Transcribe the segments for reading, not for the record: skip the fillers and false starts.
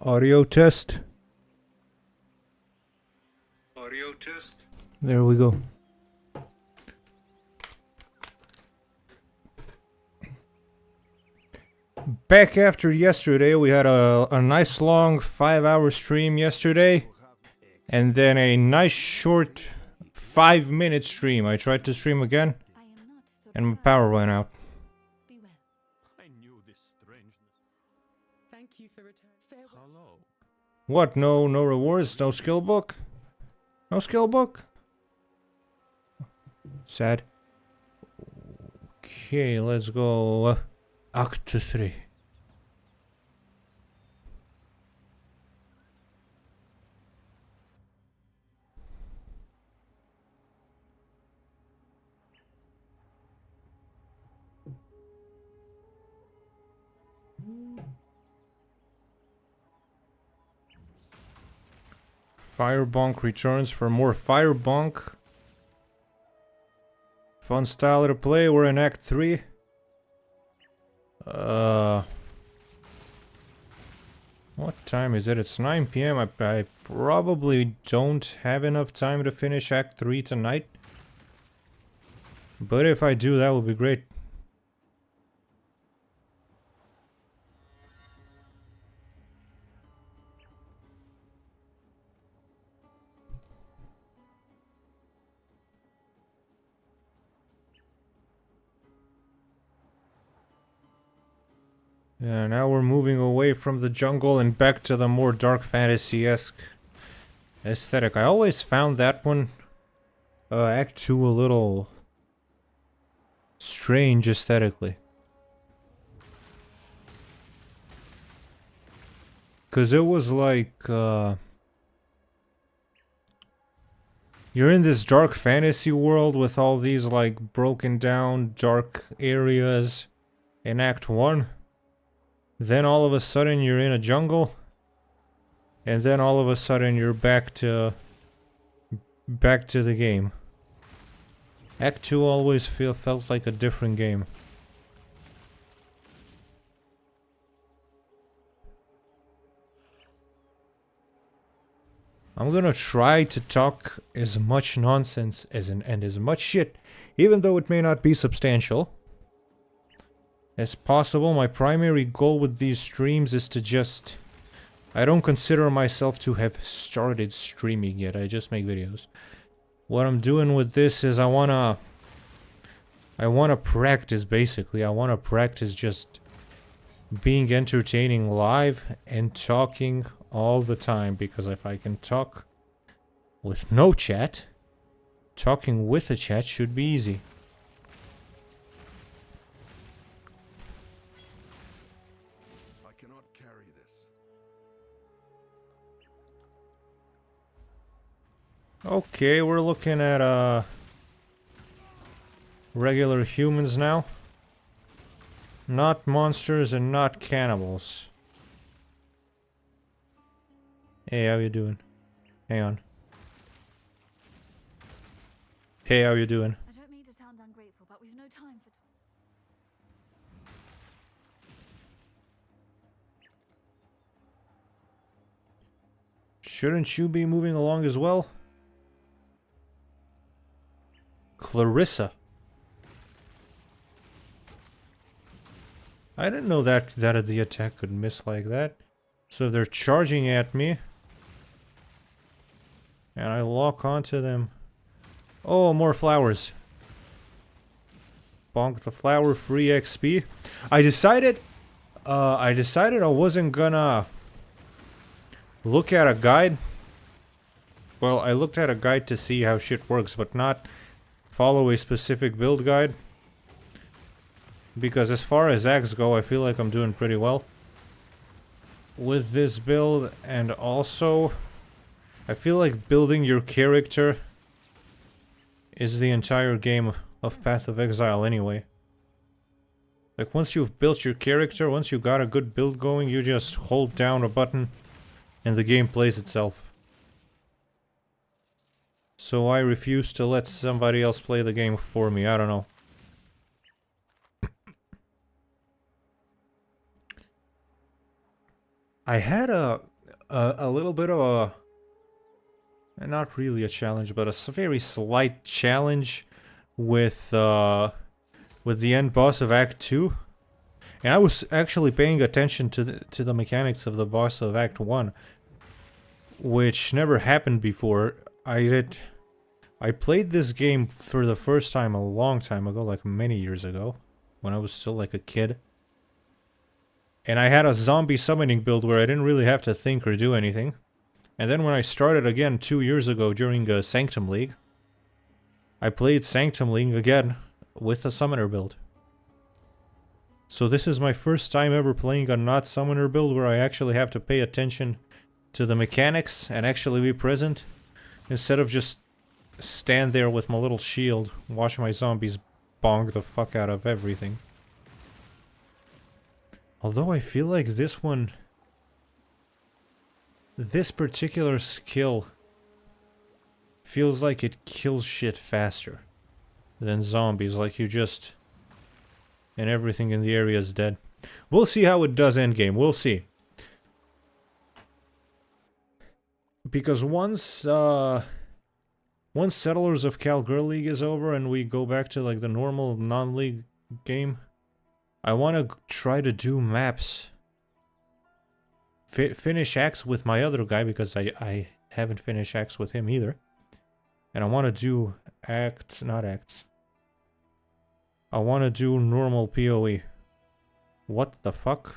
Audio test. Audio test. There we go. Back after yesterday, we had a nice long 5-hour stream yesterday. And then a nice short 5-minute stream. I tried to stream again. And my power went out. I knew this strangeness. Thank you for returning. Hello. What? No rewards? No skill book? No skill book? Sad. Okay, let's go. Act 3. Firebonk returns for more Firebonk. Fun style to play. We're in Act 3. What time is it? It's 9 PM. I probably don't have enough time to finish Act 3 tonight. But if I do, that would be great. Yeah, now we're moving away from the jungle and back to the more dark fantasy-esque aesthetic. I always found that one, Act 2, a little strange aesthetically. Cause it was like, you're in this dark fantasy world with all these like broken down dark areas in Act 1. Then all of a sudden you're in a jungle. And then all of a sudden you're back to the game. Act 2 always felt like a different game. I'm gonna try to talk as much nonsense and as much shit, even though it may not be substantial, as possible. My primary goal with these streams is to just... I don't consider myself to have started streaming yet, I just make videos. What I'm doing with this is I wanna practice, basically. I wanna practice just being entertaining live and talking all the time, because if I can talk with no chat, talking with a chat should be easy. Okay, we're looking at regular humans now. Not monsters and not cannibals. Hey, how you doing? Hang on. Hey, how you doing? I don't mean to sound ungrateful, but we've no time for talk. Shouldn't you be moving along as well? Clarissa. I didn't know that the attack could miss like that. So they're charging at me. And I lock onto them. Oh, more flowers. Bonk the flower, free XP. I decided I wasn't gonna look at a guide. Well, I looked at a guide to see how shit works, but not follow a specific build guide. Because as far as axe go, I feel like I'm doing pretty well with this build, and also I feel like building your character is the entire game of Path of Exile anyway. Like, once you've built your character, once you got a good build going, you just hold down a button and the game plays itself. So I refuse to let somebody else play the game for me. I don't know. I had a a little bit of a, not really a challenge, but a very slight challenge with the end boss of Act 2. And I was actually paying attention to the mechanics of the boss of Act 1, which never happened before. I played this game for the first time a long time ago, like many years ago, when I was still like a kid. And I had a zombie summoning build where I didn't really have to think or do anything. And then when I started again 2 years ago during Sanctum League, I played Sanctum League again with a summoner build. So this is my first time ever playing a not summoner build where I actually have to pay attention to the mechanics and actually be present, instead of just stand there with my little shield, watch my zombies bong the fuck out of everything. Although I feel like this particular skill feels like it kills shit faster than zombies, like you just... and everything in the area is dead. We'll see how it does endgame, we'll see. Because once Settlers of Calgary League is over and we go back to like the normal non-league game, I want to try to do maps. Finish acts with my other guy, because I haven't finished acts with him either. And I want to do not acts. I want to do normal PoE. What the fuck?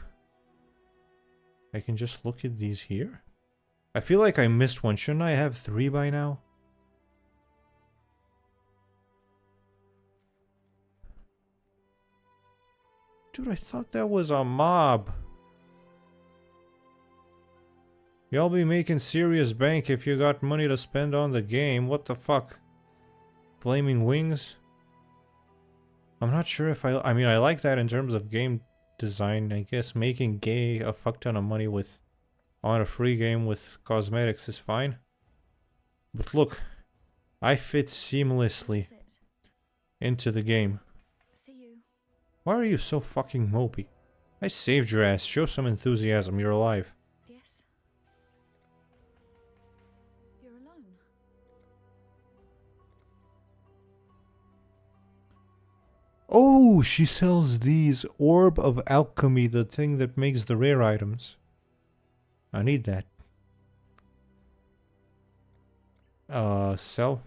I can just look at these here? I feel like I missed one. Shouldn't I have 3 by now? Dude, I thought that was a mob. Y'all be making serious bank if you got money to spend on the game. What the fuck? Flaming wings? I'm not sure if I mean, I like that in terms of game design. I guess making gay a fuck ton of money with on a free game with cosmetics is fine. But look, I fit seamlessly into the game. See you. Why are you so fucking mopey? I saved your ass. Show some enthusiasm. You're alive. Yes. You're alone. Oh, she sells these Orb of Alchemy, the thing that makes the rare items. I need that. Sell.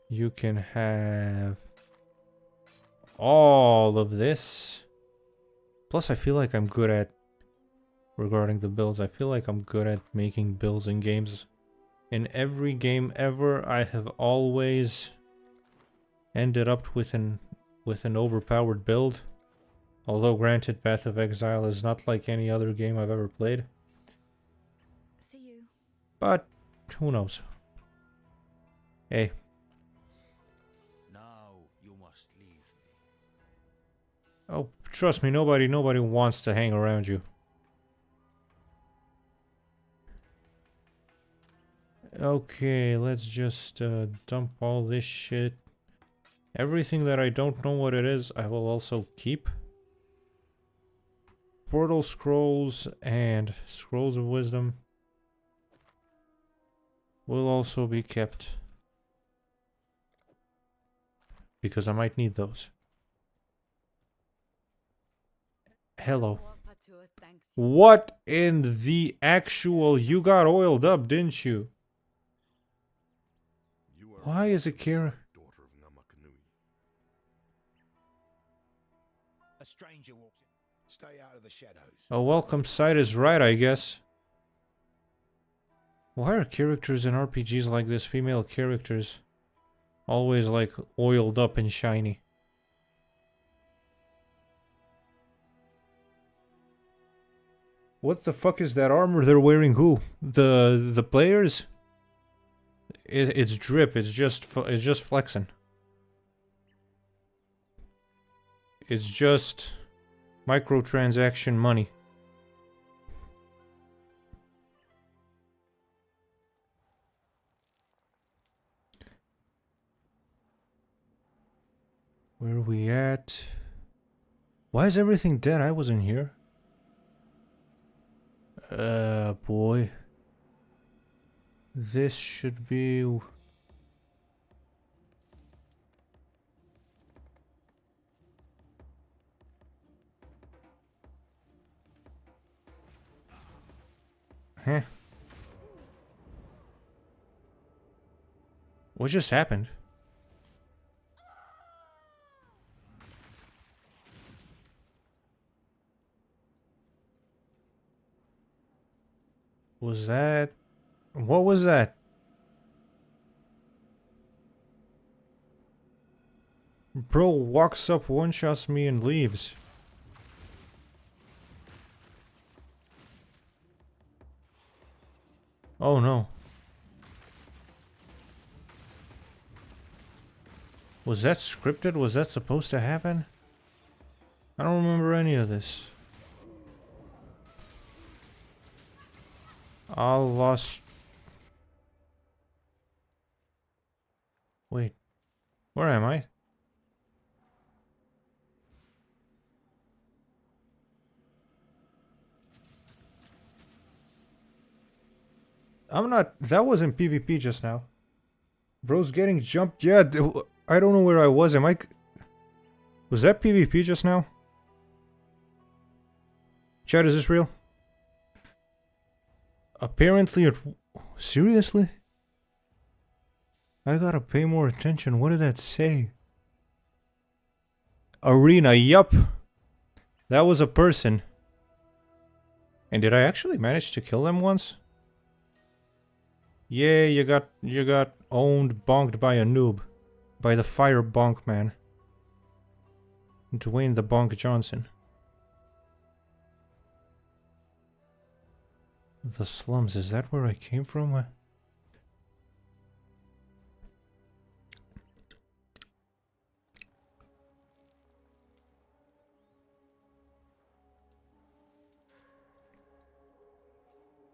You can have all of this. Plus, I feel like I'm good at, regarding the builds, I feel like I'm good at making builds in games. In every game ever, I have always ended up with an overpowered build. Although granted, Path of Exile is not like any other game I've ever played. See you. But who knows? Hey. Now you must leave me. Oh, trust me, nobody wants to hang around you. Okay, let's just dump all this shit. Everything that I don't know what it is, I will also keep. Portal scrolls and scrolls of wisdom will also be kept, because I might need those. Hello. What in the actual... You got oiled up, didn't you? Why is it Kara? A stranger walks in. Stay out of the shadows. A welcome sight is right, I guess. Why are characters in RPGs like this, female characters, always like oiled up and shiny? What the fuck is that armor they're wearing? Who? The players? It's drip. It's just flexing. It's just microtransaction money. Where are we at? Why is everything dead? I wasn't here. Boy. This should be... Huh. What just happened? Was that... What was that? Bro walks up, one-shots me and leaves. Oh no. Was that scripted? Was that supposed to happen? I don't remember any of this. I lost... Wait. Where am I? I'm not... That wasn't PvP just now. Bro's getting jumped. Yeah, I don't know where I was. Am I... Was that PvP just now? Chat, is this real? Apparently it... Seriously? I gotta pay more attention. What did that say? Arena, yup. That was a person. And did I actually manage to kill them once? Yeah, you got owned, bonked by a noob. By the fire bonk man. Dwayne the Bonk Johnson. The slums, is that where I came from?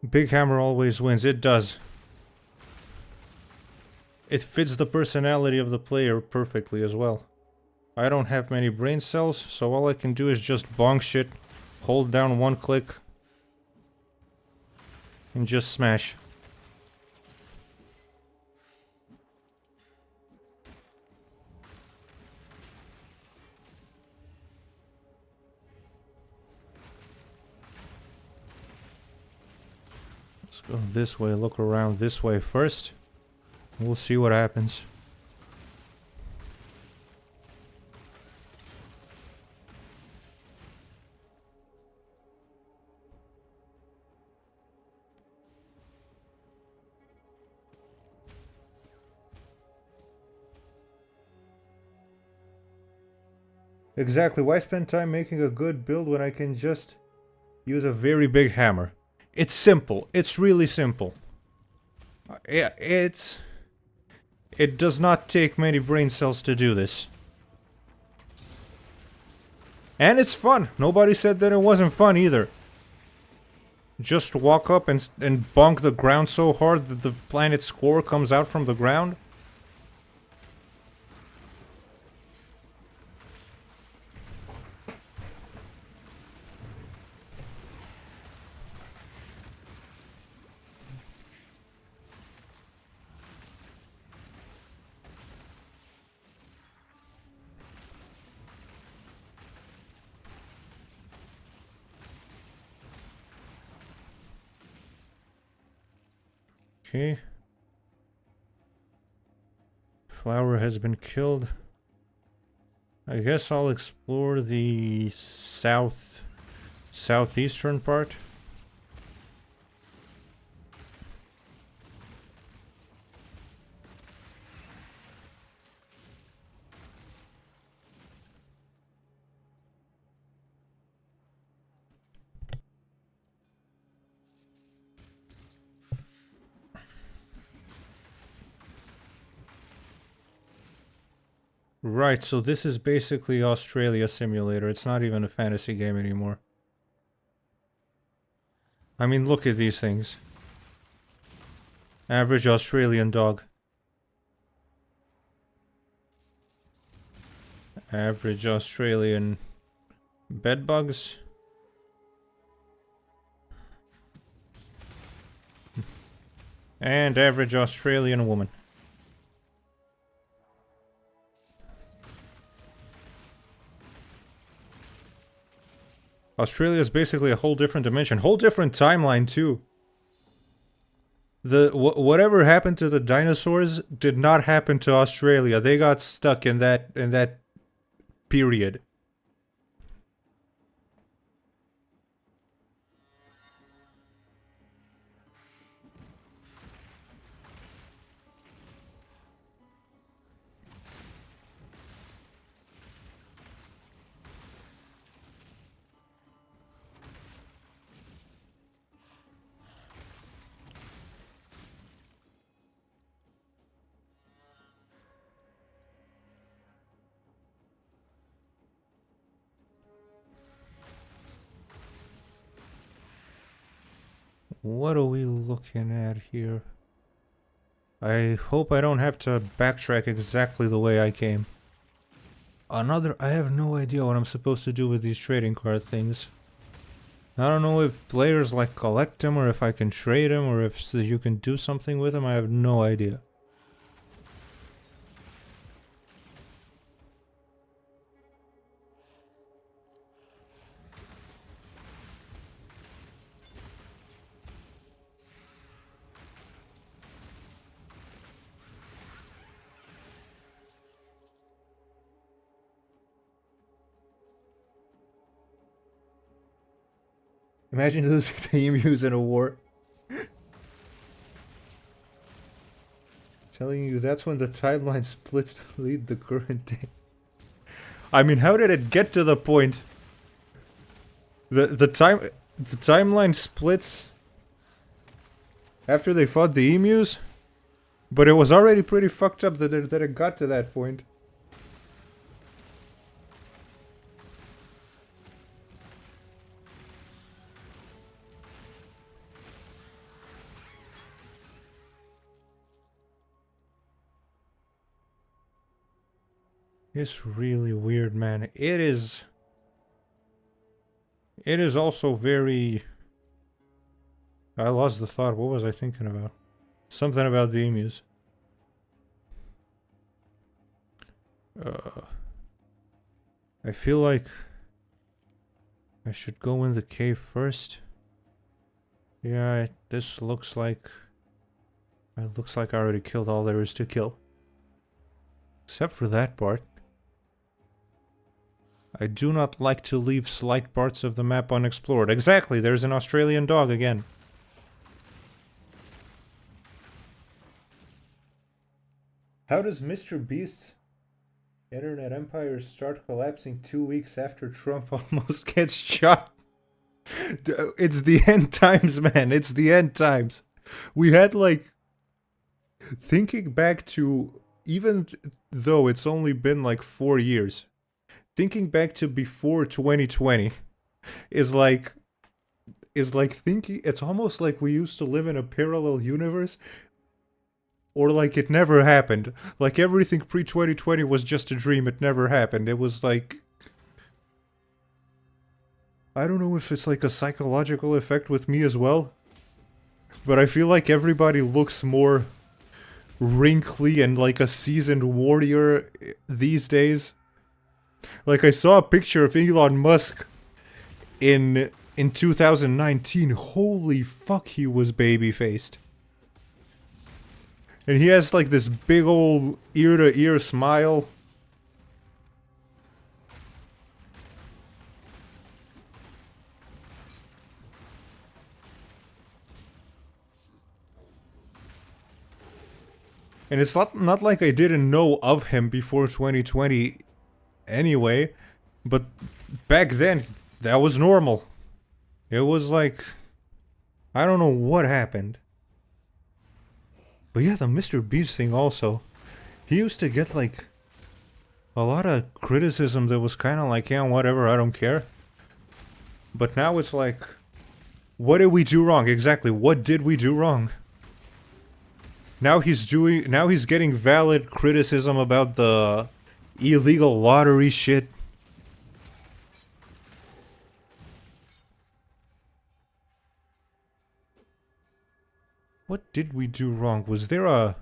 Big Hammer always wins. It does. It fits the personality of the player perfectly as well. I don't have many brain cells, so all I can do is just bonk shit, hold down one click, and just smash. Let's go this way, look around this way first. We'll see what happens. Exactly, why spend time making a good build when I can just use a very big hammer? It's simple, it's really simple. Yeah, it does not take many brain cells to do this. And it's fun. Nobody said that it wasn't fun either. Just walk up and bonk the ground so hard that the planet's core comes out from the ground. Okay. Flower has been killed. I guess I'll explore the southeastern part. Right, so this is basically Australia Simulator. It's not even a fantasy game anymore. I mean, look at these things. Average Australian dog. Average Australian bedbugs. And average Australian woman. Australia is basically a whole different dimension. Whole different timeline, too. Whatever happened to the dinosaurs did not happen to Australia. They got stuck in that period. What are we looking at here? I hope I don't have to backtrack exactly the way I came. I have no idea what I'm supposed to do with these trading card things. I don't know if players like collect them or if I can trade them or if you can do something with them. I have no idea. Imagine losing to emus in a war. Telling you that's when the timeline splits to lead the current day. I mean, how did it get to the point? The timeline splits after they fought the emus, but it was already pretty fucked up that it got to that point. It's really weird, man. It is also very... I lost the thought. What was I thinking about? Something about the emus. I feel like I should go in the cave first. Yeah, this looks like... It looks like I already killed all there is to kill. Except for that part. I do not like to leave slight parts of the map unexplored. Exactly, there's an Australian dog again. How does Mr. Beast's internet empire start collapsing 2 weeks after Trump almost gets shot? It's the end times, man. It's the end times. We had, like... Thinking back to... Even though it's only been, like, 4 years... Thinking back to before 2020 is like thinking, it's almost like we used to live in a parallel universe, or like it never happened. Like everything pre-2020 was just a dream, it never happened. It was like, I don't know if it's like a psychological effect with me as well, but I feel like everybody looks more wrinkly and like a seasoned warrior these days. Like, I saw a picture of Elon Musk in 2019. Holy fuck, he was baby-faced. And he has, like, this big old ear-to-ear smile. And it's not like I didn't know of him before 2020 anyway, but back then, that was normal. It was like... I don't know what happened. But yeah, the Mr. Beast thing also. He used to get, like, a lot of criticism that was kind of like, yeah, whatever, I don't care. But now it's like, what did we do wrong? Exactly, what did we do wrong? Now he's getting valid criticism about the illegal lottery shit. What did we do wrong? Was there a...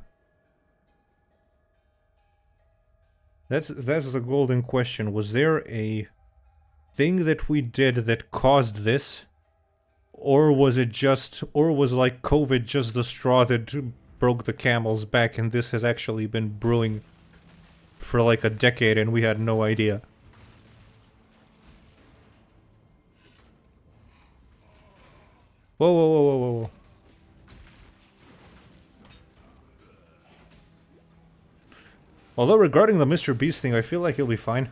That's the golden question. Was there a thing that we did that caused this? Or was it just... Or was like COVID just the straw that broke the camel's back and this has actually been brewing for like a decade and we had no idea? Whoa, whoa, whoa, whoa, whoa, whoa. Although regarding the Mr. Beast thing, I feel like he'll be fine.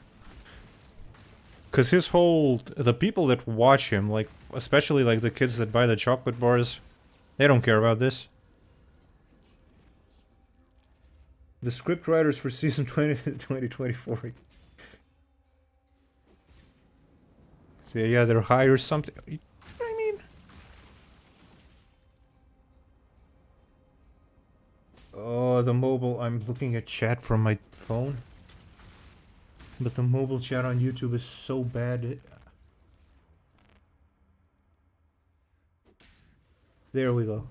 Cause his whole... The people that watch him, like, especially like the kids that buy the chocolate bars, they don't care about this. The script writers for season 2024. So yeah, they're high or something. I mean... Oh, the mobile. I'm looking at chat from my phone. But the mobile chat on YouTube is so bad. There we go.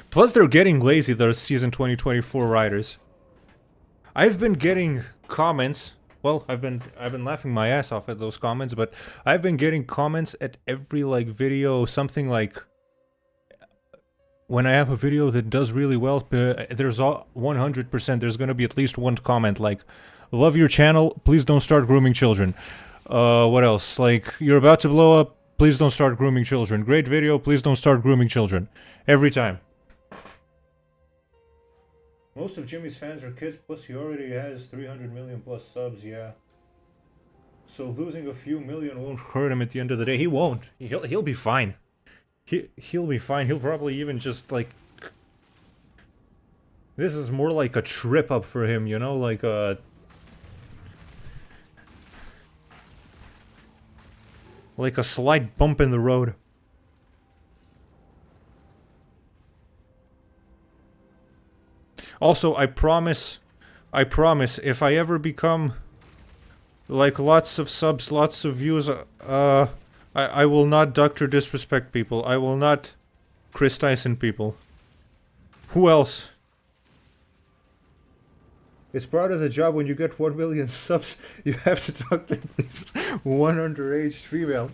Plus they're getting lazy, those season 2024 writers. I've been getting comments. Well, I've been laughing my ass off at those comments, but I've been getting comments at every like video, something like when I have a video that does really well, there's 100% there's gonna be at least one comment like, love your channel, please don't start grooming children. What else? Like, you're about to blow up, please don't start grooming children. Great video, please don't start grooming children. Every time. Most of Jimmy's fans are kids, plus he already has 300 million plus subs, yeah. So losing a few million won't hurt him at the end of the day. He won't. He'll be fine. He'll be fine. He'll probably even just, like... This is more like a trip up for him, you know? Like a... Like a slight bump in the road. Also, I promise, if I ever become... Like, lots of subs, lots of views, I will not Dr. Disrespect people. I will not Chris Tyson people. Who else? It's part of the job when you get 1 million subs, you have to talk to at least one underage female.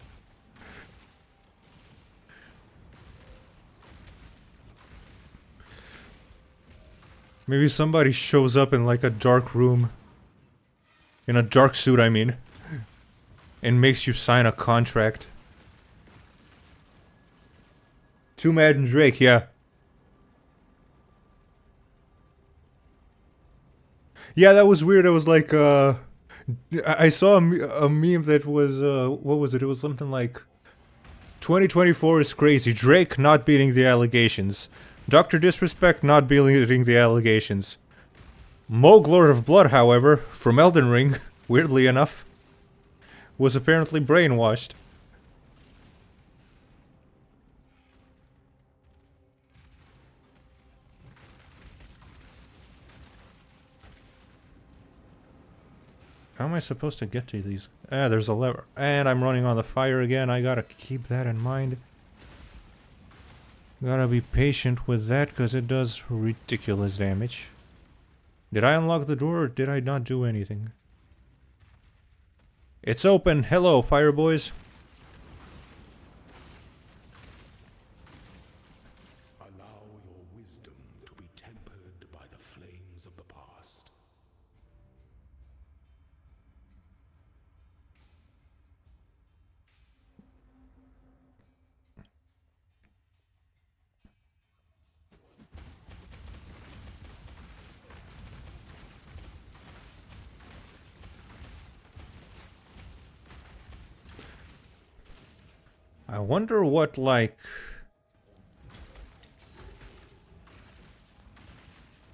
Maybe somebody shows up in like a dark room. In a dark suit, I mean. And makes you sign a contract. Too Mad and Drake, yeah. Yeah, that was weird. It was like, I saw a meme that was, what was it? It was something like, 2024 is crazy. Drake not beating the allegations. Dr. Disrespect not beating the allegations. Moog Lord of Blood, however, from Elden Ring, weirdly enough, was apparently brainwashed. How am I supposed to get to these? Ah, there's a lever. And I'm running on the fire again. I gotta keep that in mind. Gotta be patient with that, because it does ridiculous damage. Did I unlock the door, or did I not do anything? It's open! Hello, fire boys! Allow your wisdom to be tempered by the flames of the past. I wonder what, like...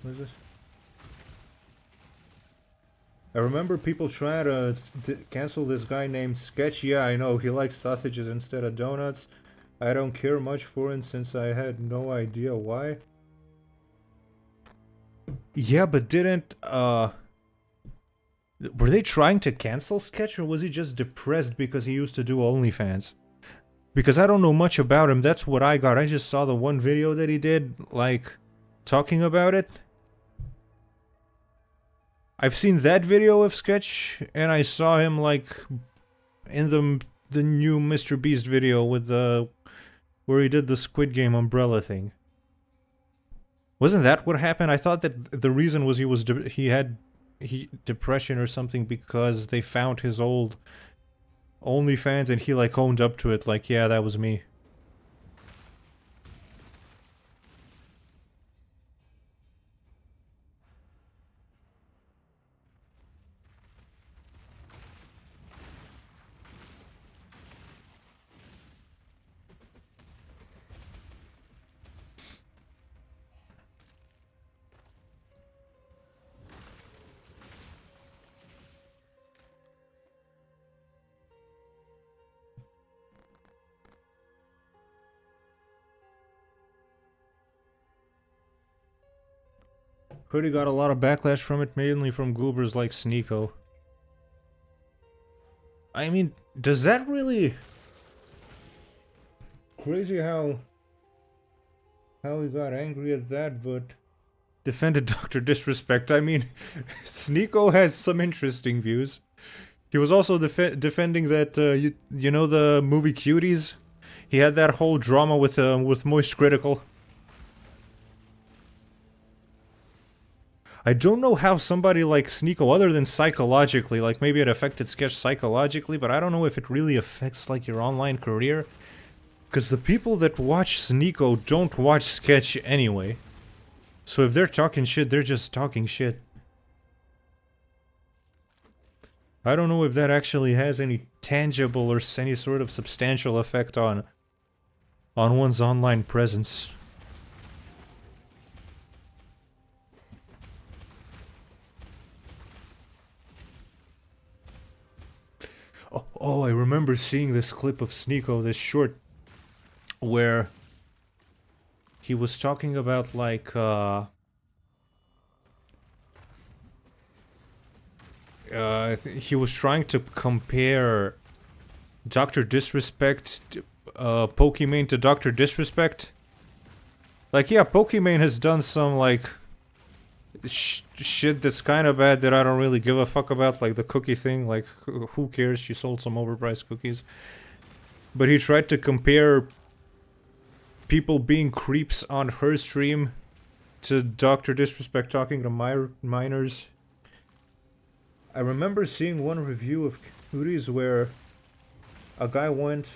What is this? I remember people trying to cancel this guy named Sketch. Yeah, I know, he likes sausages instead of donuts. I don't care much for him since I had no idea why. Yeah, but didn't, were they trying to cancel Sketch, or was he just depressed because he used to do OnlyFans? Because I don't know much about him. That's what I got. I just saw the one video that he did, like, talking about it. I've seen that video of Sketch, and I saw him, like, in the new Mr. Beast video with the... where he did the Squid Game umbrella thing. Wasn't that what happened? I thought that the reason was he had depression or something because they found his old OnlyFans and he, like, owned up to it, like, yeah, that was me. Heard he got a lot of backlash from it, mainly from goobers like Sneeko. I mean, does that really... Crazy how he got angry at that, but... Defended Dr. Disrespect. I mean, Sneeko has some interesting views. He was also defending that, you know the movie Cuties? He had that whole drama with Moist Critical. I don't know how somebody like Sneeko, other than psychologically, like maybe it affected Sketch psychologically, but I don't know if it really affects like your online career. Because the people that watch Sneeko don't watch Sketch anyway. So if they're talking shit, they're just talking shit. I don't know if that actually has any tangible or any sort of substantial effect on one's online presence. Oh, I remember seeing this clip of Sneeko, this short, where he was talking about, like, he was trying to compare Dr. Disrespect, Pokimane to Dr. Disrespect. Like, yeah, Pokimane has done some, like, shit that's kind of bad that I don't really give a fuck about, like the cookie thing, like, who cares, she sold some overpriced cookies. But he tried to compare people being creeps on her stream to Dr. Disrespect talking to minors. I remember seeing one review of Cuties where a guy went,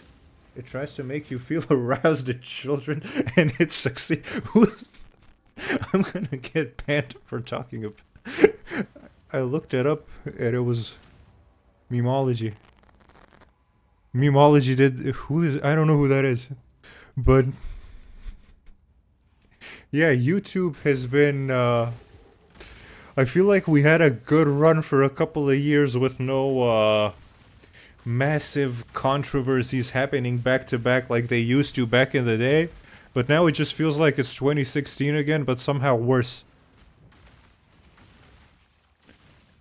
it tries to make you feel aroused at children, and it succeeds. I'm gonna get banned for talking about... I looked it up, and it was... Memology. Memology did... Who is... I don't know who that is. But... Yeah, YouTube has been, I feel like we had a good run for a couple of years with no, massive controversies happening back to back like they used to back in the day. But now it just feels like it's 2016 again, but somehow worse.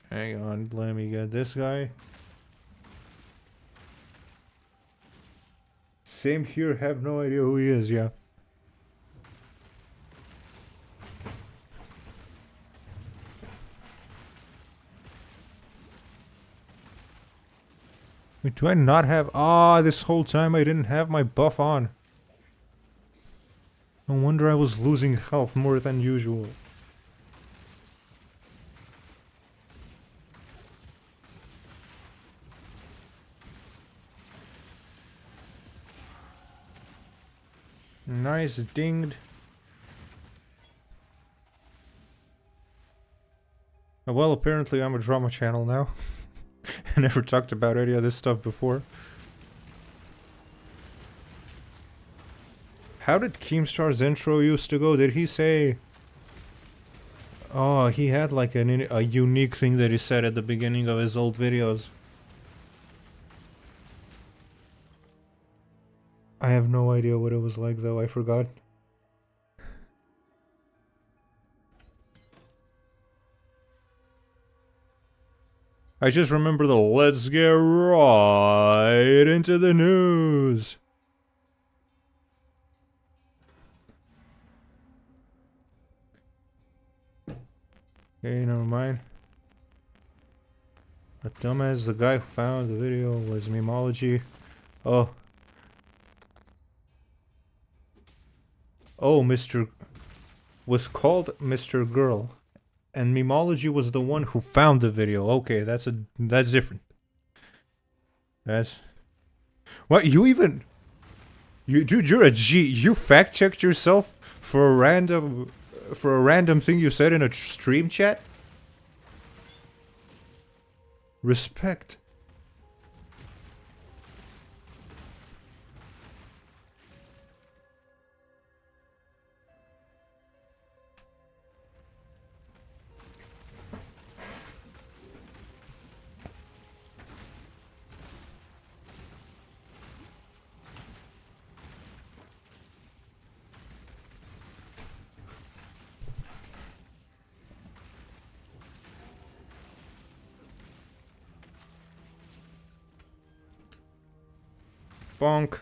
Hang on, let me get this guy. Same here, have no idea who he is, yeah. Wait, do I not have... Ah, this whole time I didn't have my buff on. No wonder I was losing health more than usual. Nice, dinged. Well, apparently I'm a drama channel now. I never talked about any of this stuff before. How did Keemstar's intro used to go? Did he say... Oh, he had like a unique thing that he said at the beginning of his old videos. I have no idea what it was like though, I forgot. I just remember the let's get right into the news. Okay, never mind. But dumbass, the guy who found the video was Memology. Oh. Oh, Mr. was called Mr. Girl. And Memology was the one who found the video. Okay, that's different. That's... What, you even... Dude, you're a G. You fact-checked yourself for a random thing you said in a stream chat? Respect. Bonk.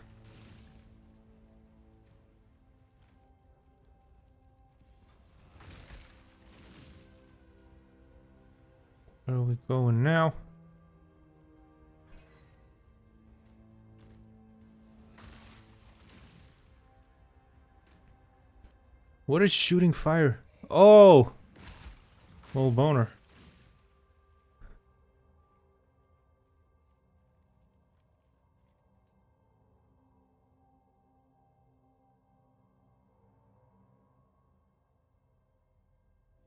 Where are we going now? What is shooting fire? Oh! Little boner.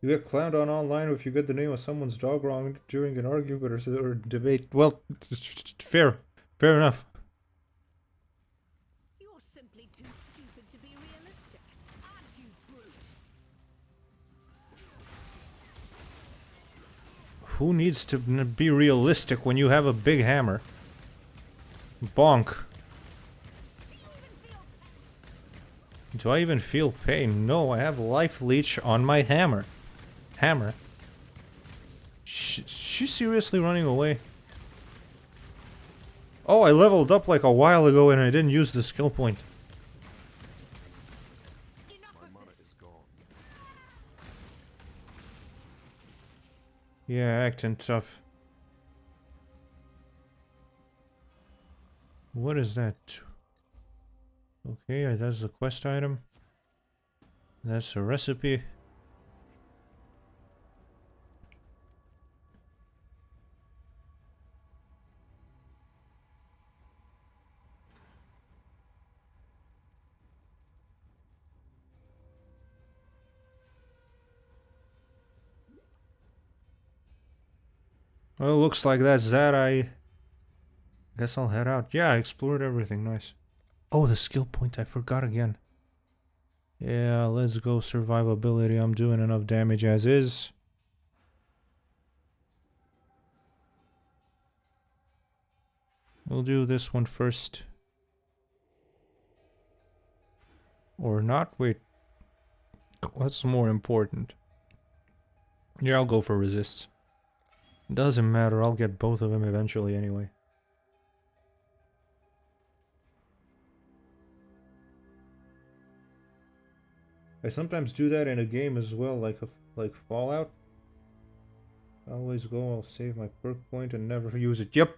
You get clowned on online if you get the name of someone's dog wrong during an argument or debate. Well, fair. Fair enough. You're simply too stupid to be realistic, aren't you, brute? Who needs to be realistic when you have a big hammer? Bonk. Do I even feel pain? No, I have life leech on my hammer. She's seriously running away. Oh, I leveled up like a while ago and I didn't use the skill point. Yeah, acting tough. What is that? Okay, that's the quest item. That's a recipe. Well, looks like that's that. I guess I'll head out. Yeah, I explored everything. Nice. Oh, the skill point. I forgot again. Yeah, let's go survivability. I'm doing enough damage as is. We'll do this one first. Or not? Wait. What's more important? Yeah, I'll go for resists. Doesn't matter, I'll get both of them eventually anyway. I sometimes do that in a game as well, like Fallout. I always go, I'll save my perk point and never use it. Yep!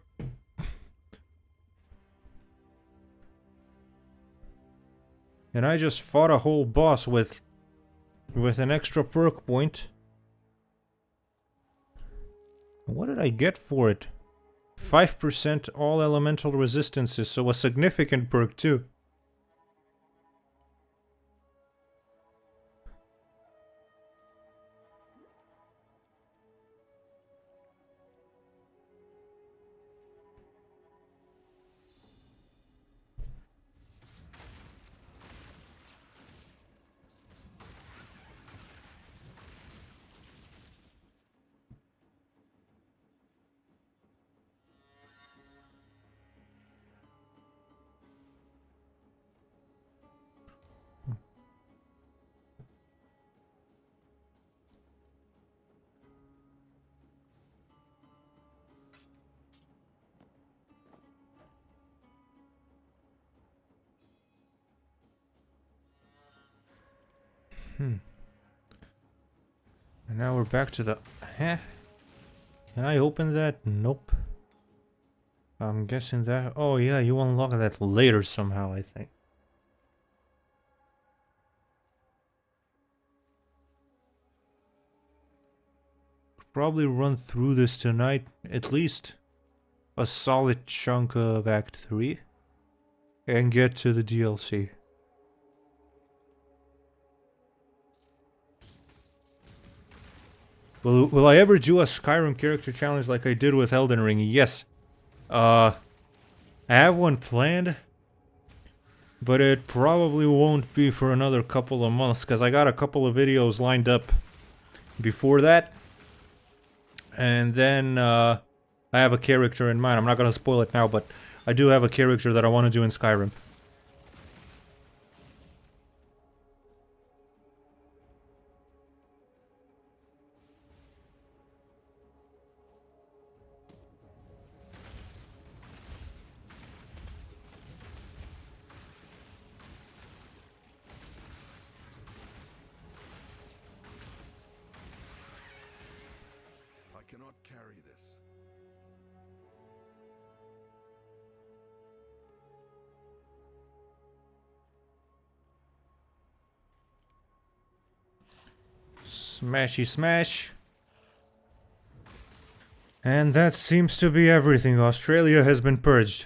And I just fought a whole boss with an extra perk point. What did I get for it? 5% all elemental resistances, so a significant perk too. And now we're back to the... Huh? Can I open that? Nope. I'm guessing that... Oh yeah, you unlock that later somehow, I think. Probably run through this tonight, at least a solid chunk of Act 3, and get to the DLC. Will I ever do a Skyrim character challenge like I did with Elden Ring? Yes. I have one planned, but it probably won't be for another couple of months, because I got a couple of videos lined up before that. And then, I have a character in mind. I'm not gonna spoil it now, but I do have a character that I want to do in Skyrim. I cannot carry this. Smashy smash. And that seems to be everything. Australia has been purged.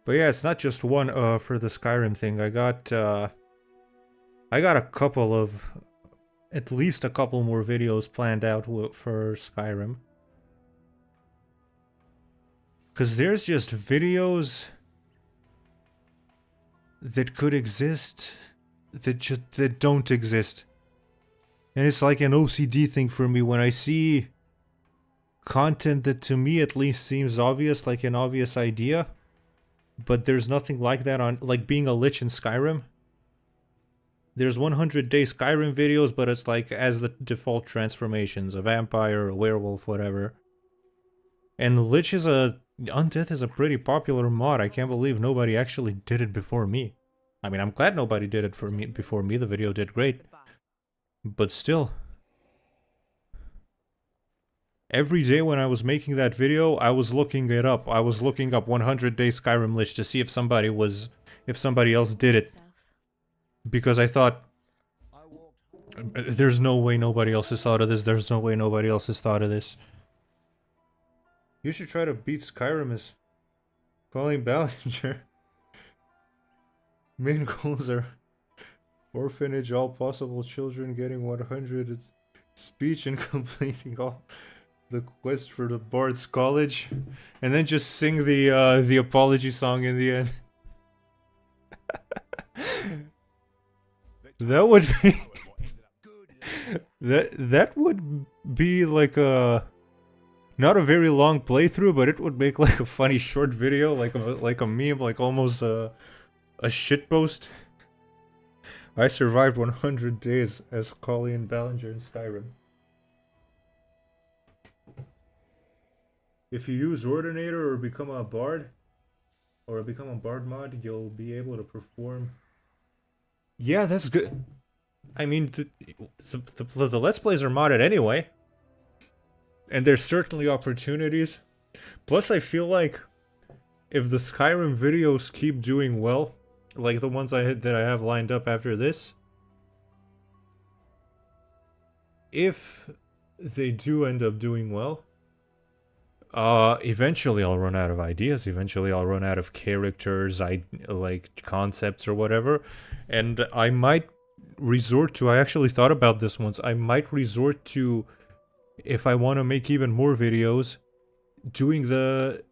But yeah, it's not just one for the Skyrim thing. I got a couple of, at least a couple more videos planned out for Skyrim. Cause there's just videos that could exist that don't exist. And it's like an OCD thing for me when I see content that to me at least seems obvious, like an obvious idea. But there's nothing like that on, like being a lich in Skyrim. There's 100-day Skyrim videos, but it's like as the default transformations, a vampire, a werewolf, whatever. And lich is undeath is a pretty popular mod. I can't believe nobody actually did it before me. I mean, I'm glad nobody did it before me. The video did great. But still. Every day when I was making that video, I was looking it up. I was looking up 100-day Skyrim Lich to see if somebody else did it. Because I thought, there's no way nobody else has thought of this. There's no way nobody else has thought of this. You should try to beat Skyrim as Colleen Ballinger. Main goals are orphanage, all possible children getting 100. It's speech and completing all the quest for the Bard's College, and then just sing the apology song in the end. That would be that would be like a not a very long playthrough, but it would make like a funny short video, like a meme, like almost a shitpost. I survived 100 days as Colleen Ballinger in Skyrim. If you use Ordinator or become a bard mod, you'll be able to perform. Yeah, that's good. I mean, the Let's Plays are modded anyway. And there's certainly opportunities. Plus, I feel like if the Skyrim videos keep doing well, like the ones that I have lined up after this, if they do end up doing well, eventually I'll run out of ideas. Eventually I'll run out of characters, like concepts or whatever, and I might resort to. I actually thought about this once. I might resort to, if I want to make even more videos, doing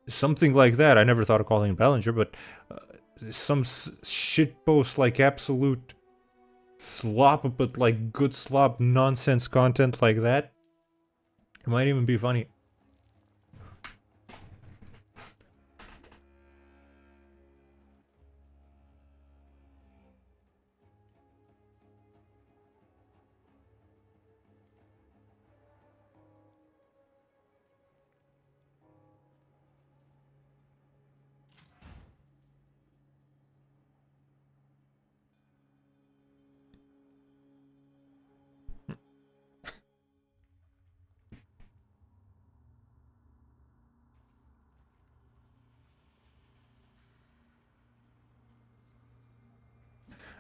something like that. I never thought of calling Ballinger, but some shitpost like absolute slop, but like good slop nonsense content like that. It might even be funny.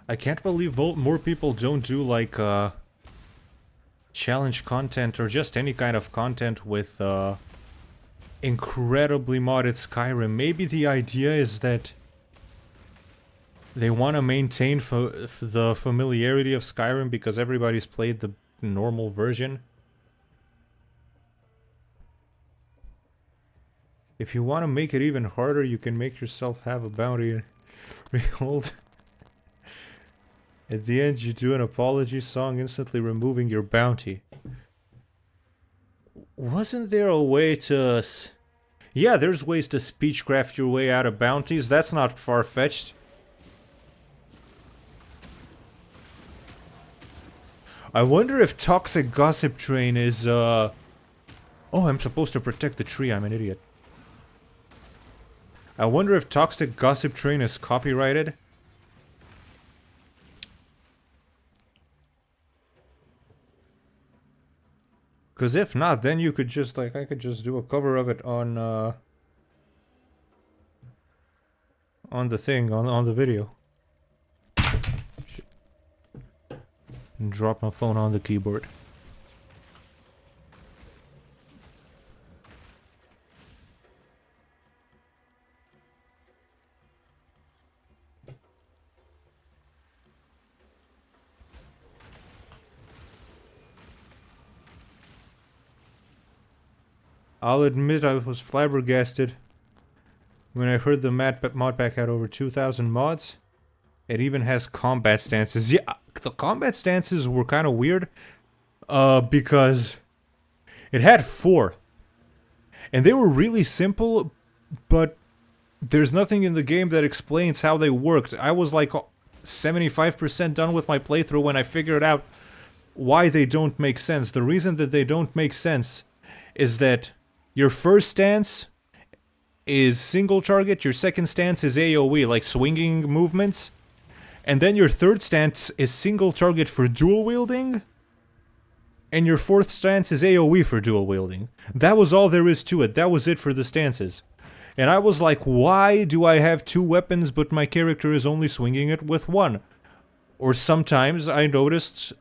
I can't believe more people don't do like challenge content or just any kind of content with incredibly modded Skyrim. Maybe the idea is that they want to maintain the familiarity of Skyrim because everybody's played the normal version. If you want to make it even harder, you can make yourself have a bounty rehold. At the end, you do an apology song, instantly removing your bounty. Wasn't there a way to... Yeah, there's ways to speechcraft your way out of bounties. That's not far-fetched. I wonder if Toxic Gossip Train is, Oh, I'm supposed to protect the tree. I'm an idiot. I wonder if Toxic Gossip Train is copyrighted. Because if not, then you could just, like, I could just do a cover of it on the thing, on the video. Shit. And drop my phone on the keyboard. I'll admit I was flabbergasted when I heard the mod pack had over 2,000 mods. It even has combat stances. Yeah, the combat stances were kind of weird. Because it had 4. And they were really simple, but there's nothing in the game that explains how they worked. I was like 75% done with my playthrough when I figured out why they don't make sense. The reason that they don't make sense is that your first stance is single target, your second stance is AoE, like swinging movements, and then your third stance is single target for dual wielding, and your fourth stance is AoE for dual wielding. That was all there is to it. That was it for the stances. And I was like, why do I have 2 weapons but my character is only swinging it with 1? Or sometimes I noticed,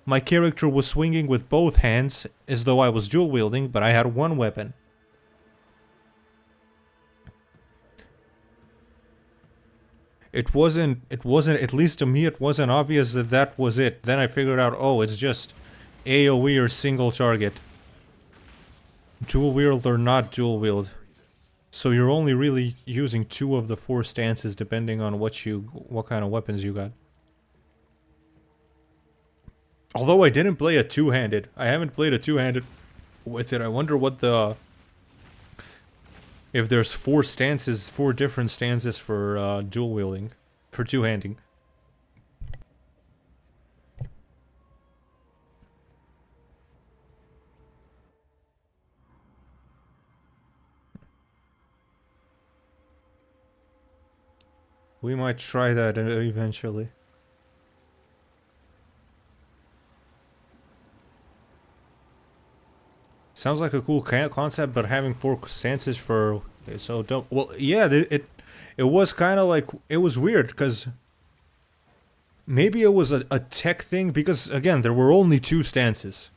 my character was swinging with both hands, as though I was dual wielding, but I had 1 weapon. It wasn't, at least to me, it wasn't obvious that that was it. Then I figured out, oh, it's just AoE or single target. Dual wield or not dual wield. So you're only really using 2 of the 4 stances depending on what kind of weapons you got. Although I didn't play a two-handed. I haven't played a two-handed with it. I wonder what the... If there's 4 stances, 4 different stances for dual wielding. For two-handing. We might try that eventually. Sounds like a cool concept, but having 4 stances for... So don't... Well, yeah, it was kind of like... It was weird, because... Maybe it was a tech thing, because, again, there were only 2 stances.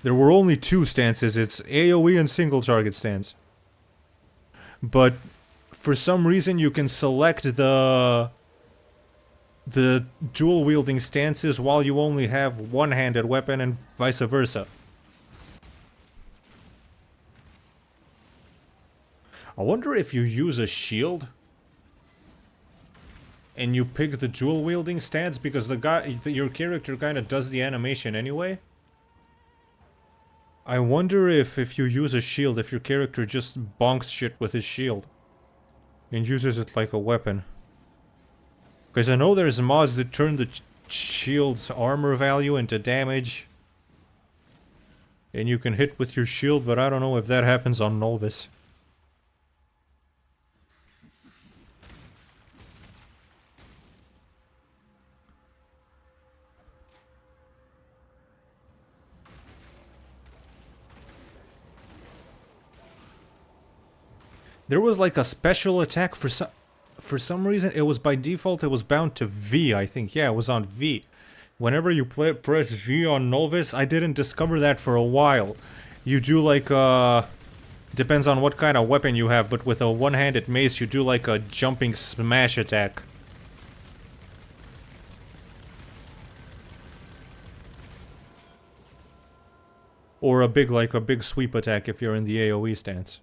There were only 2 stances. It's AoE and single target stance. But... For some reason, you can select the dual wielding stances while you only have one-handed weapon and vice versa. I wonder if you use a shield and you pick the dual wielding stance because your character kind of does the animation anyway. I wonder if you use a shield, if your character just bonks shit with his shield. And uses it like a weapon. Because I know there's mods that turn the shield's armor value into damage. And you can hit with your shield, but I don't know if that happens on Novice. There was like a special attack for for some reason, it was by default, it was bound to V, I think. Yeah, it was on V. Whenever you press V on Novice, I didn't discover that for a while. You do like, depends on what kind of weapon you have, but with a one-handed mace, you do like a jumping smash attack. Or a big sweep attack if you're in the AoE stance.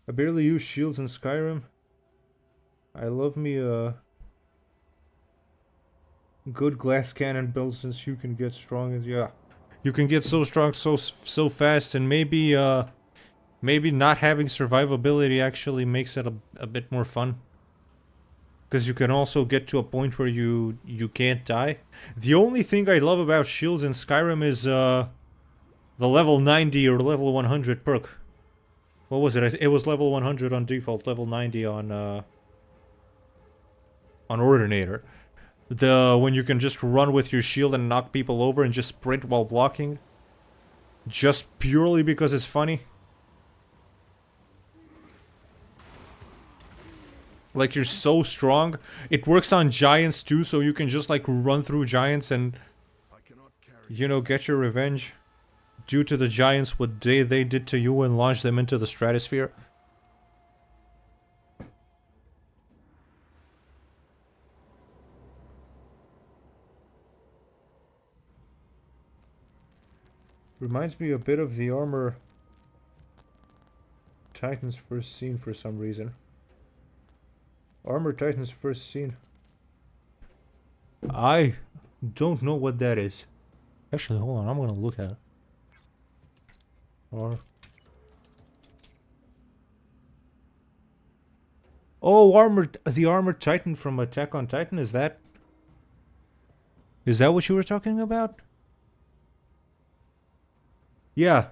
I barely use shields in Skyrim. I love me a good glass cannon build since you can get strong as you can get so strong so fast, and maybe not having survivability actually makes it a bit more fun. Because you can also get to a point where you can't die. The only thing I love about shields in Skyrim is the level 90 or level 100 perk. What was it? It was level 100 on default, level 90 on Ordinator. When you can just run with your shield and knock people over and just sprint while blocking. Just purely because it's funny. Like, you're so strong. It works on giants too, so you can just like run through giants and, you know, get your revenge. Due to the giants, what they did to you, and launch them into the stratosphere. Reminds me a bit of the Armor Titan's first scene for some reason. Armor Titan's first scene. I don't know what that is. Actually, hold on, I'm gonna look at it. Or... oh, the Armored Titan from Attack on Titan, is that what you were talking about? Yeah.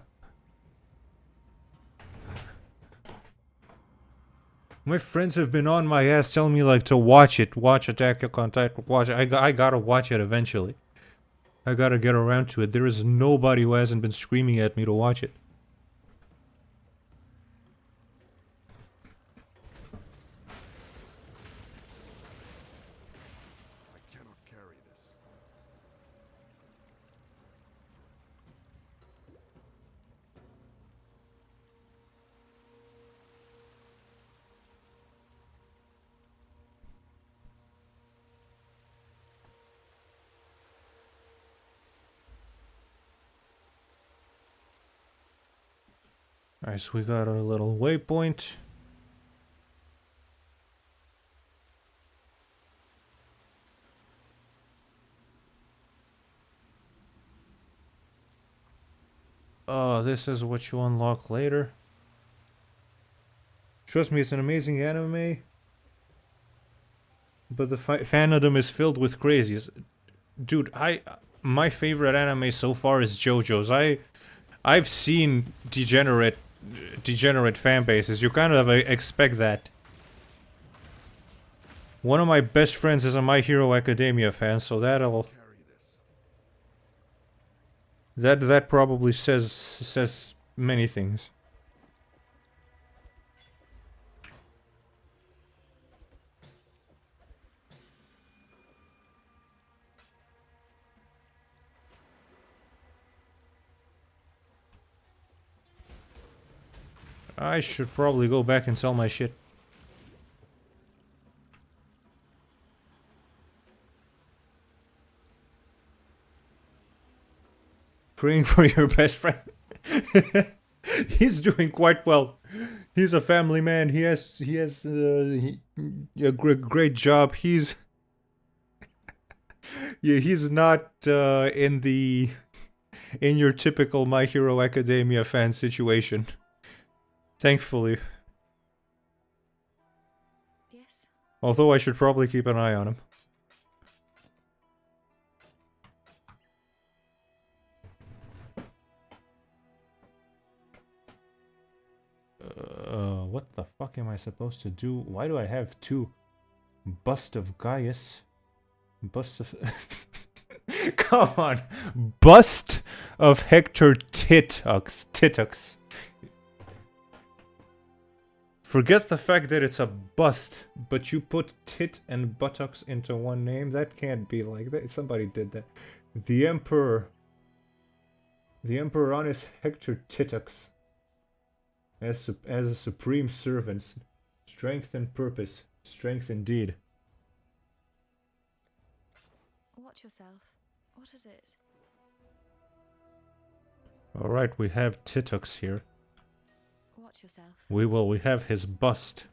My friends have been on my ass telling me like to watch it, watch Attack on Titan, watch it. I gotta watch it eventually. I gotta get around to it. There is nobody who hasn't been screaming at me to watch it. Alright, so we got our little waypoint. This is what you unlock later. Trust me, it's an amazing anime. But the fandom is filled with crazies. Dude, my favorite anime so far is JoJo's. I've seen degenerate fan bases. You kind of expect that. One of my best friends is a My Hero Academia fan, so that probably says many things. I should probably go back and sell my shit. Praying for your best friend. He's doing quite well. He's a family man. He has a great job. He's he's not in your typical My Hero Academia fan situation. Thankfully. Yes? Although I should probably keep an eye on him. What the fuck am I supposed to do? Why do I have two? Bust of Gaius. Bust of... Come on. Bust of Hector Titux. Forget the fact that it's a bust, but you put tit and buttocks into one name? That can't be like that. Somebody did that. The Emperor Honest Hector Titux. As a supreme servant. Strength and purpose. Strength indeed. Watch yourself. What is it? Alright, we have Titux here. Watch yourself. We have his bust.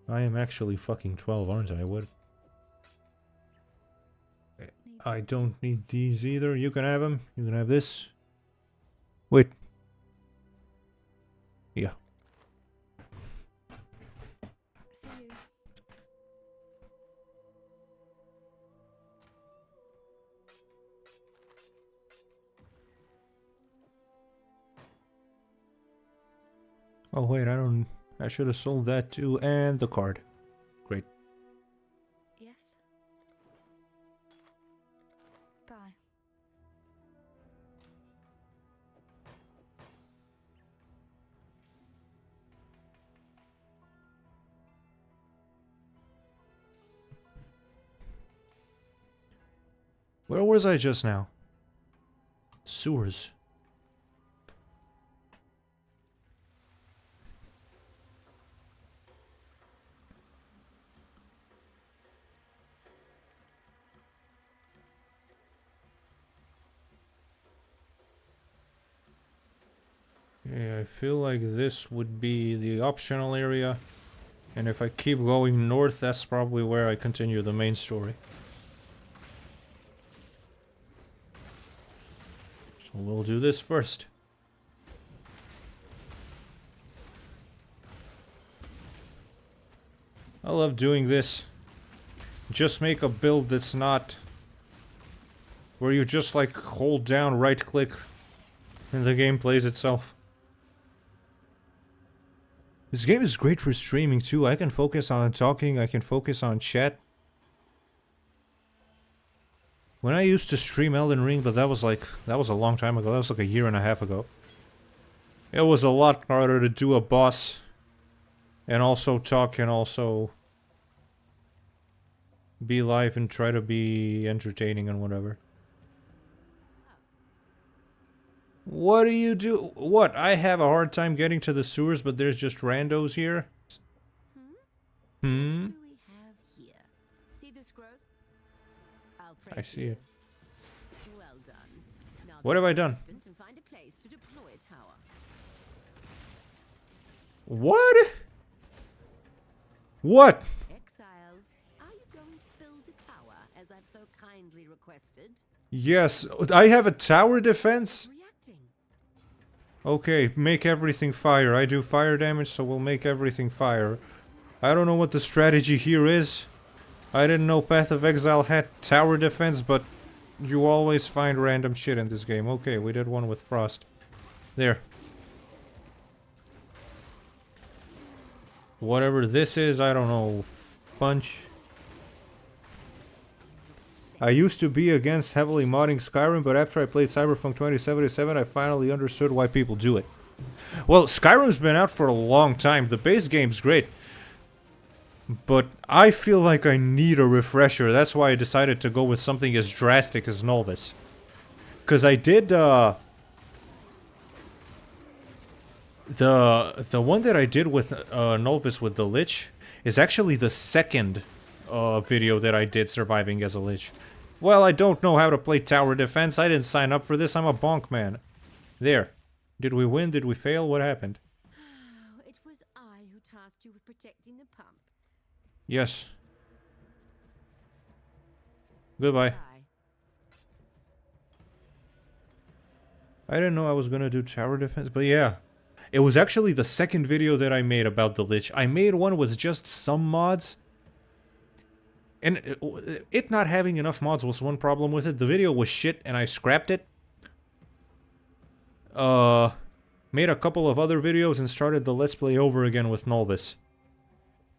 I am actually fucking 12, aren't I? What? I don't need these either. You can have them. You can have this. Wait. Yeah. See you. Oh wait, I should have sold that too, and the card. Great. Yes. Bye. Where was I just now? Sewers. Yeah, I feel like this would be the optional area. And if I keep going north, that's probably where I continue the main story. So we'll do this first. I love doing this. Just make a build that's not... where you just like hold down right click and the game plays itself. This game is great for streaming too. I can focus on talking, I can focus on chat. When I used to stream Elden Ring, but that was a long time ago. That was like a year and a half ago. It was a lot harder to do a boss and also talk and also be live and try to be entertaining and whatever. What do you do? What? I have a hard time getting to the sewers, but there's just randos here? Hmm? What do we have here? See this growth? I'll pray I to see you. it. Well done. Now What be have I done? persistent and find a place to deploy a tower. What? What? Exile, are you going to build a tower as I've so kindly requested? Yes, I have a tower defense? Reacting. Okay, make everything fire. I do fire damage, so we'll make everything fire. I don't know what the strategy here is. I didn't know Path of Exile had tower defense, but you always find random shit in this game. Okay, we did one with Frost. There. Whatever this is, I don't know. Punch. I used to be against heavily modding Skyrim, but after I played Cyberpunk 2077, I finally understood why people do it. Well, Skyrim's been out for a long time. The base game's great. But I feel like I need a refresher. That's why I decided to go with something as drastic as Nulvis. Because I did, the one that I did with Nulvis with the Lich is actually the second video that I did surviving as a Lich. Well, I don't know how to play tower defense. I didn't sign up for this. I'm a bonk man. There. Did we win? Did we fail? What happened? Oh, it was I who tasked you with protecting the pump. Yes. Goodbye. Bye. I didn't know I was gonna do tower defense, but yeah. It was actually the second video that I made about the Lich. I made one with just some mods. And it not having enough mods was one problem with it. The video was shit and I scrapped it. Made a couple of other videos and started the Let's Play over again with Nulvis.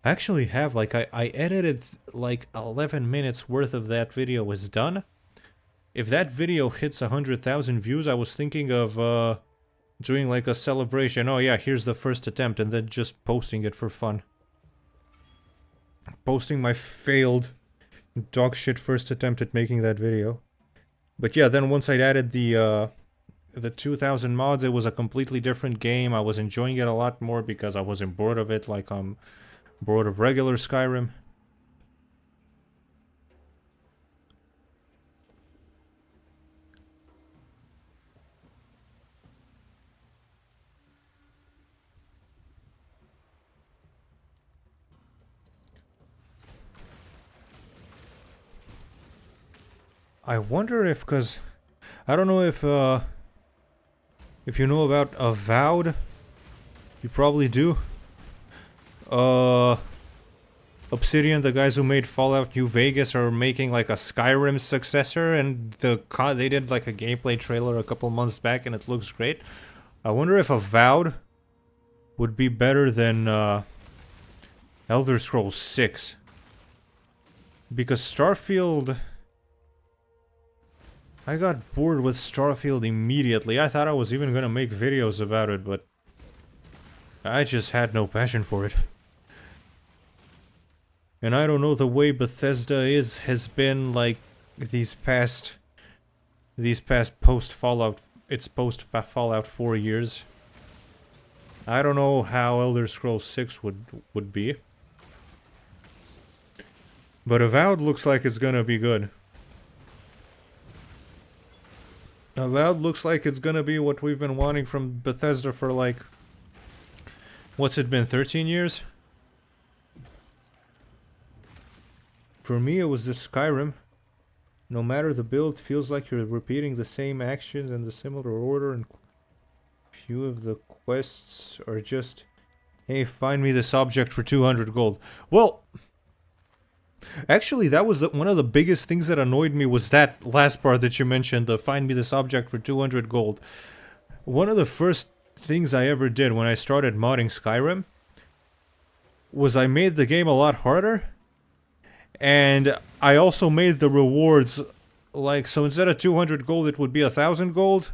I actually have, like, I edited like 11 minutes worth of that video was done. If that video hits 100,000 views, I was thinking of doing like a celebration. Oh yeah, here's the first attempt, and then just posting it for fun. Posting my failed dog shit first attempt at making that video. But yeah, then once I'd added the 2000 mods, it was a completely different game. I was enjoying it a lot more because I wasn't bored of it like I'm bored of regular Skyrim. I wonder if, cause I don't know if you know about Avowed. You probably do. Obsidian, the guys who made Fallout New Vegas, are making like a Skyrim successor, and they did like a gameplay trailer a couple months back, and it looks great. I wonder if Avowed would be better than Elder Scrolls 6. Because Starfield... I got bored with Starfield immediately. I thought I was even gonna make videos about it, but I just had no passion for it. And I don't know, the way Bethesda has been like these past post-Fallout, it's post-Fallout 4 years. I don't know how Elder Scrolls 6 would be. But Avowed looks like it's gonna be good. Avowed looks like it's gonna be what we've been wanting from Bethesda for like... What's it been, 13 years? For me, it was this Skyrim. No matter the build, feels like you're repeating the same actions in the similar order, and few of the quests are just, hey, find me this object for 200 gold. Well, actually, that was one of the biggest things that annoyed me, was that last part that you mentioned, the find me this object for 200 gold. One of the first things I ever did when I started modding Skyrim was I made the game a lot harder. And I also made the rewards, like, so instead of 200 gold, it would be 1,000 gold.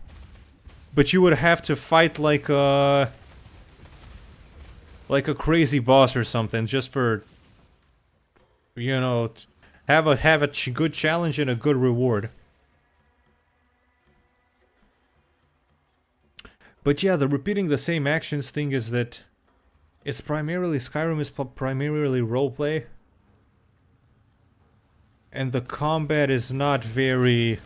But you would have to fight like a crazy boss or something, just for, you know, have a good challenge and a good reward. But yeah, the repeating the same actions thing is that it's primarily, Skyrim is primarily roleplay. And the combat is not very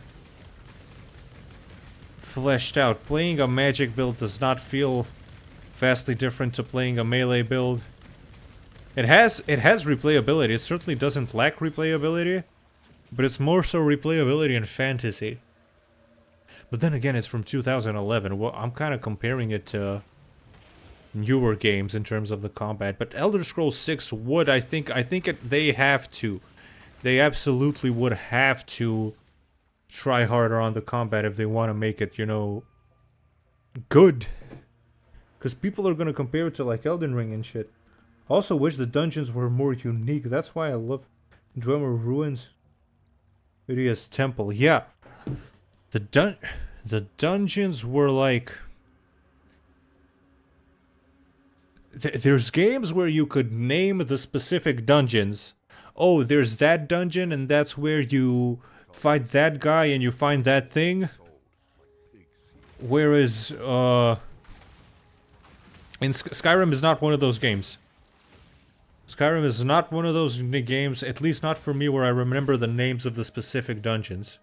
fleshed out. Playing a magic build does not feel vastly different to playing a melee build. It has replayability. It certainly doesn't lack replayability, but it's more so replayability in fantasy. But then again, it's from 2011. Well, I'm kind of comparing it to newer games in terms of the combat. But Elder Scrolls 6 would, I think they have to. They absolutely would have to try harder on the combat if they want to make it, you know, good. Because people are going to compare it to, like, Elden Ring and shit. Also wish the dungeons were more unique. That's why I love Dwemer Ruins. Uria's Temple. Yeah. The dungeons were like... There's games where you could name the specific dungeons. Oh, there's that dungeon, and that's where you fight that guy and you find that thing. Whereas, Skyrim is not one of those games. Skyrim is not one of those games, at least not for me, where I remember the names of the specific dungeons.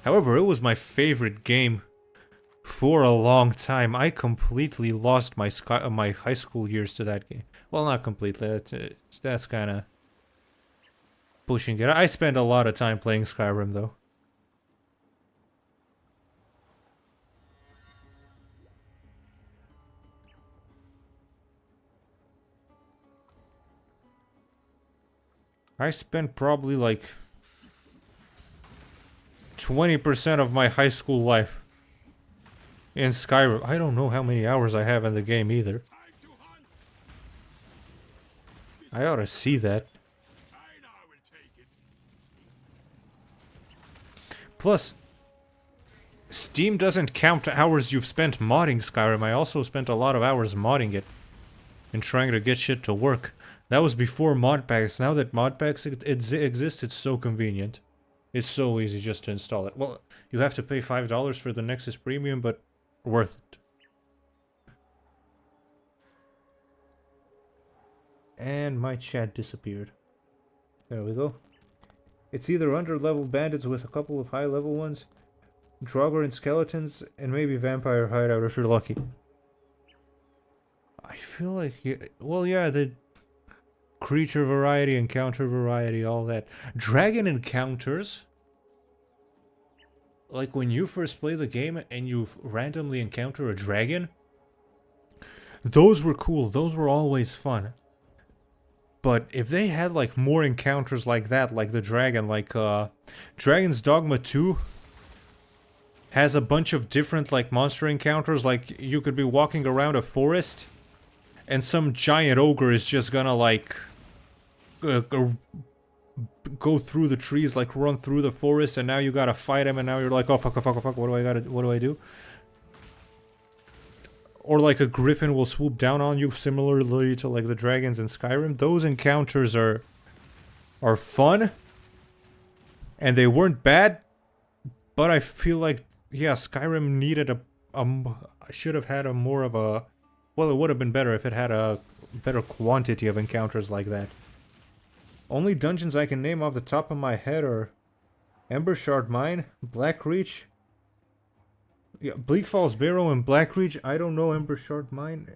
However, it was my favorite game for a long time. I completely lost my high school years to that game. Well, not completely. That's kind of pushing it. I spent a lot of time playing Skyrim, though. I spent probably like 20% of my high school life in Skyrim. I don't know how many hours I have in the game either. I ought to see that. Plus, Steam doesn't count hours you've spent modding Skyrim. I also spent a lot of hours modding it and trying to get shit to work. That was before mod packs. Now that mod packs exist, it's so convenient. It's so easy just to install it. Well, you have to pay $5 for the Nexus Premium, but worth it. And my chat disappeared. There we go. It's either underlevel bandits with a couple of high-level ones, Draugr and skeletons, and maybe vampire hideout if you're lucky. I feel like, well, yeah, the creature variety, encounter variety, all that. Dragon encounters, like when you first play the game and you randomly encounter a dragon, those were cool. Those were always fun. But if they had like more encounters like that, like the dragon, like Dragon's Dogma 2 has a bunch of different like monster encounters. Like you could be walking around a forest and some giant ogre is just gonna like go through the trees, like run through the forest, and now you gotta fight him, and now you're like, oh fuck, what do I do? Or like a griffin will swoop down on you, similarly to like the dragons in Skyrim. Those encounters are fun, and they weren't bad, but I feel like, yeah, Skyrim needed should have had a more of a, well, it would have been better if it had a better quantity of encounters like that. Only dungeons I can name off the top of my head are Embershard Mine, Blackreach. Yeah, Bleak Falls Barrow and Blackreach. I don't know Embershard Mine.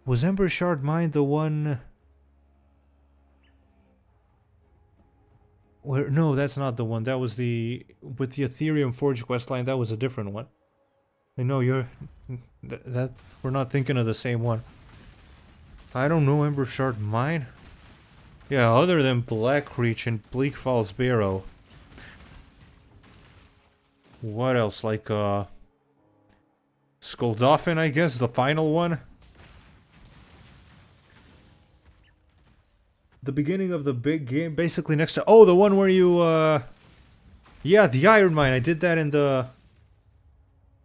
Was Embershard Mine the one where? No, that's not the one. That was the with the Ethereum Forge questline. That was a different one. I know you're that we're not thinking of the same one. I don't know Embershard Mine. Yeah, other than Blackreach and Bleak Falls Barrow. What else? Like, Skulldolphin, I guess, the final one? The beginning of the big game, basically next to... Oh, the one where you, yeah, the Iron Mine. I did that in the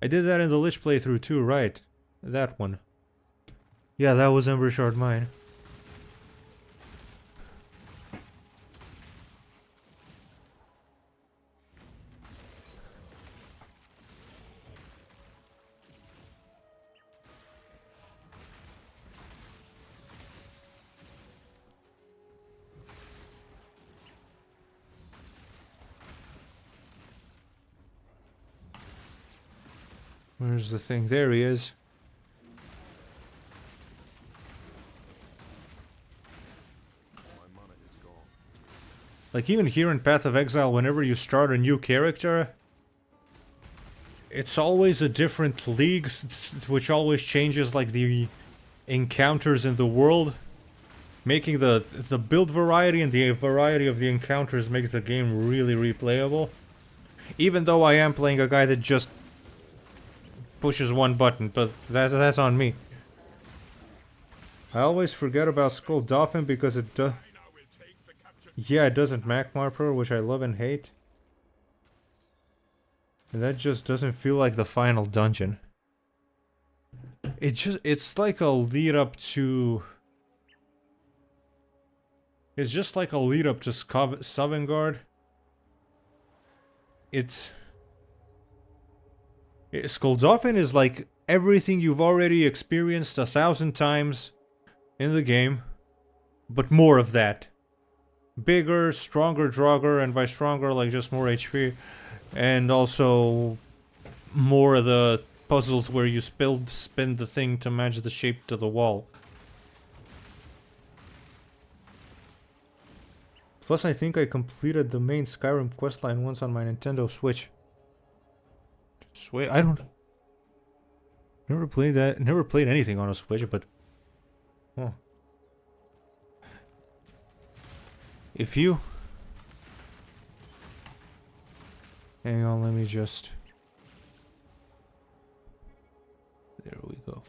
Lich playthrough too, right? That one. Yeah, that was Embershard Mine. Where's the thing? There he is. Like even here in Path of Exile, whenever you start a new character, it's always a different league, which always changes like the encounters in the world. Making the build variety and the variety of the encounters makes the game really replayable. Even though I am playing a guy that just pushes one button, but that's on me. I always forget about Skulldolphin because it does... Yeah, it doesn't Magmarper, which I love and hate. And that just doesn't feel like the final dungeon. It's like a lead up to... It's just like a lead up to Sovngarde. Skulldolphin is like everything you've already experienced 1,000 times in the game, but more of that. Bigger, stronger Draugr, and by stronger, like just more HP, and also more of the puzzles where you spin the thing to match the shape to the wall. Plus, I think I completed the main Skyrim questline once on my Nintendo Switch. I don't... Never played that. Never played anything on a Switch, but... Oh. If you... Hang on, let me just... There we go.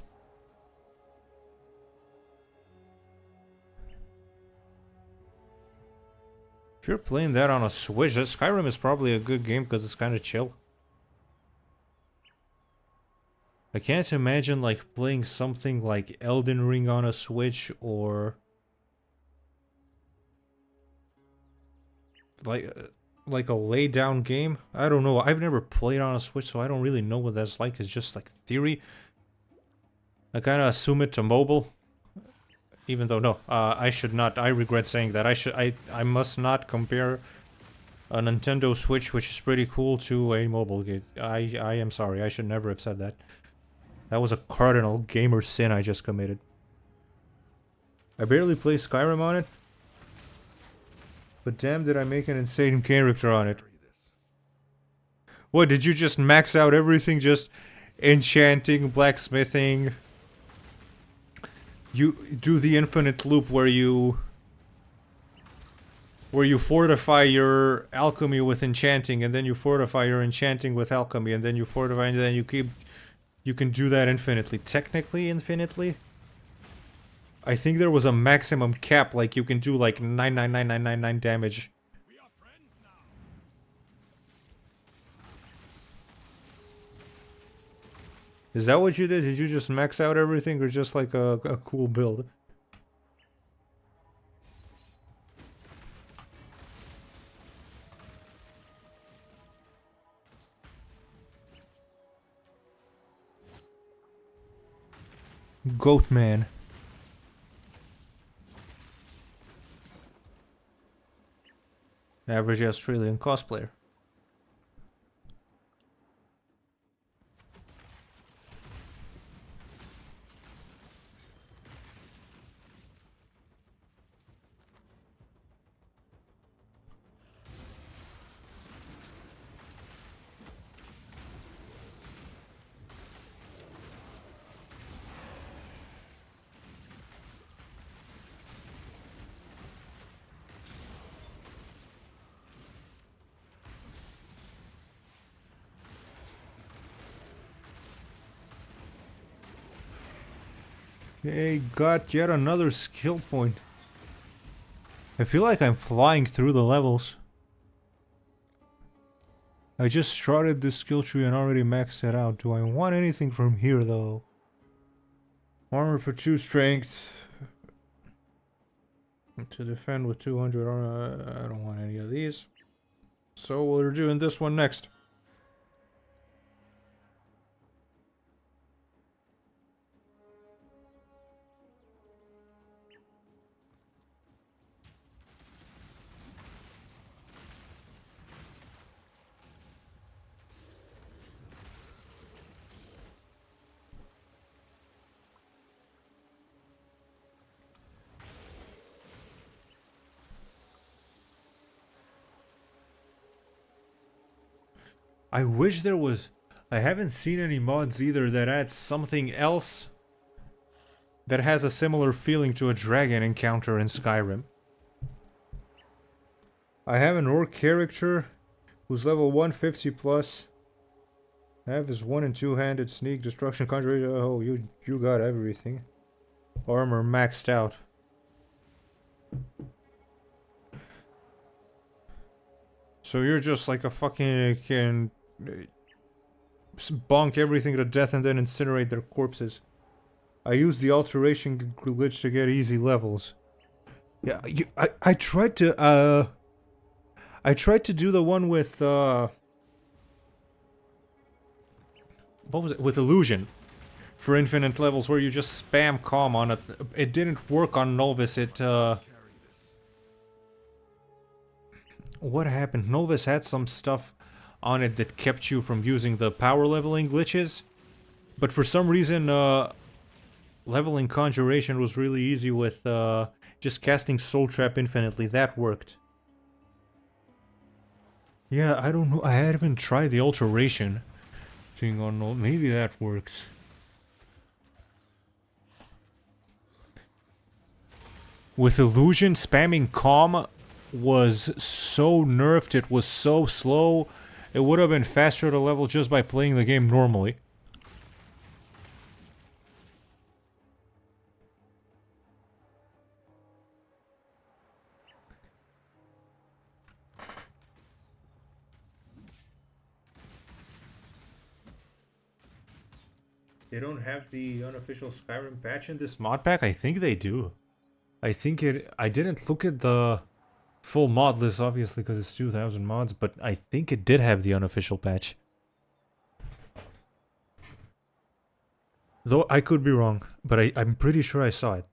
If you're playing that on a Switch, Skyrim is probably a good game because it's kind of chill. I can't imagine like playing something like Elden Ring on a Switch or like a lay down game. I don't know. I've never played on a Switch, so I don't really know what that's like. It's just like theory. I kind of assume it to mobile, even though no, I should not. I regret saying that. I must not compare a Nintendo Switch, which is pretty cool, to a mobile game. I am sorry. I should never have said that. That was a cardinal gamer sin I just committed. I barely play Skyrim on it, but damn did I make an insane character on it. What, did you just max out everything? Just enchanting, blacksmithing? You do the infinite loop where you fortify your alchemy with enchanting, and then you fortify your enchanting with alchemy, and then you fortify, and then you can do that infinitely. Technically infinitely? I think there was a maximum cap, like you can do like 99999 damage. Is that what you did? Did you just max out everything, or just like a cool build? Goatman. Average Australian cosplayer. Okay, got yet another skill point. I feel like I'm flying through the levels. I just started this skill tree and already maxed it out. Do I want anything from here though? Armor for 2 strength. To defend with 200 armor. I don't want any of these. So we're doing this one next. I wish there was... I haven't seen any mods either that add something else that has a similar feeling to a dragon encounter in Skyrim. I have an orc character who's level 150 plus. I have his 1 and 2-handed sneak, destruction, conjuration. Oh, you got everything. Armor maxed out. So you're just like a fucking... can bonk everything to death and then incinerate their corpses. I used the alteration glitch to get easy levels. Yeah, I tried to do the one with what was it? With illusion for infinite levels, where you just spam calm on it. It didn't work on Novice. What happened? Novice had some stuff on it that kept you from using the power leveling glitches, but for some reason leveling conjuration was really easy with just casting Soul Trap infinitely. That worked. Yeah, I don't know. I haven't tried the alteration thing on no. Maybe that works. With illusion, spamming calm was so nerfed. It was so slow. It would have been faster to level just by playing the game normally. They don't have the unofficial Skyrim patch in this mod pack? I think they do. I think it... I didn't look at the full mod list, obviously, because it's 2,000 mods, but I think it did have the unofficial patch. Though I could be wrong, but I'm pretty sure I saw it.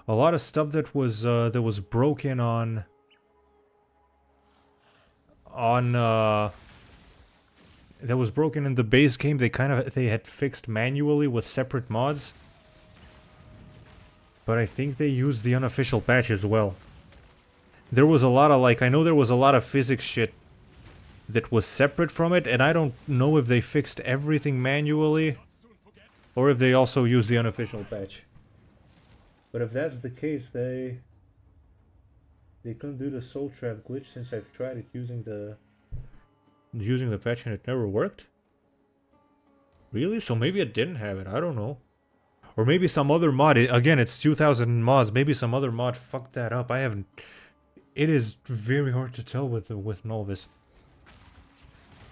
A lot of stuff that was broken on that was broken in the base game, they had fixed manually with separate mods. But I think they used the unofficial patch as well. There was a lot of, like, I know there was a lot of physics shit that was separate from it, and I don't know if they fixed everything manually or if they also used the unofficial patch. But if that's the case, they couldn't do the soul trap glitch since I've tried it using the patch and it never worked. Really? So maybe it didn't have it. I don't know. Or maybe some other mod. Again, it's 2,000 mods. Maybe some other mod fucked that up. I haven't. It is very hard to tell with Novice.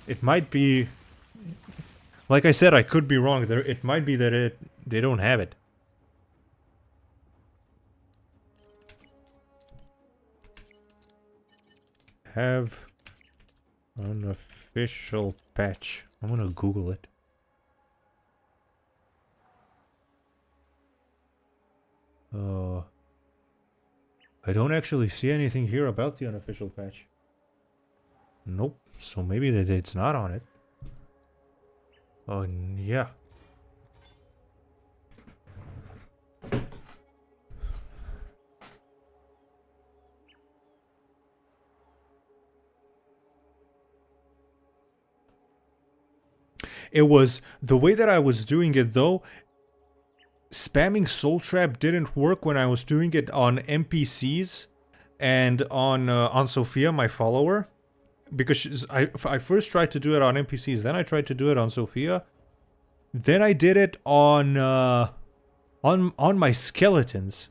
It might be. Like I said, I could be wrong. It might be that they don't have it. Have an official patch. I'm gonna Google it. I don't actually see anything here about the unofficial patch. Nope. So maybe it's not on it. Oh, yeah. It was the way that I was doing it though. Spamming Soul Trap didn't work when I was doing it on NPCs and on Sophia, my follower, because I first tried to do it on NPCs, then I tried to do it on Sophia, then I did it on my skeletons,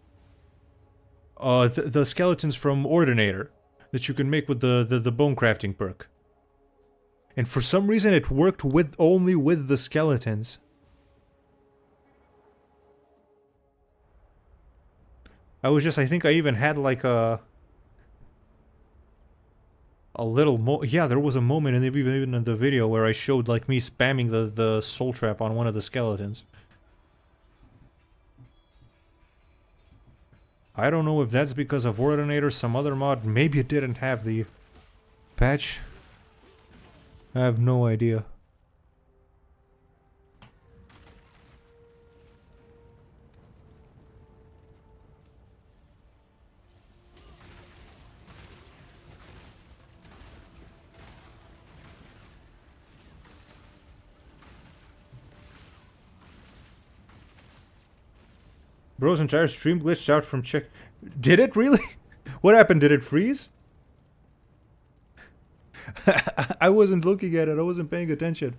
the skeletons from Ordinator that you can make with the bone crafting perk. And for some reason it worked only with the skeletons. I think I even had like a little yeah, there was a moment even in the video where I showed like me spamming the soul trap on one of the skeletons. I don't know if that's because of Ordinator, some other mod, maybe it didn't have the patch. I have no idea. Bro's entire stream glitched out from check. Did it really? What happened? Did it freeze? I wasn't looking at it. I wasn't paying attention.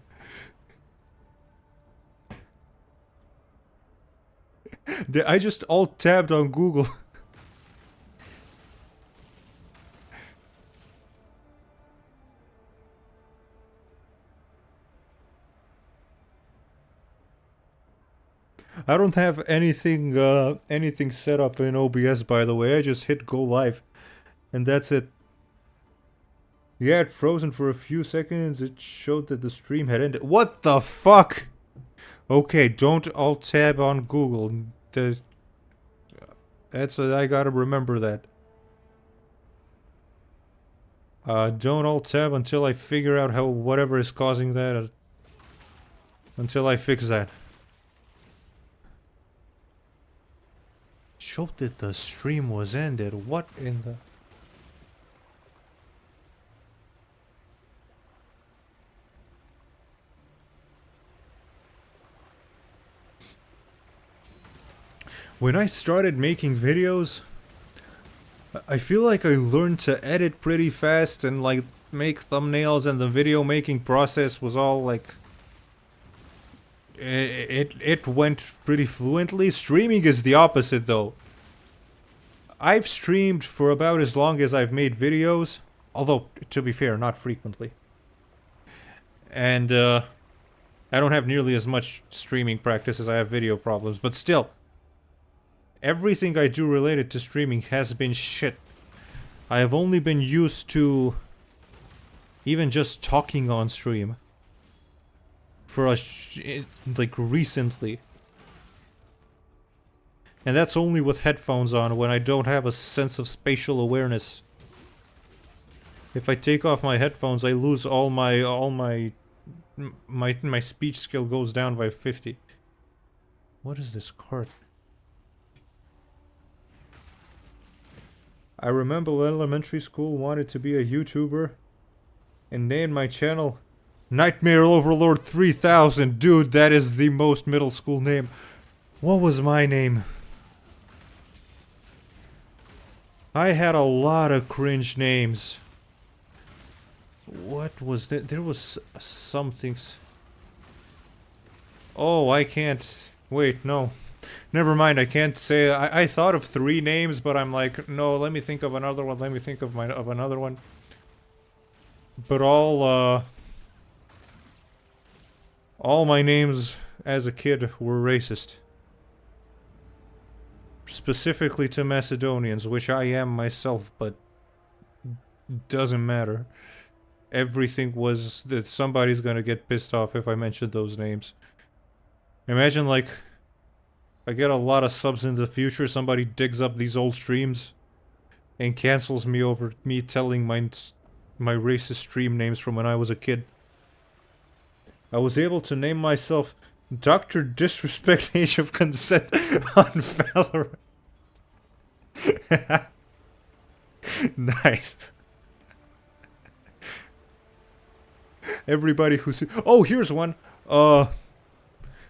I just alt-tabbed on Google. I don't have anything anything set up in OBS, by the way. I just hit go live and that's it. Yeah, it frozen for a few seconds. It showed that the stream had ended. What the fuck? Okay, don't alt-tab on Google. I gotta remember that. Don't alt-tab until I figure out whatever is causing that. Until I fix that. Showed that the stream was ended. What in the... When I started making videos, I feel like I learned to edit pretty fast and like make thumbnails, and the video making process was all like... It went pretty fluently. Streaming is the opposite though. I've streamed for about as long as I've made videos. Although, to be fair, not frequently. And, I don't have nearly as much streaming practice as I have video problems, but still. Everything I do related to streaming has been shit. I have only been used to even just talking on stream for like recently. And that's only with headphones on when I don't have a sense of spatial awareness. If I take off my headphones, I lose my speech skill goes down by 50. What is this card? I remember when elementary school wanted to be a YouTuber and named my channel Nightmare Overlord 3000. Dude, that is the most middle school name. What was my name? I had a lot of cringe names. What was that? There was some things. Oh, I can't. Wait, no. Never mind, I can't say. I thought of 3 names, but I'm like, no, let me think of another one. Let me think of another one. But all my names as a kid were racist. Specifically to Macedonians, which I am myself, but doesn't matter. Everything was that somebody's gonna get pissed off if I mention those names. Imagine, like, I get a lot of subs in the future, somebody digs up these old streams and cancels me over me telling my racist stream names from when I was a kid. I was able to name myself Dr. Disrespect Age of Consent on Valorant. Nice. Everybody who's... Oh, here's one.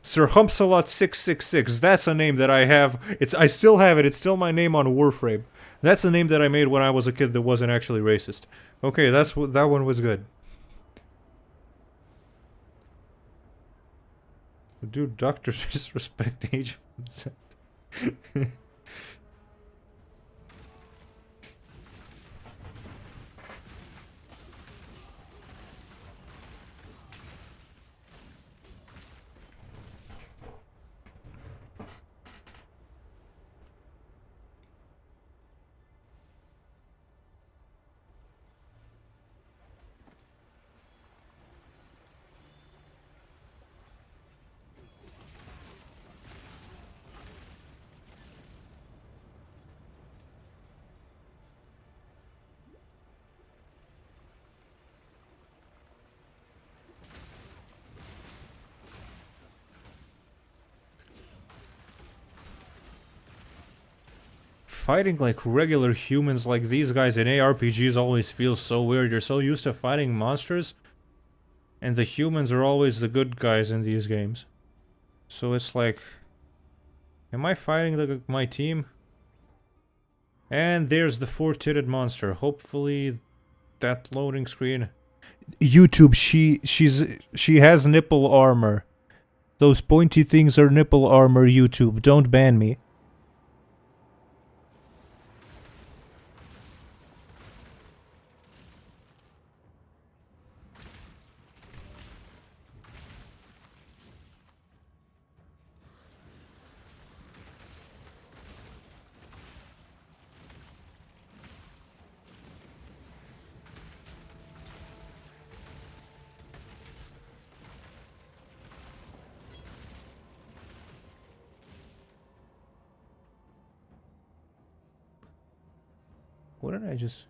Sir Humpsalot 666. That's a name that I have. I still have it. It's still my name on Warframe. That's a name that I made when I was a kid that wasn't actually racist. Okay, that one was good. Dude, Dr. Disrespect Age of Consent. Fighting like regular humans like these guys in ARPGs always feels so weird. You're so used to fighting monsters, and the humans are always the good guys in these games. So it's like, am I fighting my team? And there's the 4-titted monster. Hopefully that loading screen... YouTube, she has nipple armor. Those pointy things are nipple armor, YouTube. Don't ban me. What did I just...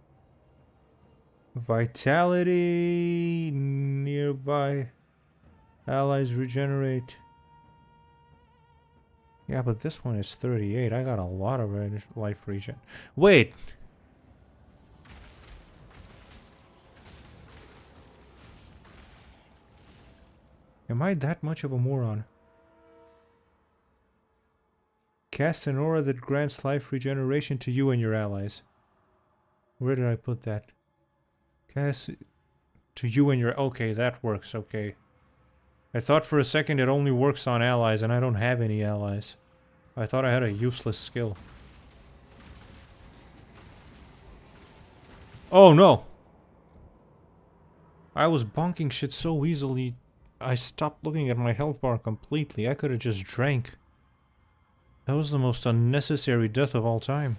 Vitality... Nearby... Allies regenerate... Yeah, but this one is 38. I got a lot of life regen. Wait! Am I that much of a moron? Cast an aura that grants life regeneration to you and your allies. Where did I put that? Cast to you and your... Okay, that works, okay. I thought for a second it only works on allies, and I don't have any allies. I thought I had a useless skill. Oh no! I was bonking shit so easily, I stopped looking at my health bar completely. I could have just drank. That was the most unnecessary death of all time.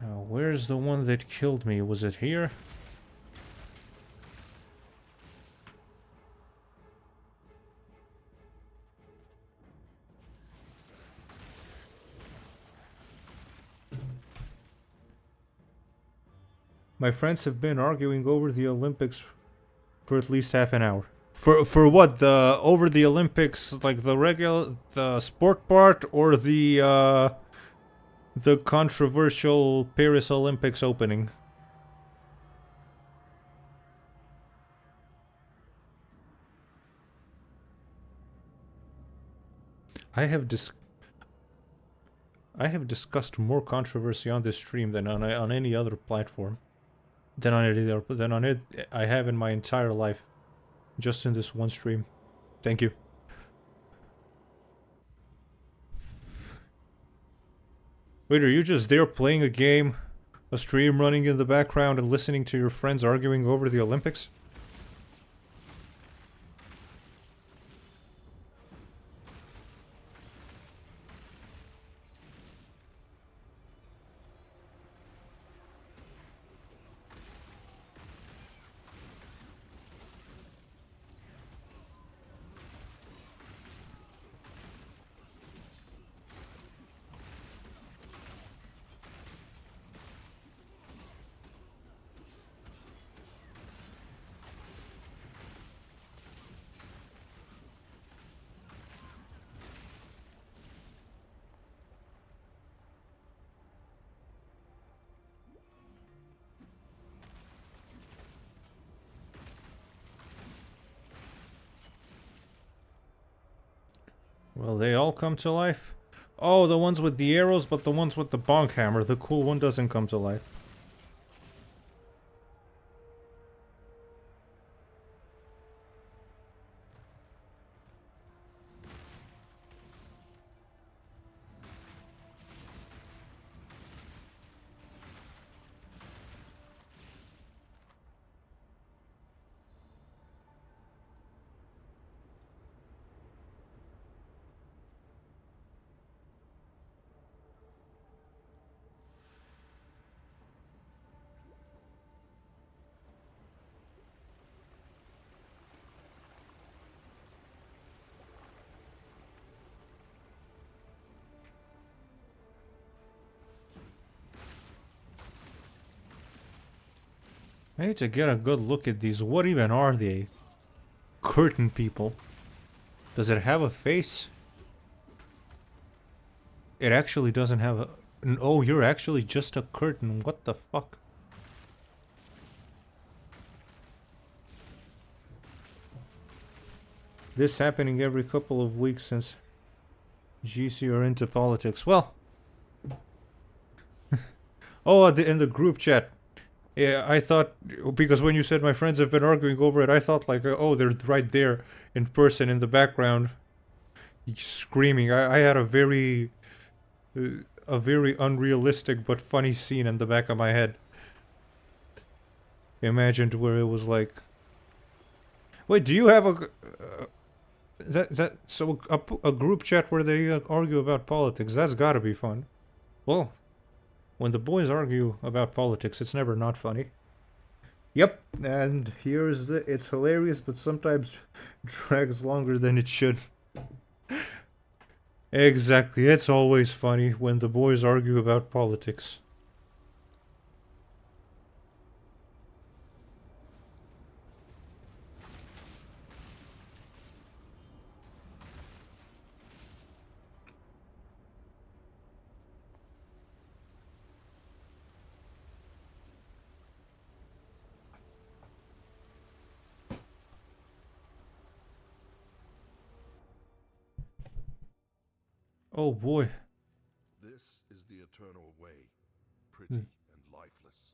Now, where's the one that killed me? Was it here? My friends have been arguing over the Olympics for at least half an hour. For what? The over the Olympics, like the sport part, or the controversial Paris Olympics opening? I have discussed more controversy on this stream than on any other platform. Than on it I have in my entire life. Just in this one stream. Thank you. Wait, are you just there playing a game, a stream running in the background, and listening to your friends arguing over the Olympics? Well, they all come to life? Oh, the ones with the arrows, but the ones with the bonk hammer. The cool one doesn't come to life. I need to get a good look at these. What even are they? Curtain people. Does it have a face? It actually doesn't have a... Oh, you're actually just a curtain. What the fuck? This happening every couple of weeks since GC are into politics. Well... oh, in the group chat. Yeah, I thought, because when you said my friends have been arguing over it, I thought like, oh, they're right there in person in the background, screaming. I had a very unrealistic but funny scene in the back of my head. Imagined where it was like, wait, do you have a group chat where they argue about politics? That's gotta be fun. Well. When the boys argue about politics, it's never not funny. Yep, and here's the... It's hilarious, but sometimes drags longer than it should. Exactly, it's always funny when the boys argue about politics. Oh boy. This is the eternal way, pretty and lifeless.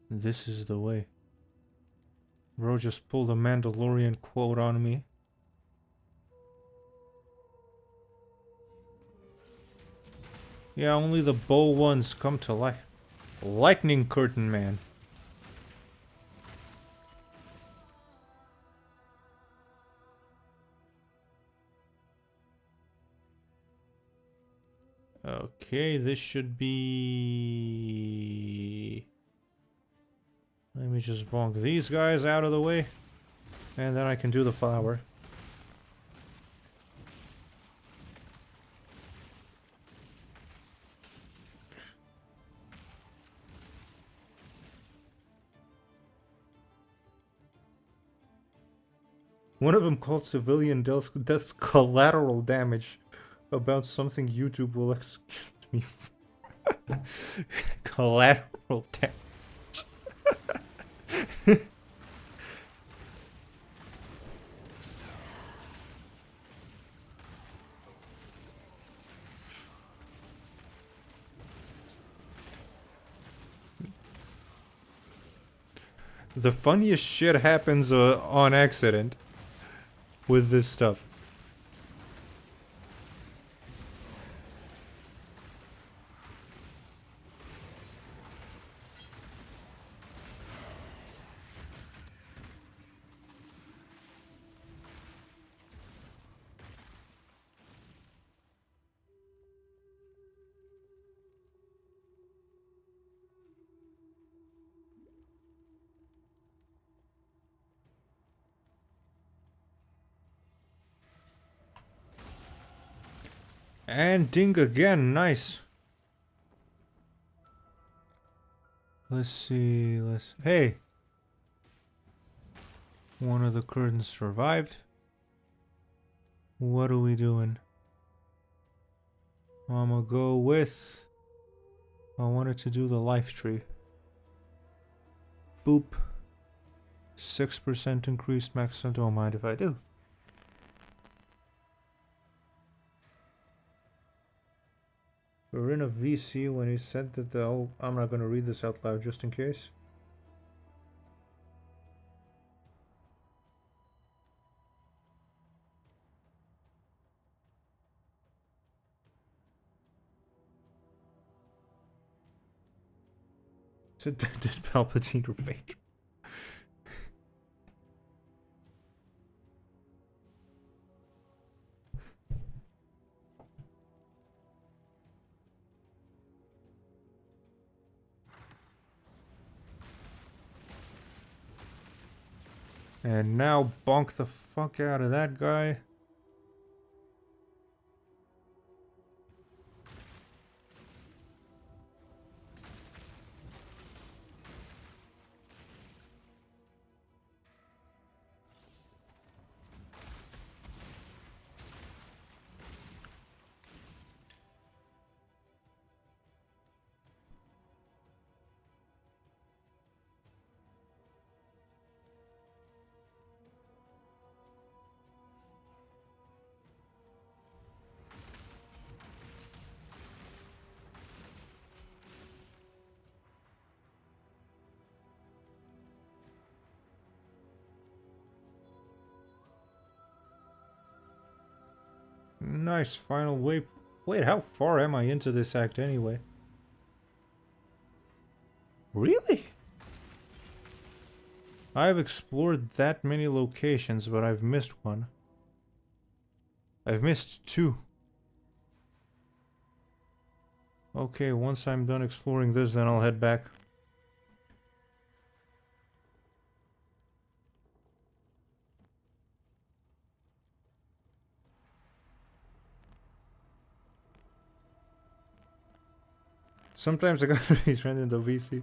This is the way. Bro just pulled a Mandalorian quote on me. Yeah, only the bow ones come to life. Lightning curtain, man. Okay, this should be... Let me just bonk these guys out of the way. And then I can do the flower. One of them called civilian deaths collateral damage. About something YouTube will execute me for. Collateral damage. The funniest shit happens on accident with this stuff. And ding again, nice. Let's see, hey! One of the curtains survived. What are we doing? I'ma go with... I wanted to do the life tree. Boop. 6% increased max, so don't mind if I do. We're in a VC when he said that the... Oh, I'm not gonna read this out loud just in case. Did Palpatine or Vader? And now bonk the fuck out of that guy. Nice final wait. Wait, how far am I into this act anyway? Really? I've explored that many locations, but I've missed one. I've missed two. Okay, once I'm done exploring this, then I'll head back. Sometimes I gotta be trending the VC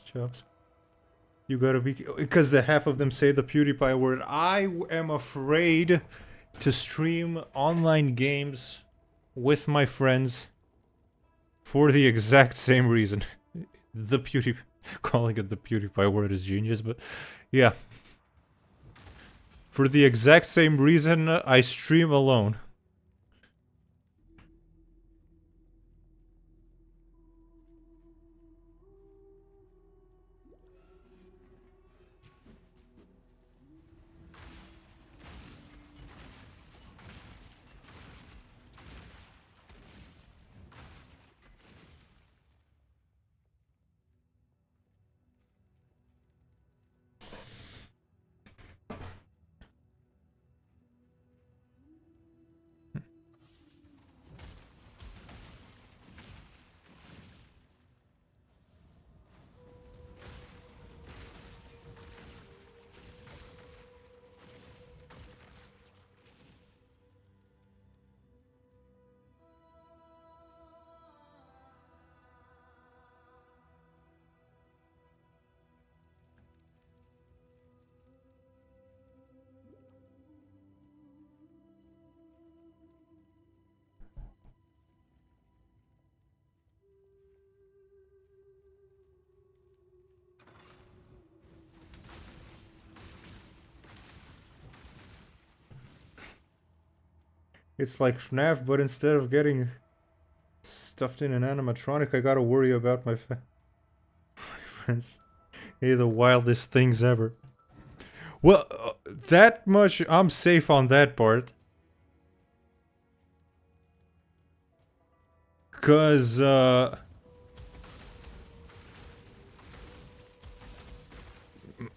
chops. You gotta be, because the half of them say the PewDiePie word. I am afraid to stream online games with my friends for the exact same reason. The PewDiePie, calling it the PewDiePie word is genius, but yeah. For the exact same reason, I stream alone. It's like FNAF, but instead of getting stuffed in an animatronic, I gotta worry about my friends. They're the wildest things ever. Well, that much, I'm safe on that part. Cause,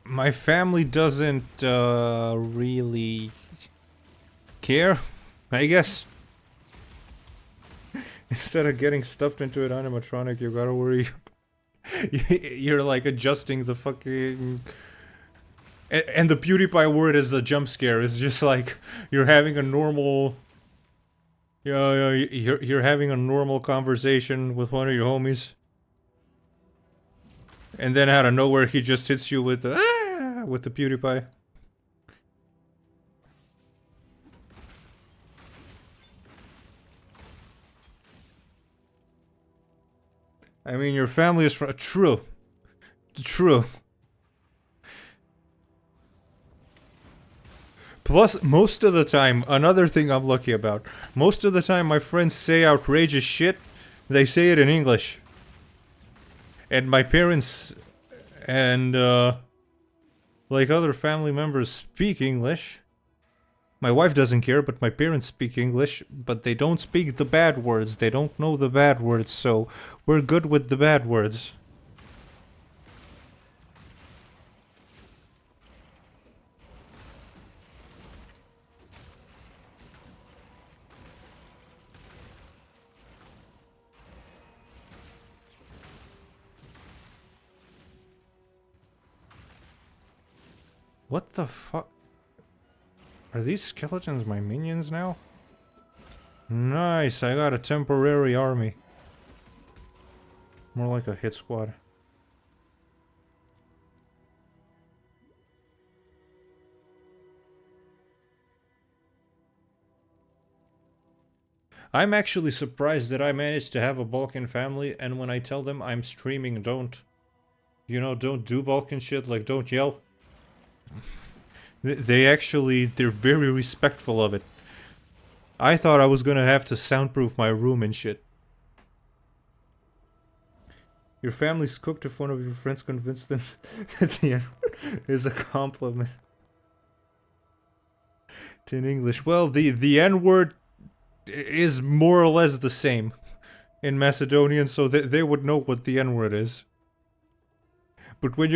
my family doesn't, really care, I guess. Instead of getting stuffed into an animatronic, you gotta worry. You're like adjusting the fucking... And the PewDiePie word is the jump scare. It's just like you're having a normal... you're having a normal conversation with one of your homies. And then out of nowhere he just hits you with the... with the PewDiePie. I mean, your family is from... True. True. Plus, most of the time, another thing I'm lucky about, most of the time my friends say outrageous shit, they say it in English. And my parents and, like other family members speak English. My wife doesn't care, but my parents speak English, but they don't speak the bad words. They don't know the bad words, so we're good with the bad words. What the fuck? Are these skeletons my minions now? Nice, I got a temporary army. More like a hit squad. I'm actually surprised that I managed to have a Balkan family, and when I tell them I'm streaming, don't do Balkan shit, like don't yell. They're very respectful of it. I thought I was gonna have to soundproof my room and shit. Your family's cooked if one of your friends convinced them that the N-word is a compliment. In English. Well, the N-word is more or less the same in Macedonian, so they would know what the N-word is. But when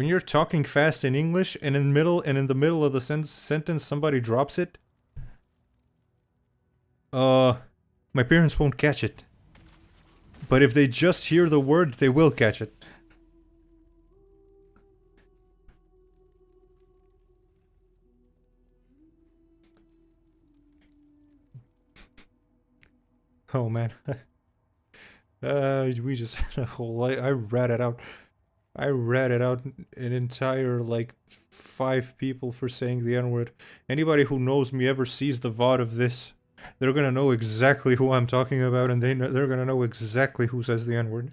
you're talking fast in English and in the middle of the sentence somebody drops it, my parents won't catch it. But if they just hear the word, they will catch it. Oh man. We just had a whole. I read it out. I ratted out an entire, like, 5 people for saying the N-word. Anybody who knows me ever sees the VOD of this, they're gonna know exactly who I'm talking about, and they're gonna know exactly who says the N-word.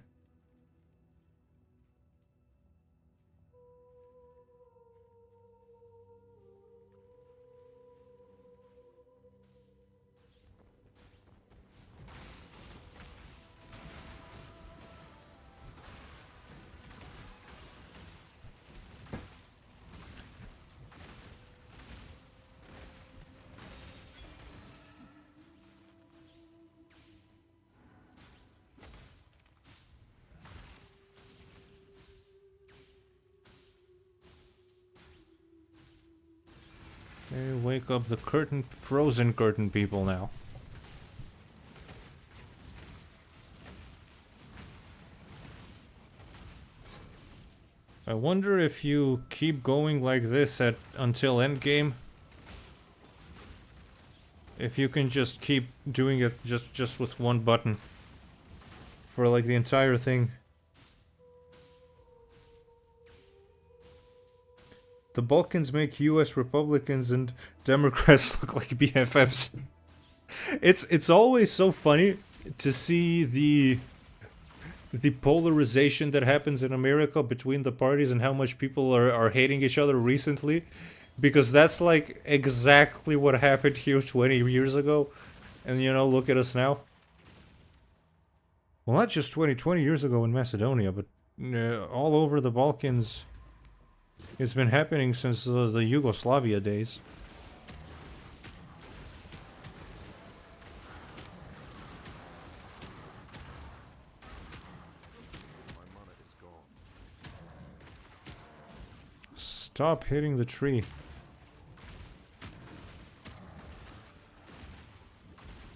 Hey, wake up the frozen curtain people now. I wonder if you keep going like this until endgame, if you can just keep doing it just with one button for like the entire thing. The Balkans make US Republicans and Democrats look like BFFs. It's always so funny to see the polarization that happens in America between the parties and how much people are hating each other recently, because that's like exactly what happened here 20 years ago, and you know, look at us now. Well, not just 20 years ago in Macedonia, but all over the Balkans. It's been happening since the Yugoslavia days. Stop hitting the tree.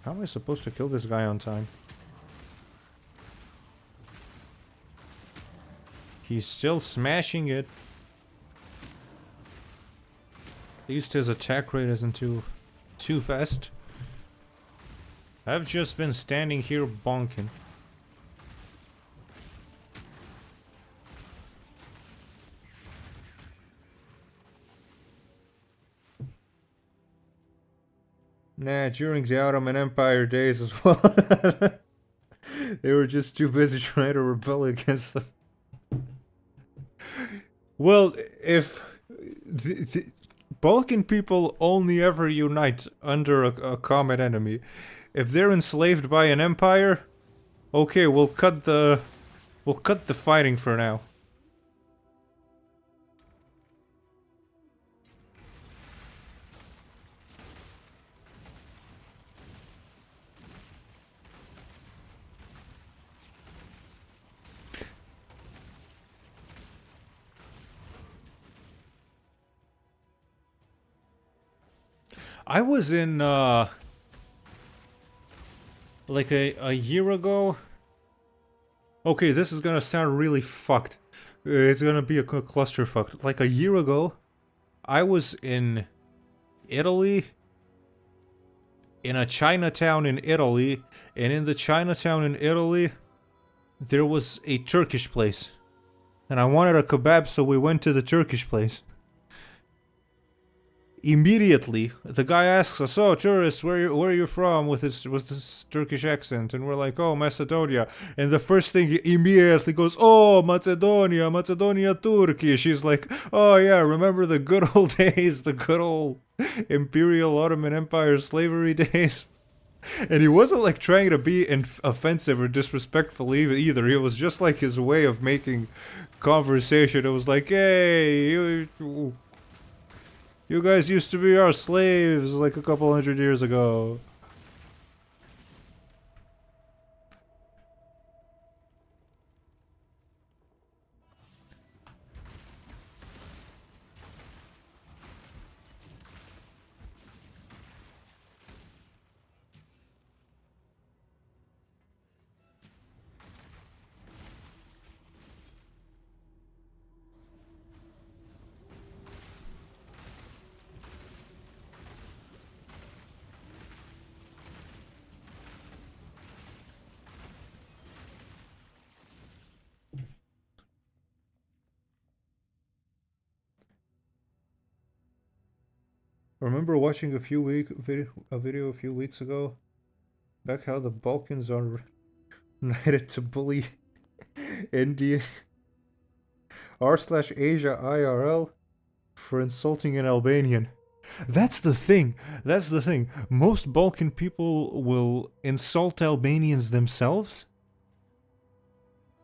How am I supposed to kill this guy on time? He's still smashing it. At least his attack rate isn't too fast. I've just been standing here bonking. Nah, during the Ottoman Empire days as well. They were just too busy trying to rebel against them. Well, if the Balkan people only ever unite under a common enemy. If they're enslaved by an empire, okay, we'll cut the fighting for now. I was in, like a year ago. Okay, this is gonna sound really fucked. It's gonna be a clusterfuck. Like a year ago, I was in Italy, in a Chinatown in Italy, and in the Chinatown in Italy, there was a Turkish place. And I wanted a kebab, so we went to the Turkish place. Immediately, the guy asks us, "Oh, tourists, where are you from?" with this Turkish accent, and we're like, "Oh, Macedonia." And the first thing he immediately goes, "Oh, Macedonia, Turkey." She's like, "Oh yeah, remember the good old days, the good old Imperial Ottoman Empire slavery days." And he wasn't like trying to be offensive or disrespectful either. It was just like his way of making conversation. It was like, "Hey, you guys used to be our slaves like a couple 100 years ago." remember watching a video a few weeks ago back how the Balkans are united to bully India r/Asia IRL for insulting an Albanian. That's the thing. That's the thing. Most Balkan people will insult Albanians themselves.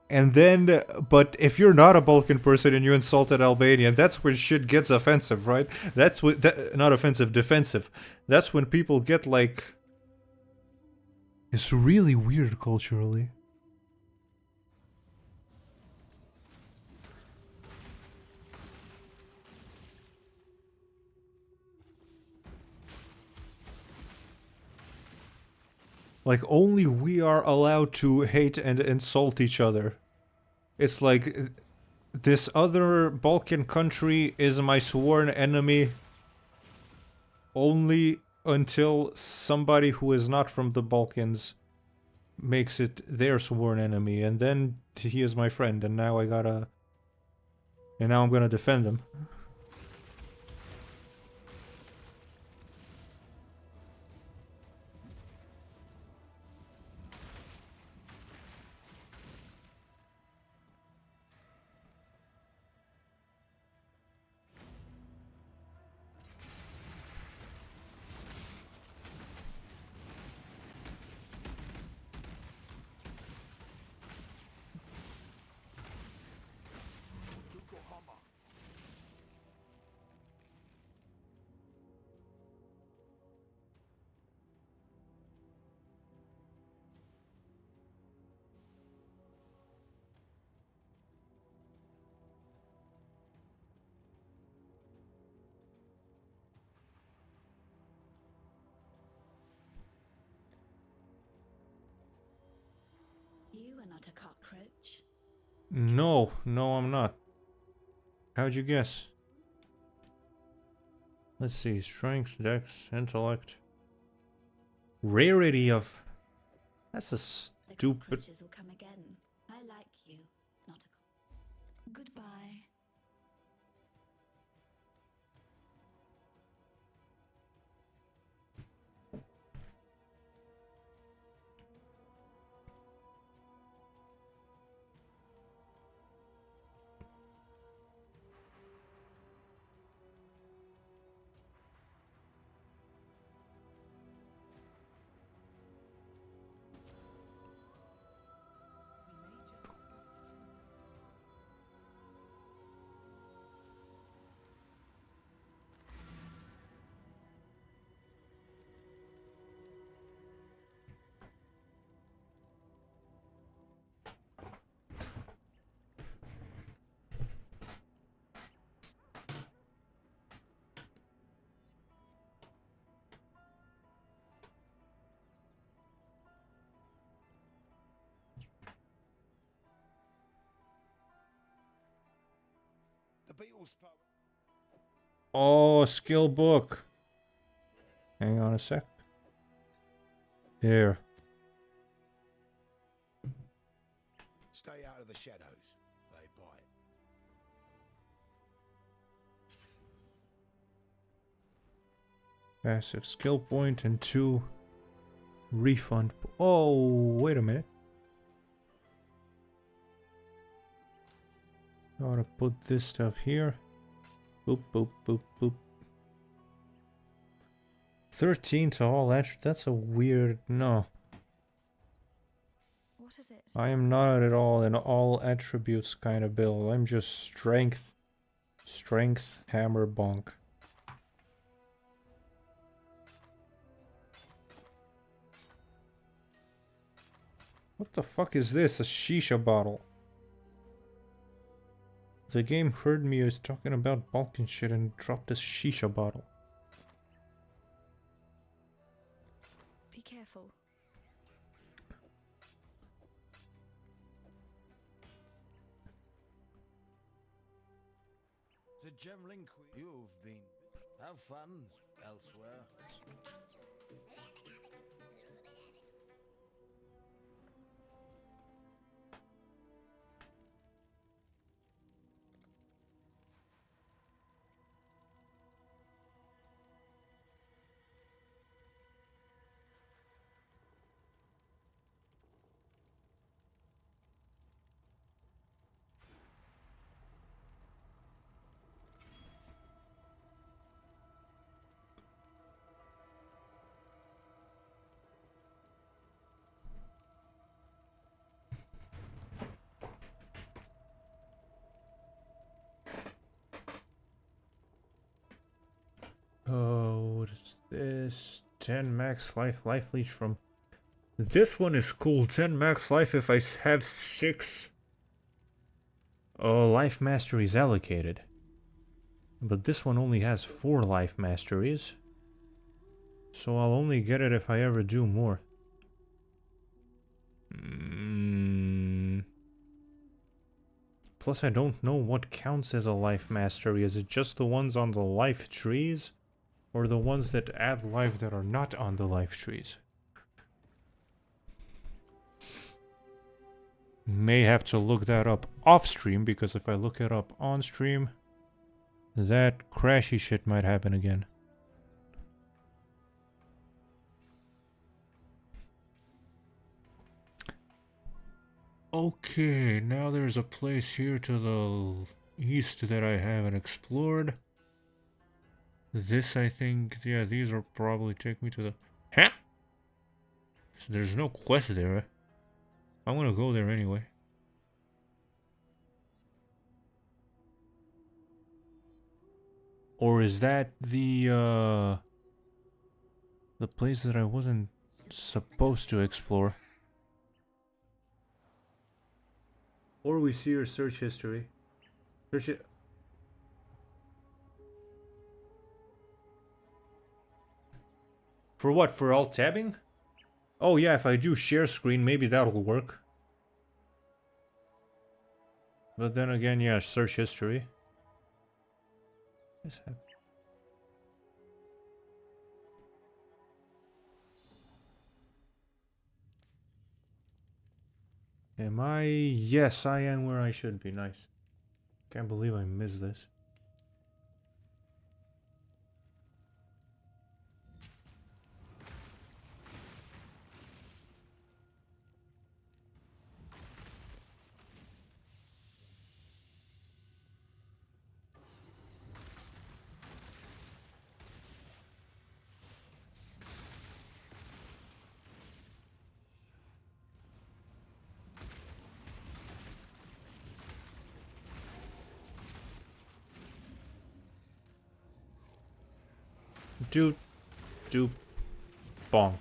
And then, but if you're not a Balkan person and you insult an Albanian, that's when shit gets offensive, right? That's what, not offensive, defensive. That's when people get like... It's really weird culturally. Like, only we are allowed to hate and insult each other. It's like, this other Balkan country is my sworn enemy only until somebody who is not from the Balkans makes it their sworn enemy, and then he is my friend, and now I gotta... And now I'm gonna defend him. You are not a cockroach. No, I'm not. How'd you guess? Let's see, strength, dex, intellect. Rarity of... That's a The stupid... cockroaches will come again. I like you, not a Goodbye. Oh, skill book. Hang on a sec. Here. Stay out of the shadows. They bite. Passive skill point and 2 refund. Oh, wait a minute. Gotta put this stuff here. Boop, boop, boop, boop. 13 to all that. That's a weird... No. What is it? I am not at all an all attributes kind of build. I'm just strength, hammer, bonk. What the fuck is this? A shisha bottle. The game heard me as talking about Balkan shit and dropped this shisha bottle. Be careful. The Gemling Queen. You've been. Have fun elsewhere. this? 10 max life, life leech from... This one is cool, 10 max life if I have 6 life masteries allocated. But this one only has 4 life masteries. So I'll only get it if I ever do more. Plus I don't know what counts as a life mastery. Is it just the ones on the life trees? Or the ones that add life that are not on the life trees? May have to look that up off stream, because if I look it up on stream, that crashy shit might happen again. Okay, now there's a place here to the east that I haven't explored. This, I think, yeah, these will probably take me to the... Huh? So there's no quest there. I'm gonna go there anyway. Or is that the place that I wasn't supposed to explore? Or we see your search history. Search it. For what? For alt tabbing? Oh yeah, if I do share screen, maybe that'll work. But then again, yeah, search history. Am I? Yes, I am where I should be. Nice. Can't believe I missed this. Doop, doop, bonk.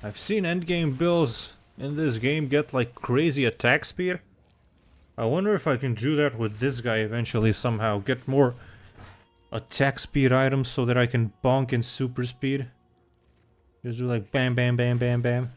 I've seen endgame builds in this game get like crazy attack speed. I wonder if I can do that with this guy eventually somehow. Get more attack speed items so that I can bonk in super speed. Just do like bam, bam, bam, bam, bam.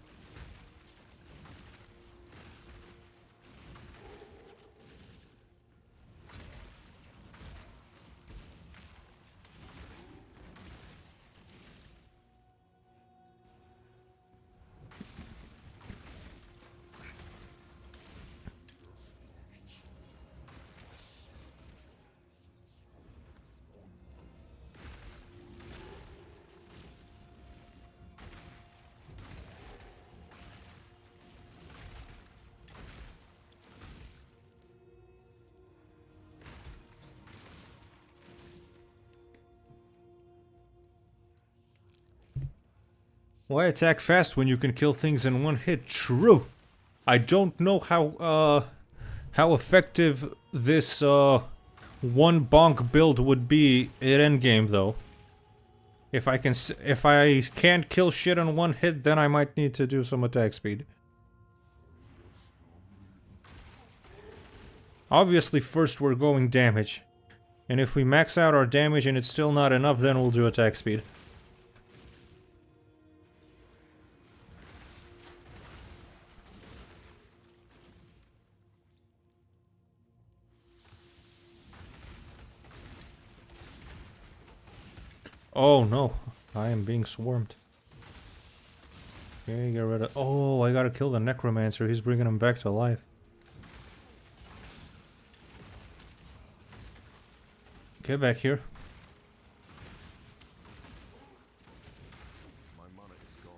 Why attack fast when you can kill things in one hit? True. I don't know how effective this one bonk build would be in endgame though. If I can't kill shit in one hit, then I might need to do some attack speed. Obviously, first we're going damage. And if we max out our damage and it's still not enough, then we'll do attack speed. Oh no, I am being swarmed. Okay, get rid of... Oh, I gotta kill the necromancer, he's bringing him back to life. Get back here. My mana is gone.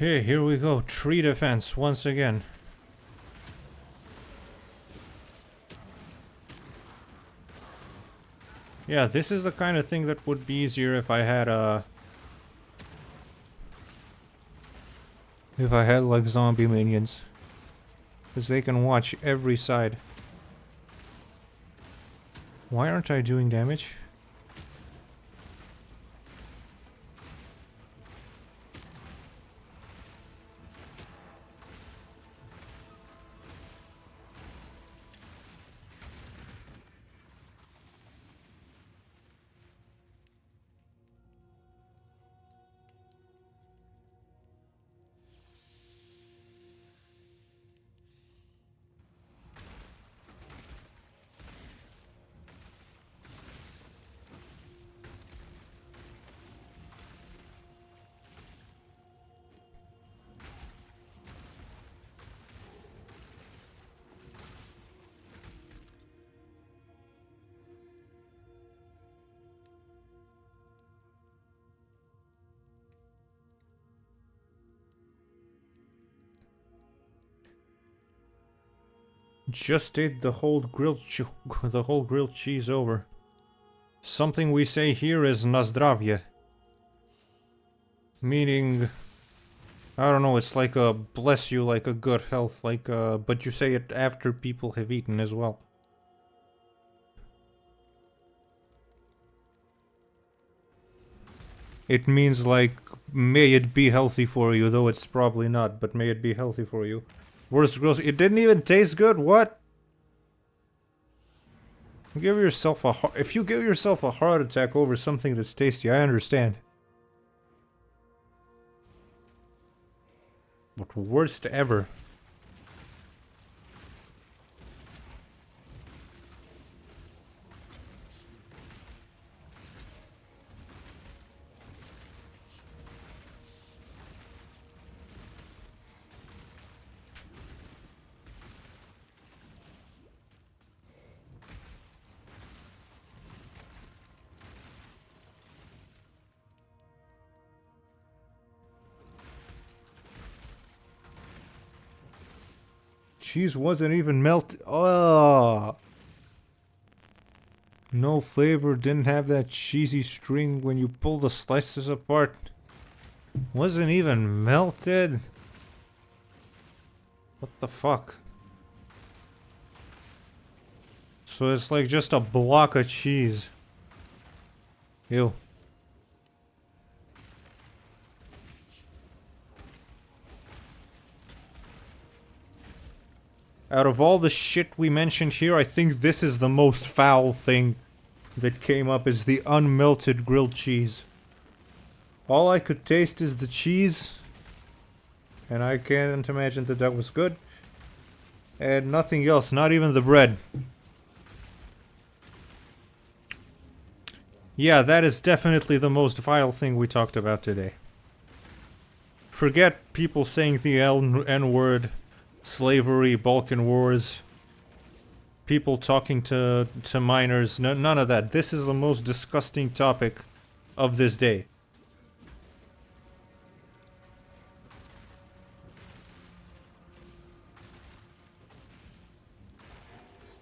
Okay, here we go. Tree defense once again. Yeah, this is the kind of thing that would be easier if I had like zombie minions. Because they can watch every side. Why aren't I doing damage? Just ate the whole grilled cheese over. Something we say here is na zdravje. Meaning, I don't know, it's like a bless you, like a good health, like but you say it after people have eaten as well. It means like, may it be healthy for you, though it's probably not, but may it be healthy for you. Worst grills, it didn't even taste good, what? Give yourself a if you give yourself a heart attack over something that's tasty, I understand. But worst ever. Cheese wasn't even melted. Oh. No flavor, didn't have that cheesy string when you pull the slices apart. Wasn't even melted. What the fuck? So it's like just a block of cheese. Ew. Out of all the shit we mentioned here, I think this is the most foul thing that came up, is the unmelted grilled cheese. All I could taste is the cheese, and I can't imagine that that was good. And nothing else, not even the bread. Yeah, that is definitely the most vile thing we talked about today. Forget people saying the N-word. Slavery, Balkan Wars, people talking to minors, none of that. This is the most disgusting topic of this day.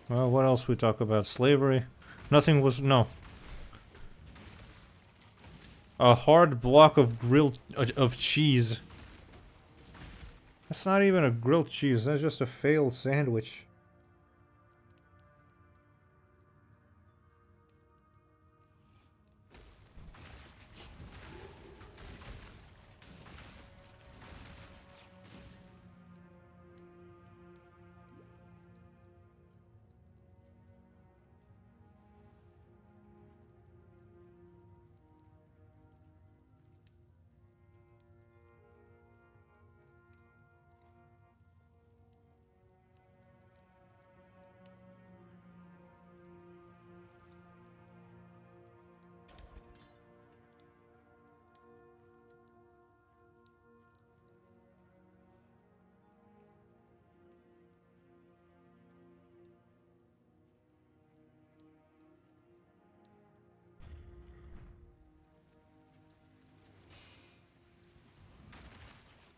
Well, what else we talk about? Slavery? Nothing was... no. A hard block of grilled... of cheese. That's not even a grilled cheese, that's just a failed sandwich.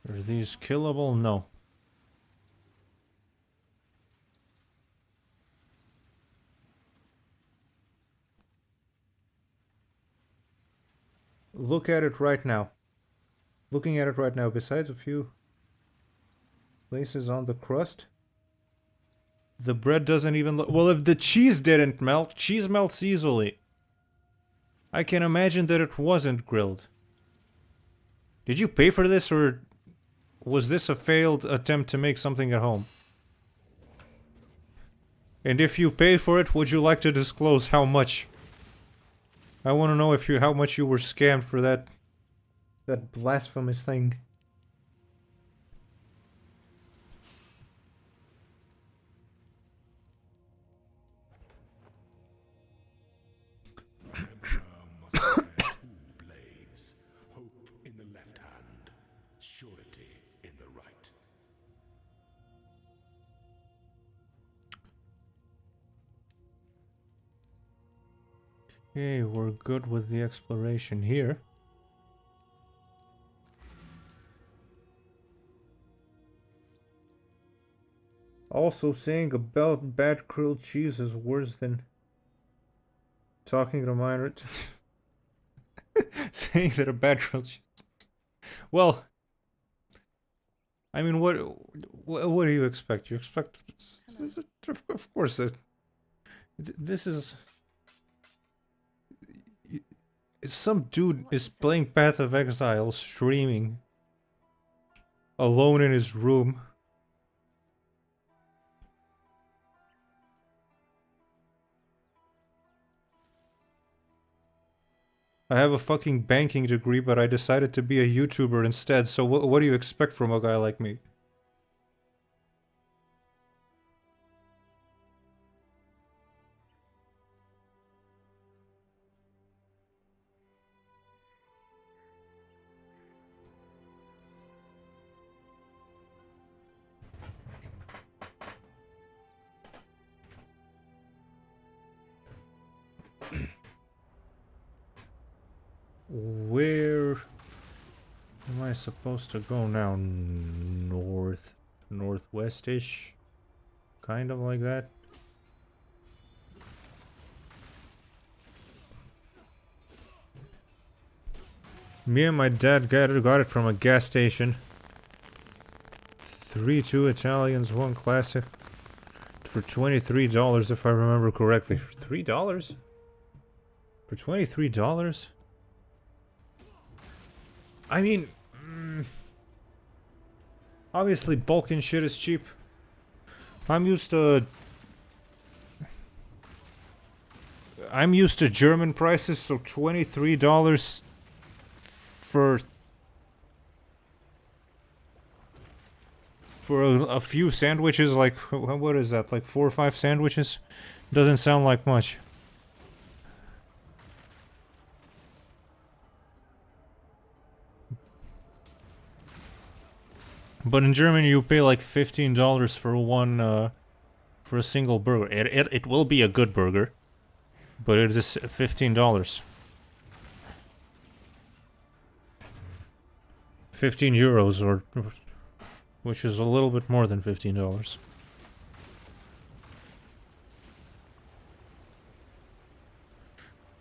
Are these killable? No. Look at it right now. Looking at it right now, besides a few places on the crust, the bread doesn't even look... Well, if the cheese didn't melt, cheese melts easily. I can imagine that it wasn't grilled. Did you pay for this, or was this a failed attempt to make something at home? And if you paid for it, would you like to disclose how much? I want to know if how much you were scammed for that blasphemous thing. Emperor must bear two blades. Hope in the left hand, surety in the right. Okay, we're good with the exploration here. Also, saying about bad grilled cheese is worse than talking to minor. Saying that a bad grilled cheese. Well, I mean, what do you expect? You expect, of course, that this is. Some dude is playing Path of Exile, streaming alone in his room. I have a fucking banking degree, but I decided to be a YouTuber instead, so what do you expect from a guy like me? Where am I supposed to go now? Northwest-ish? Kind of like that? Me and my dad got it from a gas station. 2 Italians, 1 classic. For $23 if I remember correctly. For $3? For $23? I mean, obviously Balkan shit is cheap. I'm used to German prices, so $23 for a few sandwiches, like, what is that, like 4 or 5 sandwiches? Doesn't sound like much. But in Germany, you pay like $15 for for a single burger. It will be a good burger, but it is $15. 15 euros, or which is a little bit more than $15.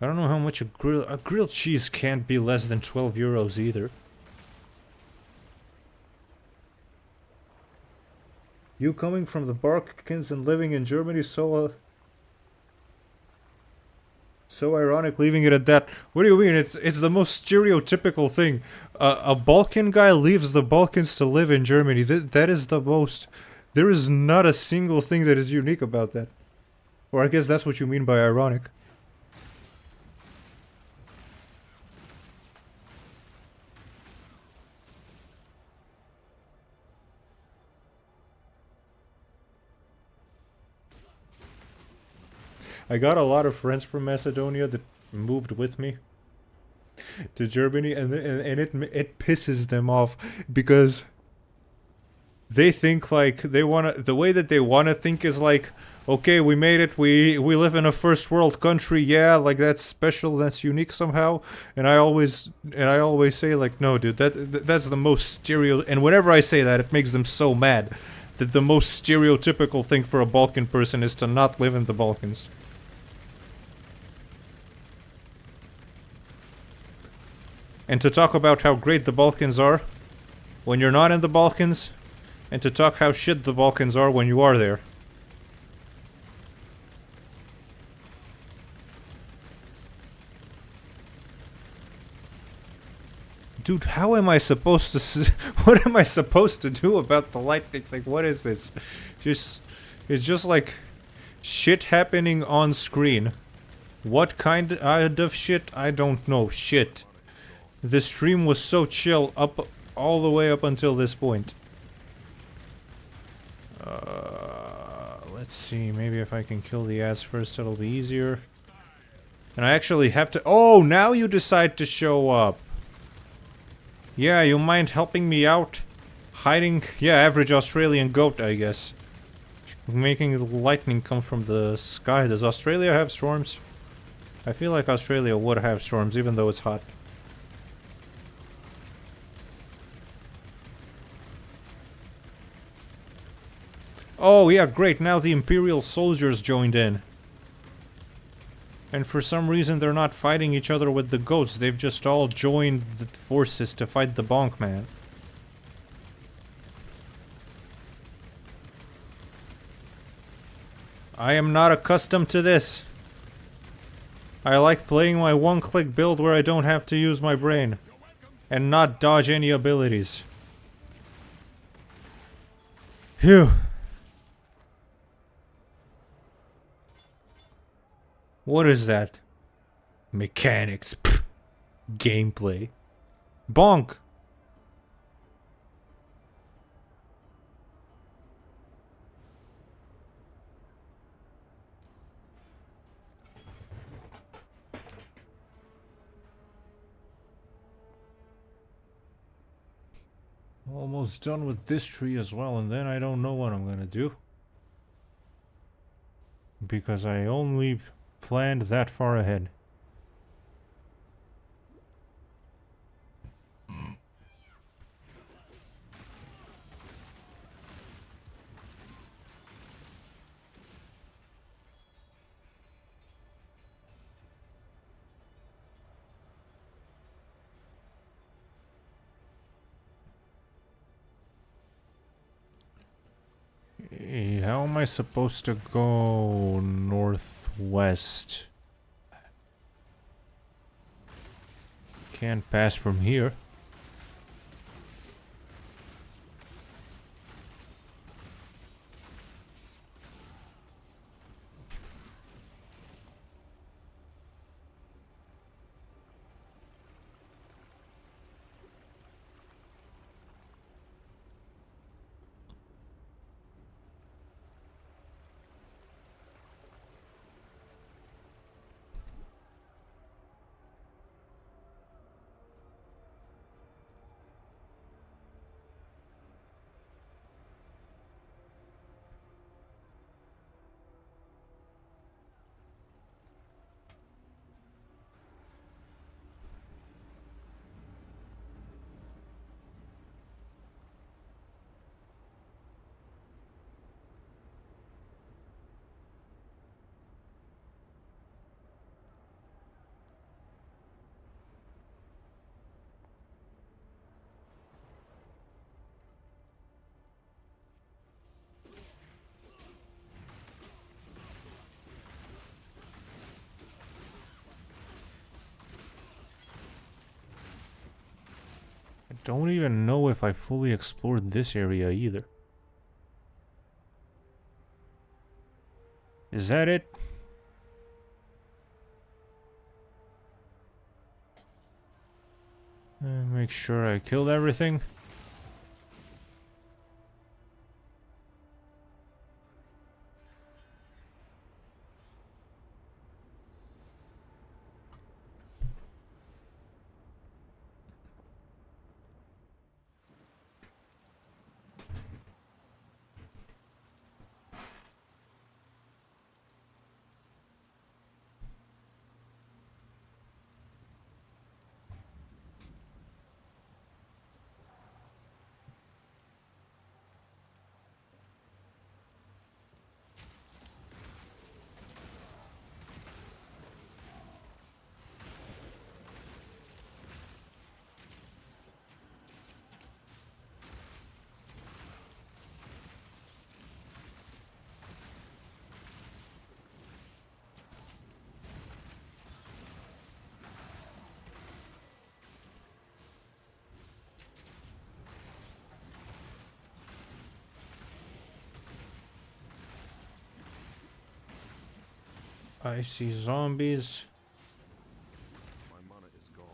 I don't know how much a grilled cheese can't be less than 12 euros either. You coming from the Balkans and living in Germany, so ironic, leaving it at that. What do you mean? It's the most stereotypical thing. A Balkan guy leaves the Balkans to live in Germany. That is the most. There is not a single thing that is unique about that. Or I guess that's what you mean by ironic. I got a lot of friends from Macedonia that moved with me to Germany, and it pisses them off because they think like they wanna. The way that they wanna think is like, Okay, we made it. We live in a first world country. Yeah, like that's special. That's unique somehow. And I always say like, no, dude, that's the most stereo. And whenever I say that, it makes them so mad that the most stereotypical thing for a Balkan person is to not live in the Balkans. And to talk about how great the Balkans are when you're not in the Balkans, and to talk how shit the Balkans are when you are there. Dude, how am I supposed to what am I supposed to do about the lightning? Like, what is this? It's just like shit happening on screen. What kind of shit? I don't know. Shit. The stream was so chill all the way up until this point. Let's see. Maybe if I can kill the ads first, that'll be easier. And I actually have to... Oh, now you decide to show up. Yeah, you mind helping me out? Hiding... Yeah, average Australian goat, I guess. Making the lightning come from the sky. Does Australia have storms? I feel like Australia would have storms, even though it's hot. Oh, yeah, great. Now the Imperial soldiers joined in. And for some reason they're not fighting each other with the goats. They've just all joined the forces to fight the bonk man. I am not accustomed to this. I like playing my one-click build where I don't have to use my brain. And not dodge any abilities. Phew. What is that? Mechanics. Pfft. Gameplay. Bonk! Almost done with this tree as well, and then I don't know what I'm gonna do. Because I only planned that far ahead. How am I supposed to go northwest? Can't pass from here. I don't even know if I fully explored this area either. Is that it? Make sure I killed everything. I see zombies. My mana is gone.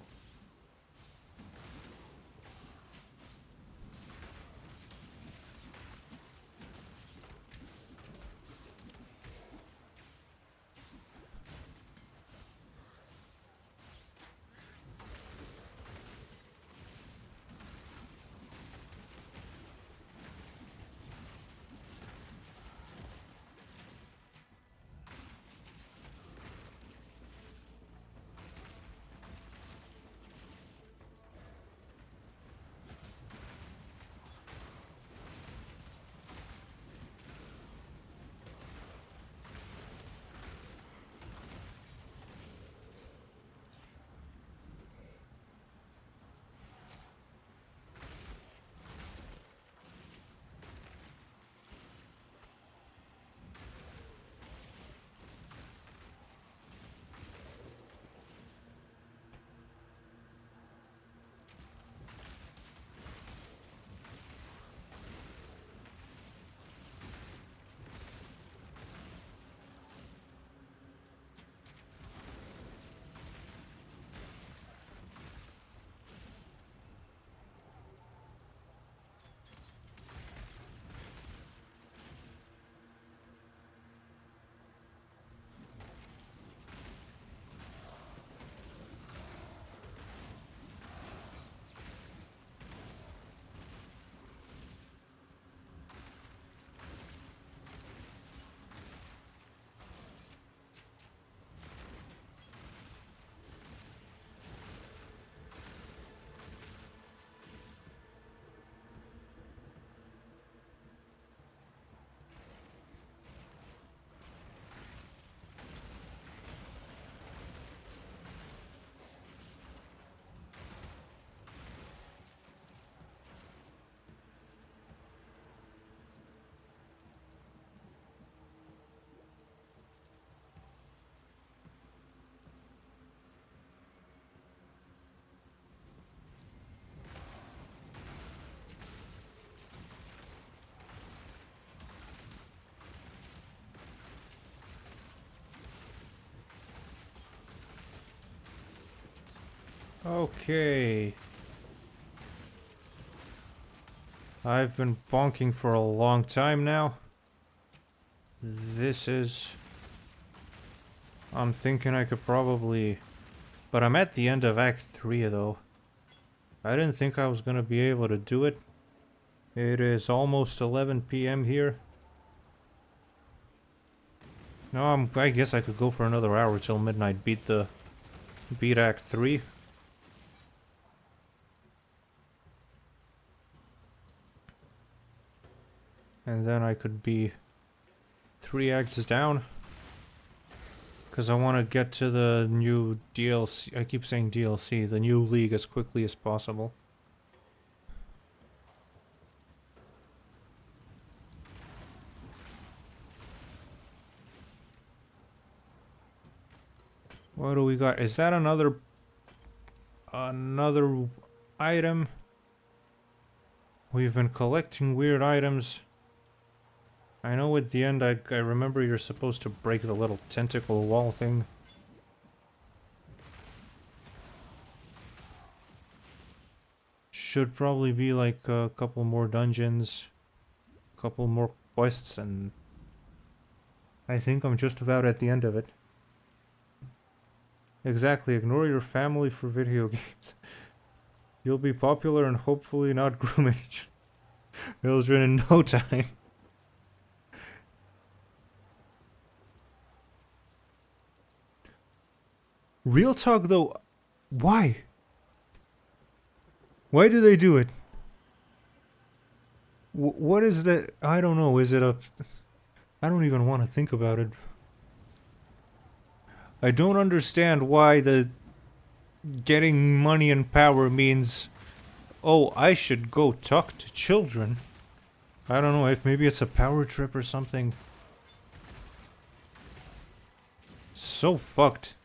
Okay. I've been bonking for a long time now. This is... I'm thinking I could probably... But I'm at the end of Act 3 though. I didn't think I was gonna be able to do it. It is almost 11 p.m. here. No, I guess I could go for another hour till midnight, beat Act 3. And then I could be 3 acts down. Because I want to get to the new DLC. I keep saying DLC, the new league, as quickly as possible. What do we got? Is that another item? We've been collecting weird items. I know at the end I remember you're supposed to break the little tentacle wall thing. Should probably be like a couple more dungeons, a couple more quests, and I think I'm just about at the end of it. Exactly, ignore your family for video games. You'll be popular and hopefully not groom any children in no time. Real talk though, why? Why do they do it? What is that? I don't know, is it a... I don't even want to think about it. I don't understand why the getting money and power means, oh, I should go talk to children. I don't know, if maybe it's a power trip or something. So fucked.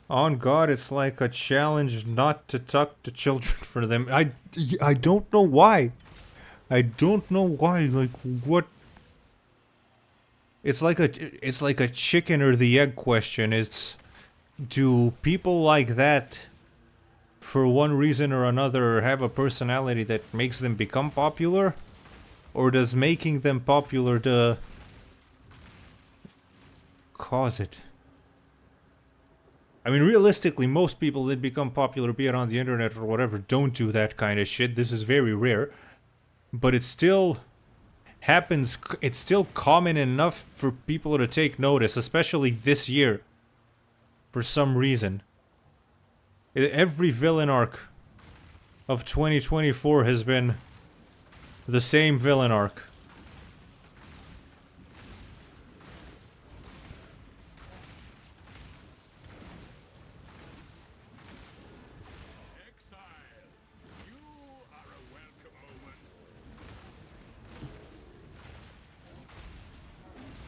On God, it's like a challenge not to talk to children for them. I don't know why. I don't know why. Like, what? It's like a chicken or the egg question. It's, do people like that, for one reason or another, have a personality that makes them become popular? Or does making them popular to cause it? I mean, realistically, most people that become popular, be it on the internet or whatever, don't do that kind of shit. This is very rare. But it still happens, it's still common enough for people to take notice, especially this year. For some reason. Every villain arc of 2024 has been the same villain arc.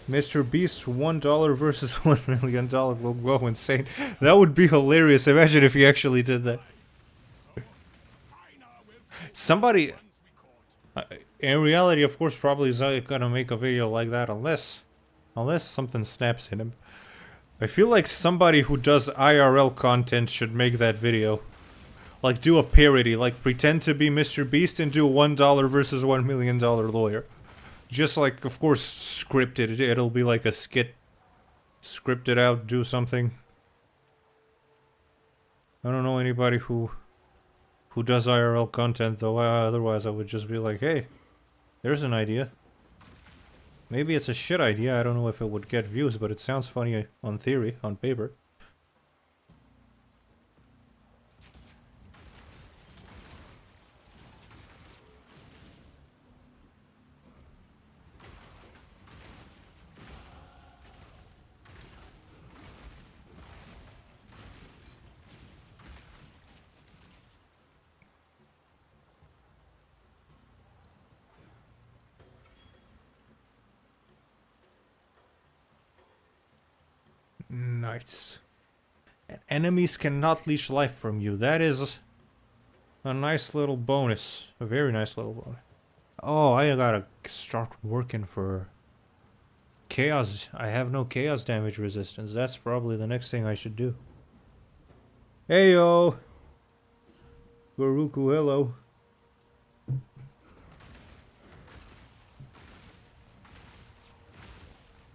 Mr. Beast's $1 versus $1 million will go insane. That would be hilarious. Imagine if he actually did that. Somebody... in reality, of course, probably is not gonna make a video like that unless something snaps in him. I feel like somebody who does IRL content should make that video. Like, do a parody. Like, pretend to be Mr. Beast and do $1 versus $1 million lawyer. Just like, of course, scripted. It'll be like a skit. Scripted out, do something. I don't know anybody who does IRL content, though. Otherwise, I would just be like, hey, there's an idea. Maybe it's a shit idea. I don't know if it would get views, but it sounds funny on theory, on paper. Nice. And enemies cannot leech life from you. That is a nice little bonus. A very nice little bonus. Oh, I gotta start working for chaos. I have no chaos damage resistance. That's probably the next thing I should do. Heyo! Goruku, hello.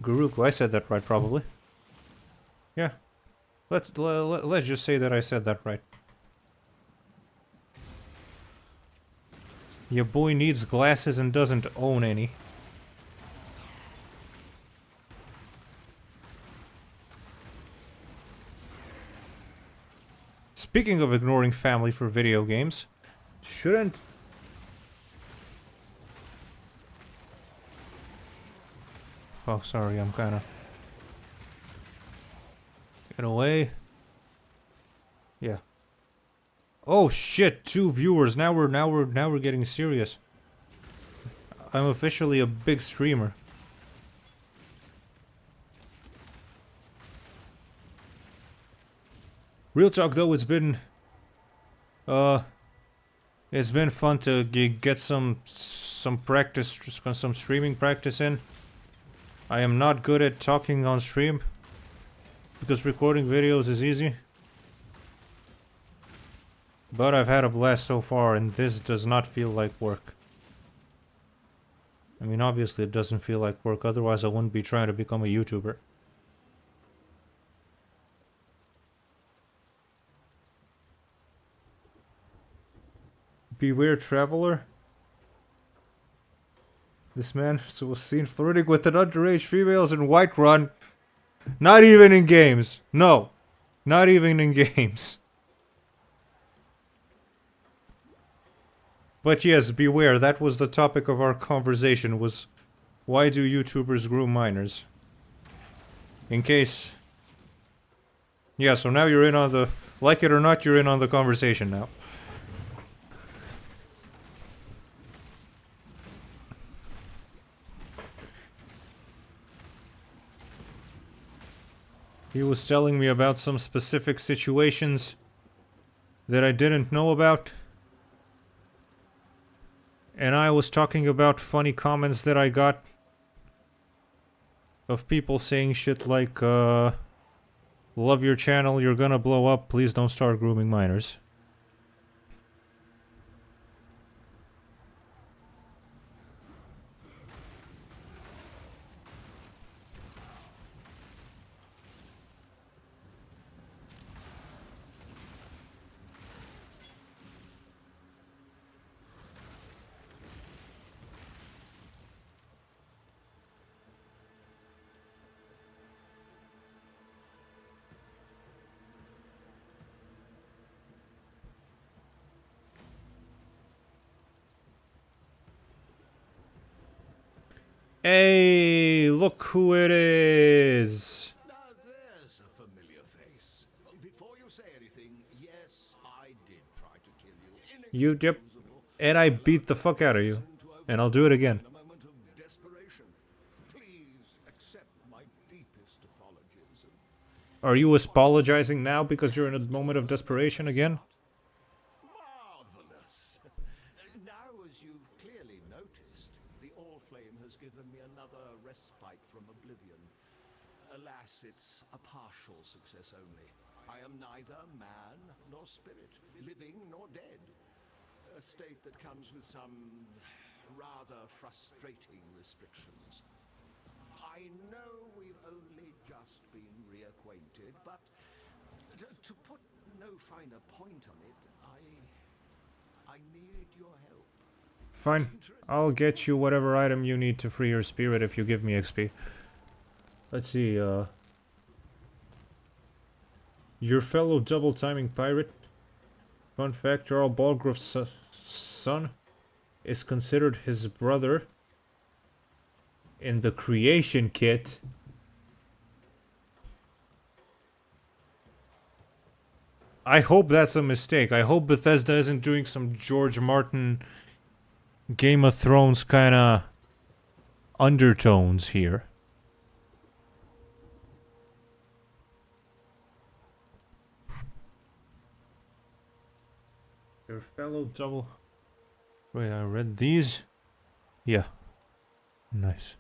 Goruku, I said that right, probably. Yeah. Let's just say that I said that right. Your boy needs glasses and doesn't own any. Speaking of ignoring family for video games, shouldn't... Oh, sorry, I'm kinda... Get away. Yeah. Oh shit, 2 viewers. Now we're getting serious. I'm officially a big streamer. Real talk though, it's been fun to get some practice, some streaming practice in. I am not good at talking on stream because recording videos is easy. But I've had a blast so far, and this does not feel like work. I mean, obviously it doesn't feel like work, otherwise I wouldn't be trying to become a YouTuber. Beware traveler. This man was seen flirting with an underage females in Whiterun. Not even in games. No. Not even in games. But yes, beware, that was the topic of our conversation, was why do YouTubers groom minors? In case... Yeah, so now you're in on the... Like it or not, you're in on the conversation now. He was telling me about some specific situations that I didn't know about. And I was talking about funny comments that I got of people saying shit like, love your channel, you're gonna blow up, please don't start grooming minors. Hey, look who it is! Now there's a familiar face. Before you say anything, yes, I did try to kill you. You dip, and I beat the fuck out of you. And I'll do it again. In a moment of desperation. Please accept my deepest apologies. Are you apologizing now because you're in a moment of desperation again? Marvelous. Now, as you've clearly noticed, the All-Flame has given me another respite from oblivion. Alas, it's a partial success only. I am neither man nor spirit, living nor dead. A state that comes with some rather frustrating restrictions. I know we've only just been reacquainted, but to put no finer point on it, I need your help. Fine. I'll get you whatever item you need to free your spirit if you give me XP. Let's see, your fellow double-timing pirate. Fun fact, Jarl Balgruuf's son is considered his brother in the creation kit. I hope that's a mistake. I hope Bethesda isn't doing some George Martin Game of Thrones kinda undertones here. Your fellow double... Wait, I read these? Yeah. Nice.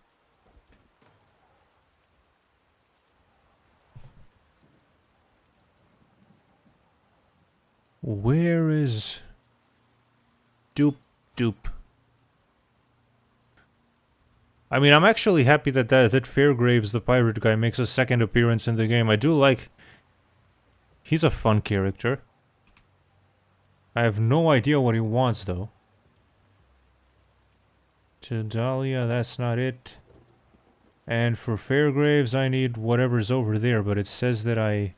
Where is... Doop Doop? I mean, I'm actually happy that Fairgraves, the pirate guy, makes a second appearance in the game. I do like... He's a fun character. I have no idea what he wants, though. To Dahlia, that's not it. And for Fairgraves, I need whatever's over there, but it says that I...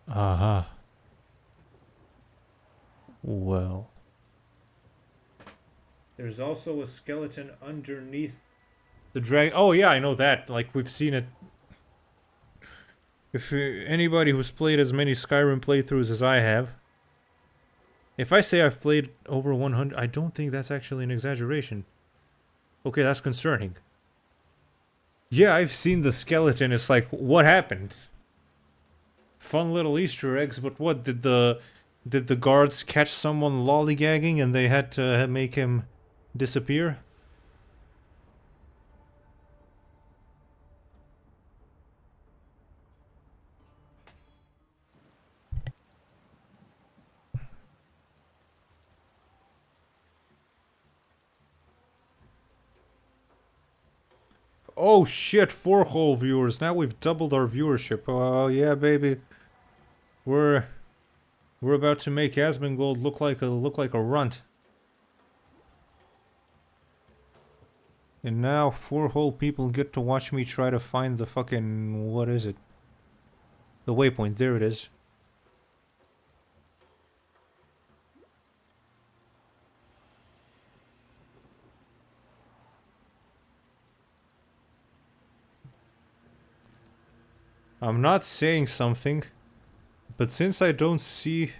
Aha. Well. There's also a skeleton underneath the dragon. Oh yeah, I know that. Like, we've seen it. If anybody who's played as many Skyrim playthroughs as I have, if I say I've played over 100, I don't think that's actually an exaggeration. Okay, that's concerning. Yeah, I've seen the skeleton. It's like, what happened? Fun little Easter eggs, but what, did the guards catch someone lollygagging and they had to make him disappear? Oh shit, 4 whole viewers. Now we've doubled our viewership. Oh yeah, baby. We're about to make Asmongold look like a runt. And now 4 whole people get to watch me try to find the fucking... what is it? The waypoint, there it is. I'm not saying something, but since I don't see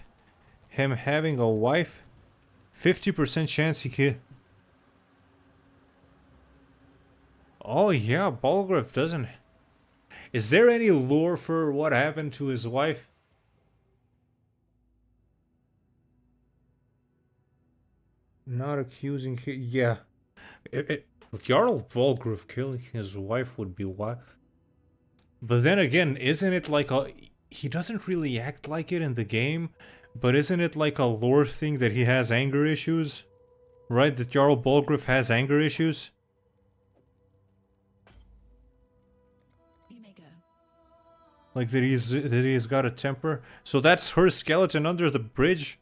him having a wife, 50% chance he could... Oh yeah, Balgruuf doesn't... Is there any lore for what happened to his wife? Not accusing... Yeah. Jarl Balgruuf killing his wife would be what? But then again, isn't it like a... He doesn't really act like it in the game, but isn't it like a lore thing that he has anger issues? Right, that Jarl Balgruuf has anger issues? You may go. Like that he's got a temper? So that's her skeleton under the bridge?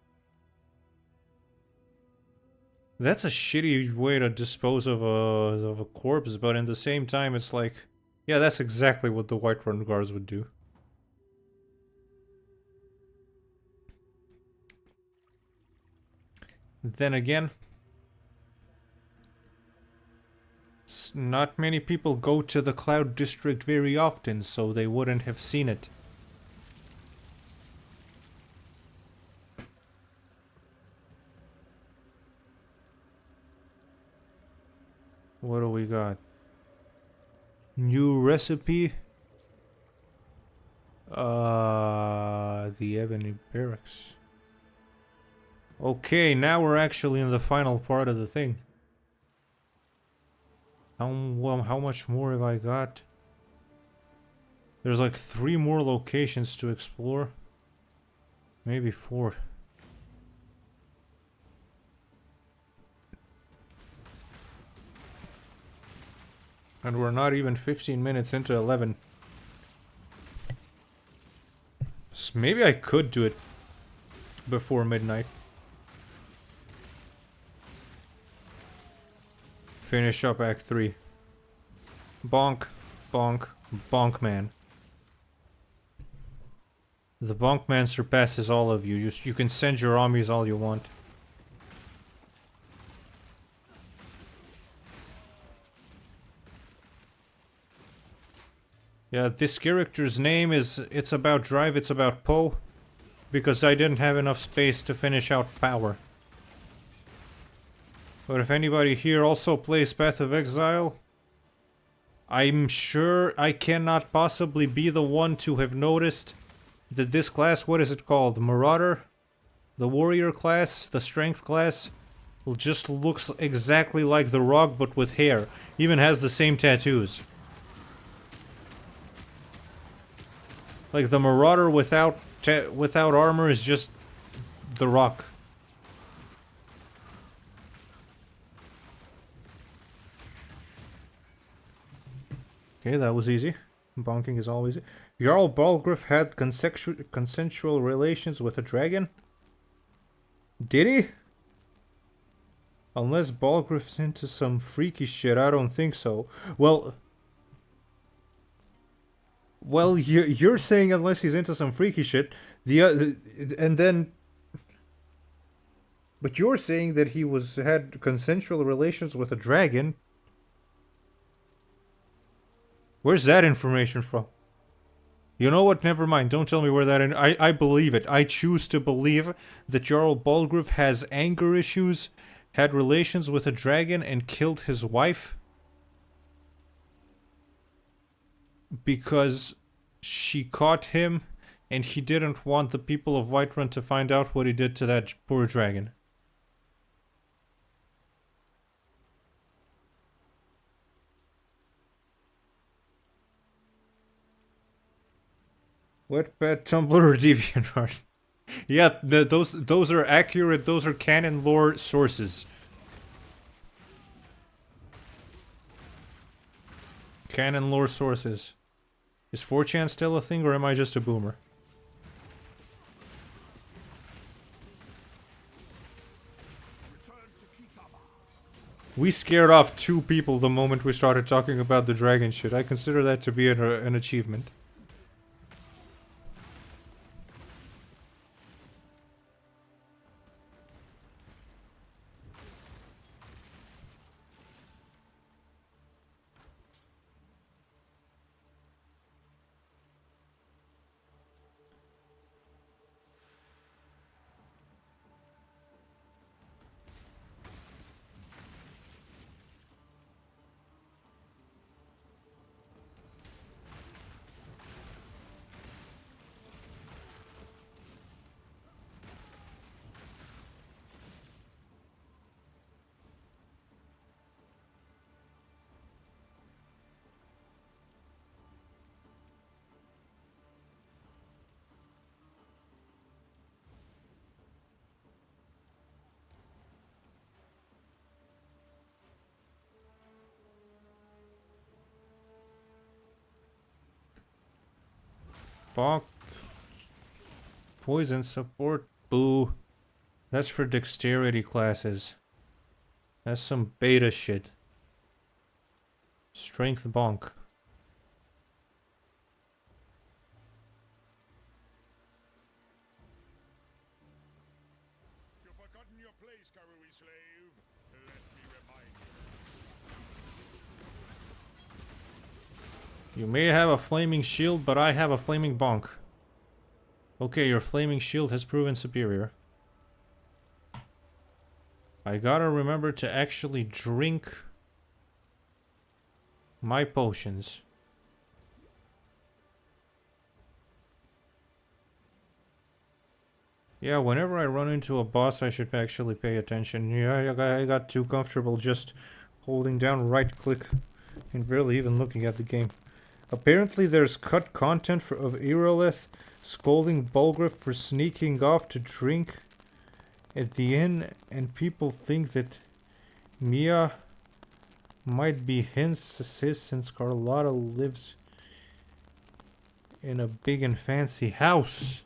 That's a shitty way to dispose of a corpse, but in the same time it's like... Yeah, that's exactly what the Whiterun guards would do. Then again... Not many people go to the Cloud District very often, so they wouldn't have seen it. What do we got? New recipe? The Ebony Barracks. Okay, now we're actually in the final part of the thing. How much more have I got? There's like 3 more locations to explore. Maybe 4. And we're not even 15 minutes into 11. So maybe I could do it before midnight. Finish up Act 3. Bonk, bonk, bonk man. The bonk man surpasses all of you. You can send your armies all you want. Yeah, this character's name is... It's about drive, it's about PoE. Because I didn't have enough space to finish out power. But if anybody here also plays Path of Exile, I'm sure I cannot possibly be the one to have noticed that this class, what is it called? Marauder? The warrior class? The strength class? Just looks exactly like the Rogue but with hair. Even has the same tattoos. Like the Marauder without armor is just the Rock. Okay, that was easy. Bonking is always easy. Jarl Balgruuf had consensual relations with a dragon? Did he? Unless Balgruuf's into some freaky shit, I don't think so. Well, you're saying unless he's into some freaky shit. And then... But you're saying that he had consensual relations with a dragon. Where's that information from? You know what? Never mind. Don't tell me where that... I believe it. I choose to believe that Jarl Balgruuf has anger issues, had relations with a dragon, and killed his wife. Because she caught him, and he didn't want the people of Whiterun to find out what he did to that poor dragon. Wetpad, Tumblr, or DeviantArt? Yeah, those are accurate. Those are canon lore sources. Canon lore sources. Is 4chan still a thing, or am I just a boomer? We scared off 2 people the moment we started talking about the dragon shit. I consider that to be an achievement. Bonk. Poison support. Boo. That's for dexterity classes. That's some beta shit. Strength bonk. You've forgotten your place, Karui slave. Let me remind you. You may have a flaming shield, but I have a flaming bonk. Okay, your flaming shield has proven superior. I gotta remember to actually drink my potions. Yeah, whenever I run into a boss, I should actually pay attention. Yeah, I got too comfortable just holding down right click and barely even looking at the game. Apparently there's cut content of Irolith scolding Bulgriff for sneaking off to drink at the inn, and people think that Mia might be his since Carlotta lives in a big and fancy house.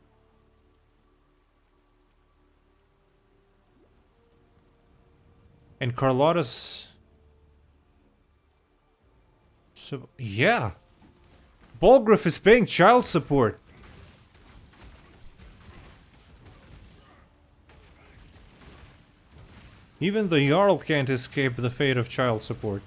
And Carlotta's... So, yeah. Bulgriff is paying child support. Even the Jarl can't escape the fate of child support.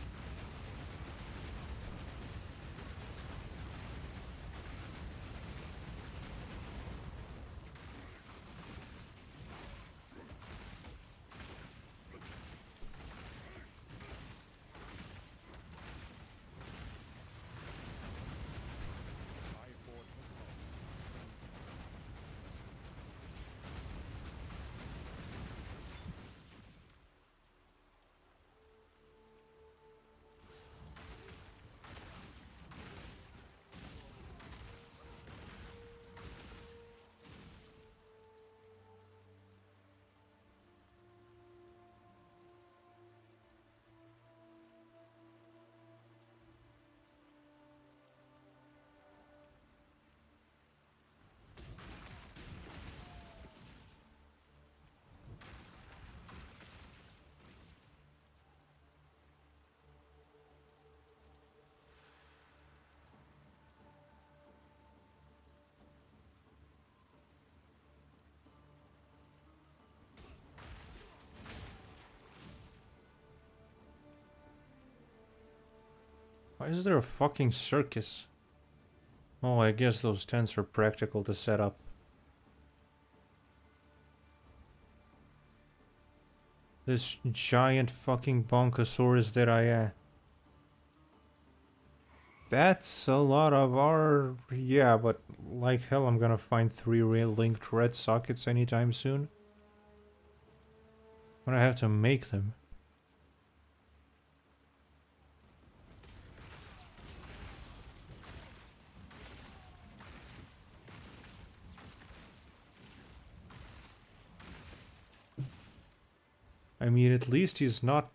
Why is there a fucking circus? Oh, I guess those tents are practical to set up. This giant fucking bonkosaurus that I am. That's a lot of our... Yeah, but like hell I'm gonna find 3 linked red sockets anytime soon. But I have to make them. I mean, at least he's not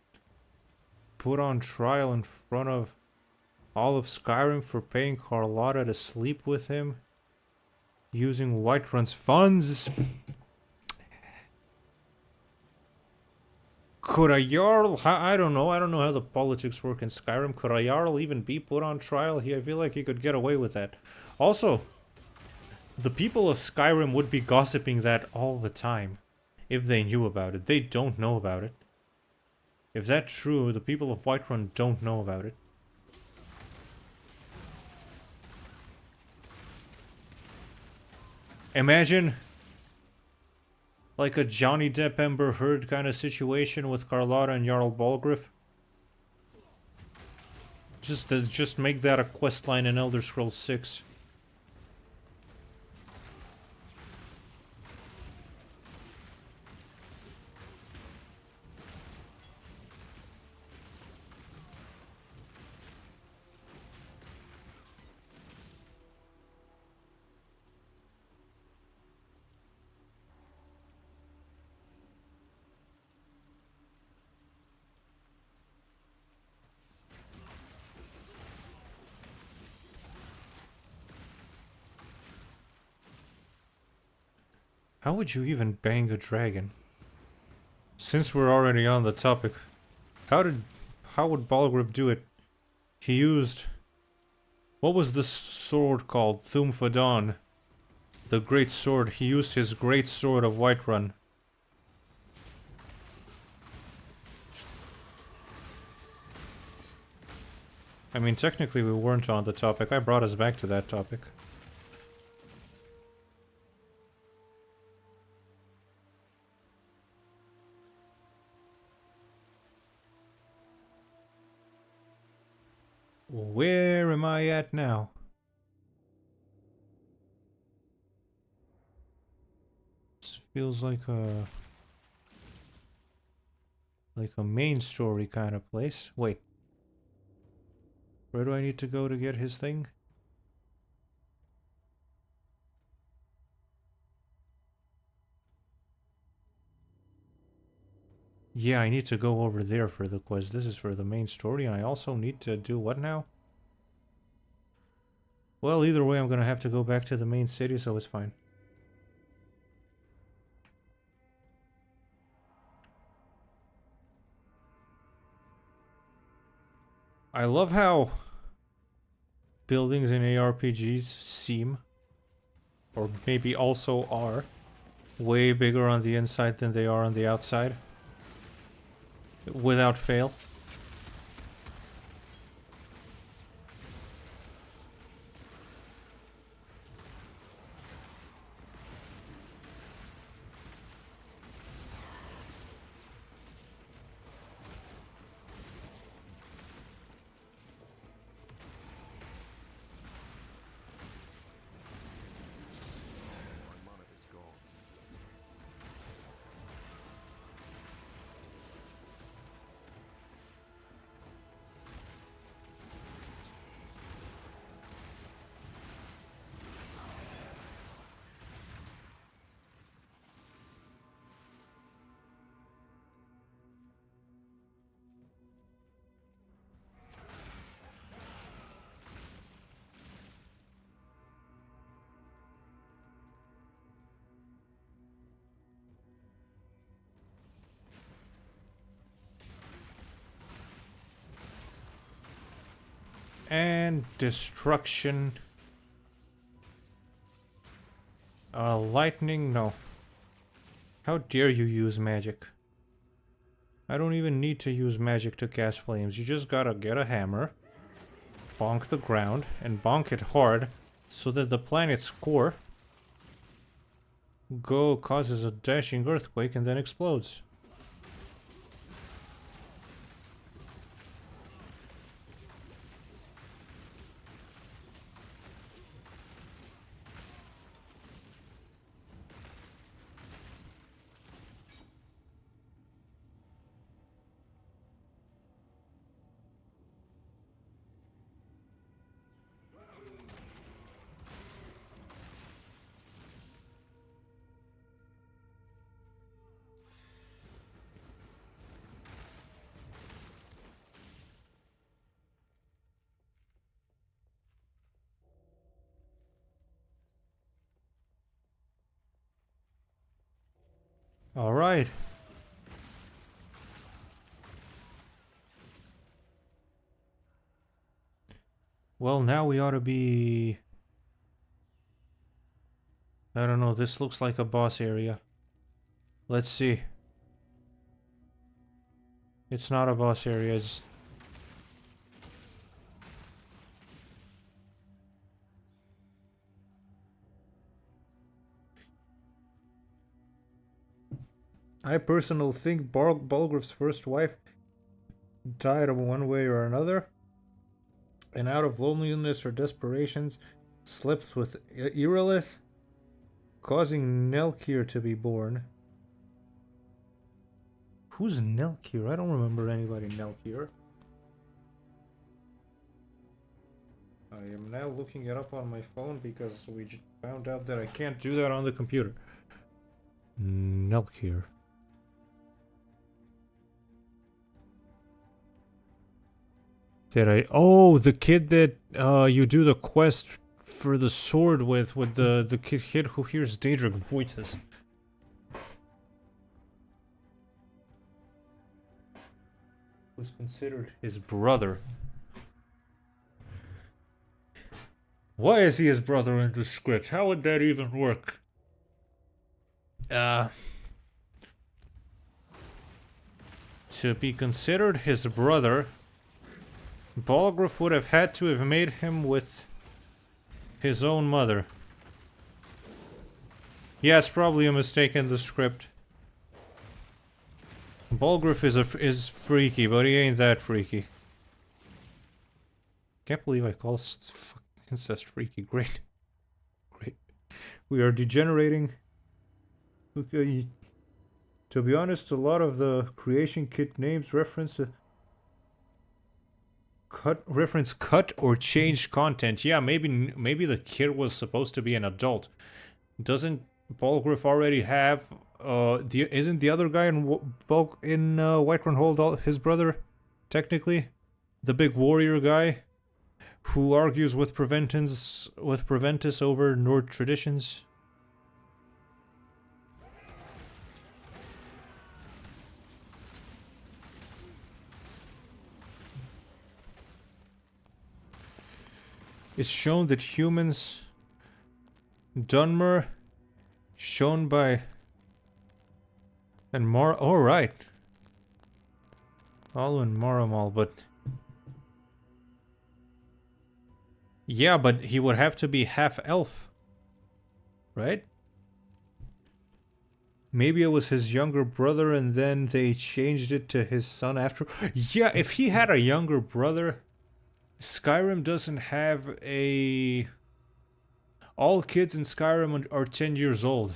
put on trial in front of all of Skyrim for paying Carlotta to sleep with him, using Whiterun's funds. Could a Jarl... I don't know how the politics work in Skyrim. Could a Jarl even be put on trial? I feel like he could get away with that. Also, the people of Skyrim would be gossiping that all the time. If they knew about it. They don't know about it. If that's true, the people of Whiterun don't know about it. Imagine like a Johnny Depp Amber Heard kind of situation with Carlotta and Jarl Balgriff. Just make that a questline in Elder Scrolls 6. How would you even bang a dragon? Since we're already on the topic, how would Balgruuf do it? He used... What was the sword called? Thumfadon. The great sword. He used his great sword of Whiterun. I mean, technically we weren't on the topic. I brought us back to that topic. Where am I at now? This feels like a main story kind of place. Wait. Where do I need to go to get his thing? Yeah, I need to go over there for the quest. This is for the main story, and I also need to do what now? Well, either way, I'm gonna have to go back to the main city, so it's fine. I love how buildings in ARPGs seem, or maybe also are, way bigger on the inside than they are on the outside. Without fail. And destruction. Lightning? No. How dare you use magic? I don't even need to use magic to cast flames. You just gotta get a hammer, bonk the ground, and bonk it hard so that the planet's core causes a dashing earthquake and then explodes. All right. Well, now we ought to be... I don't know, this looks like a boss area. Let's see. It's not a boss area, it's... I personally think Balgruuf's first wife died of one way or another, and out of loneliness or desperations, slept with Irilith, causing Nelkir to be born. Who's Nelkir? I don't remember anybody Nelkir. I am now looking it up on my phone because we just found out that I can't do that on the computer. Nelkir. Did I? Oh, the kid that you do the quest for the sword with the kid who hears Daedric voices. was considered his brother. Why is he his brother in the script? How would that even work? To be considered his brother, Balgruuf would have had to have made him with his own mother. Yeah, it's probably a mistake in the script. Balgruuf is freaky, but he ain't that freaky. Can't believe I call incest freaky. Great. Great. We are degenerating. Okay. To be honest, a lot of the creation kit names reference cut or changed content. Yeah, maybe the kid was supposed to be an adult. Doesn't Balgruuf already have isn't the other guy in Whiterun Hold his brother technically? The big warrior guy who argues with Preventus over Nord traditions? It's shown that humans... Dunmer... Shown by... And Mar... Oh, right. Alwyn Maramal, but... Yeah, but he would have to be half-elf. Right? Maybe it was his younger brother and then they changed it to his son after... Yeah, if he had a younger brother... Skyrim doesn't have a... All kids in Skyrim are 10 years old.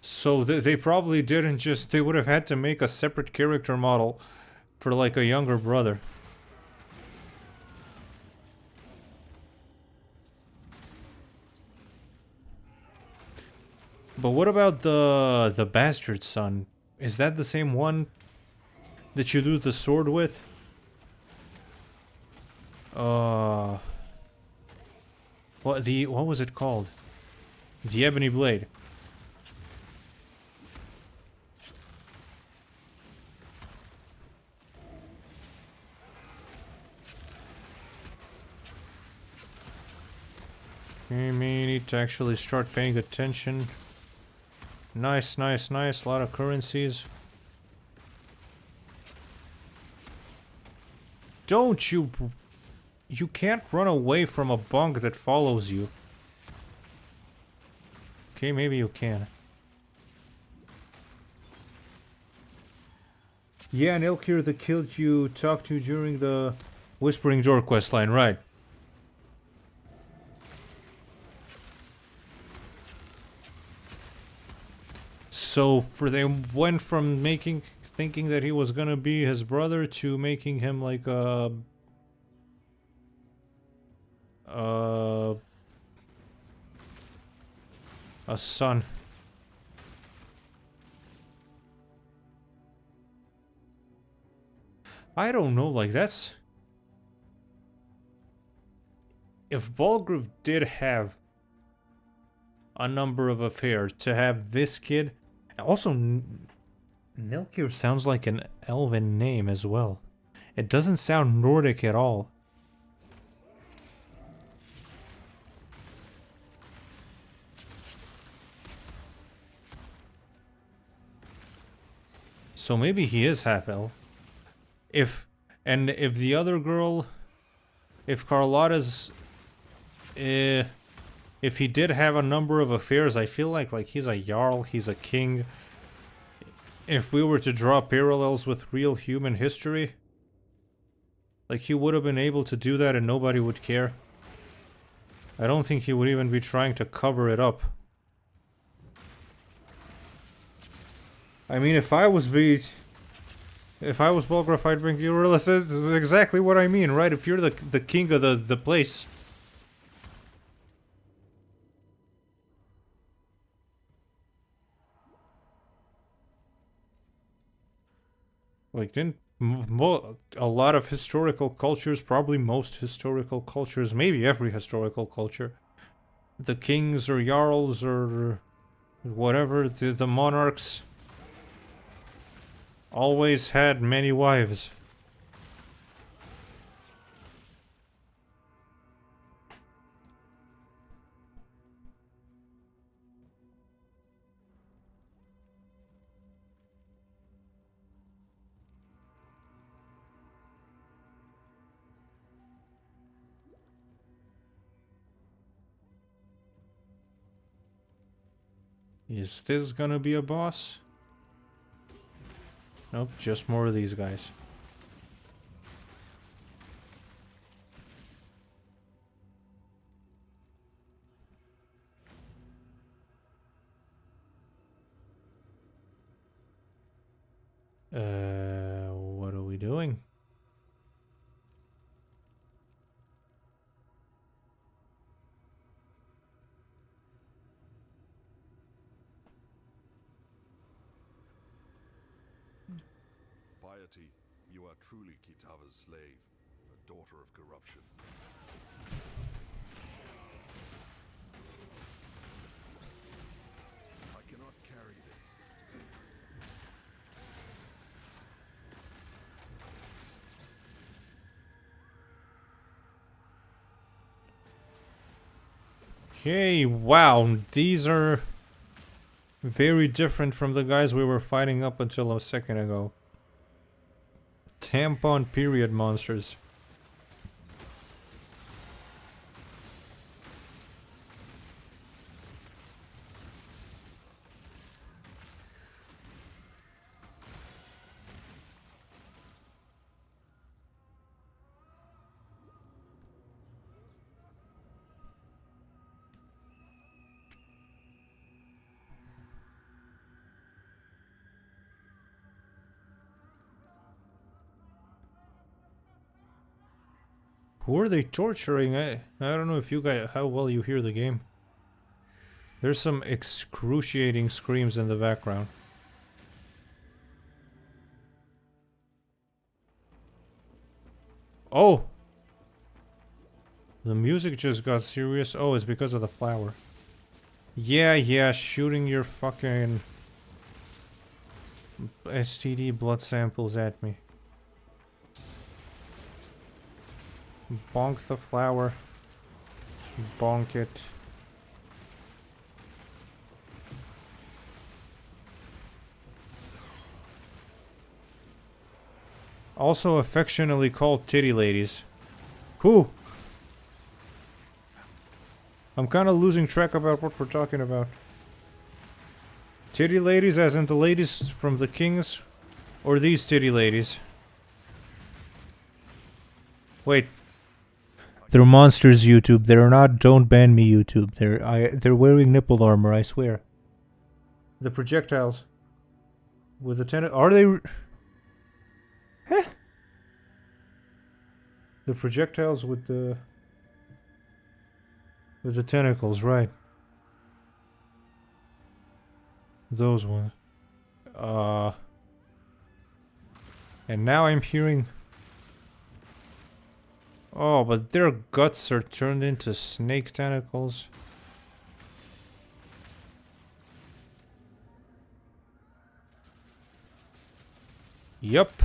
So they probably didn't just... They would have had to make a separate character model for like a younger brother. But what about the bastard son? Is that the same one that you do the sword with? What was it called? The Ebony Blade. We may need to actually start paying attention. Nice, nice, nice. A lot of currencies. Don't you... You can't run away from a bunk that follows you. Okay, maybe you can. Yeah, and Ilkir the kid you talked to during the Whispering Door questline, right? So they went from thinking that he was gonna be his brother to making him like a son. I don't know, like that's... If Balgruuf did have a number of affairs, to have this kid... Also, Nilkir sounds like an elven name as well. It doesn't sound Nordic at all. So maybe he is half-elf. If the other girl... If Carlotta's... if he did have a number of affairs, I feel like he's a Jarl, he's a king. If we were to draw parallels with real human history, like he would have been able to do that and nobody would care. I don't think he would even be trying to cover it up. I mean, if I was Balgruuf, I'd bring you exactly what I mean, right? If you're the king of the place. Like, didn't a lot of historical cultures, probably most historical cultures, maybe every historical culture, the kings or jarls or whatever, the monarchs always had many wives. Is this gonna be a boss? Nope, just more of these guys. What are we doing? Piety, you are truly Kitava's slave, a daughter of corruption. I cannot carry this. Okay, wow, these are very different from the guys we were fighting up until a second ago. Tampon period monsters. Who are they torturing? I don't know if you guys, how well you hear the game. There's some excruciating screams in the background. Oh! The music just got serious. Oh, it's because of the flower. Yeah, shooting your fucking STD blood samples at me. Bonk the flower. Bonk it. Also affectionately called titty ladies. Who? I'm kind of losing track about what we're talking about. Titty ladies as in the ladies from the Kings? Or these titty ladies? Wait. They're monsters, YouTube. They're not. Don't ban me, YouTube. They're wearing nipple armor. I swear. The projectiles with the are they? Huh? The projectiles with the tentacles, right? Those ones. And now I'm hearing. Oh, but their guts are turned into snake tentacles. Yup.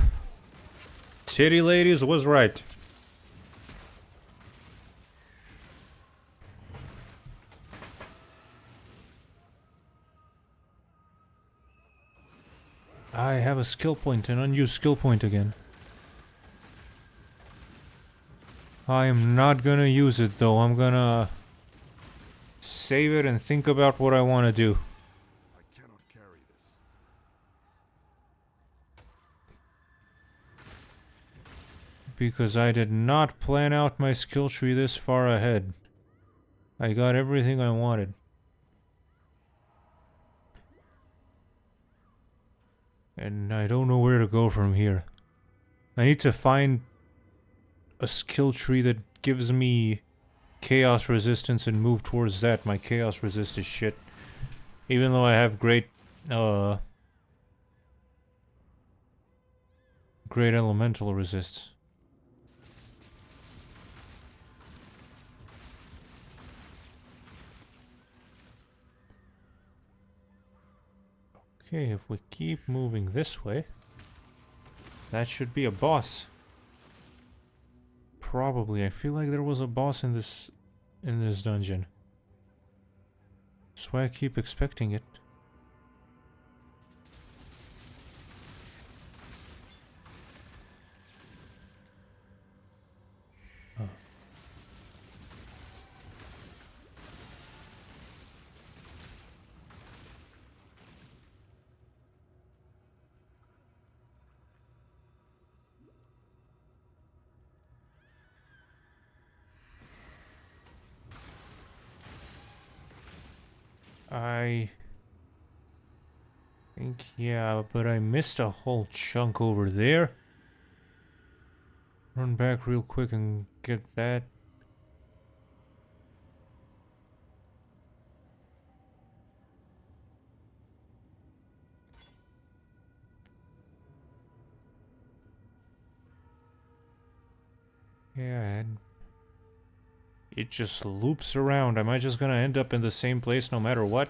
Titty ladies was right. I have a skill point, an unused skill point again. I am not gonna use it though. I'm gonna save it and think about what I want to do. I cannot carry this. Because I did not plan out my skill tree this far ahead. I got everything I wanted. And I don't know where to go from here. I need to find a skill tree that gives me chaos resistance and move towards that. My chaos resist is shit. Even though I have great elemental resists. Okay, if we keep moving this way. That should be a boss. Probably. I feel like there was a boss in this dungeon. That's why I keep expecting it. Oh. I think, yeah, but I missed a whole chunk over there. Run back real quick and get that. Yeah, and it just loops around. Am I just gonna end up in the same place no matter what?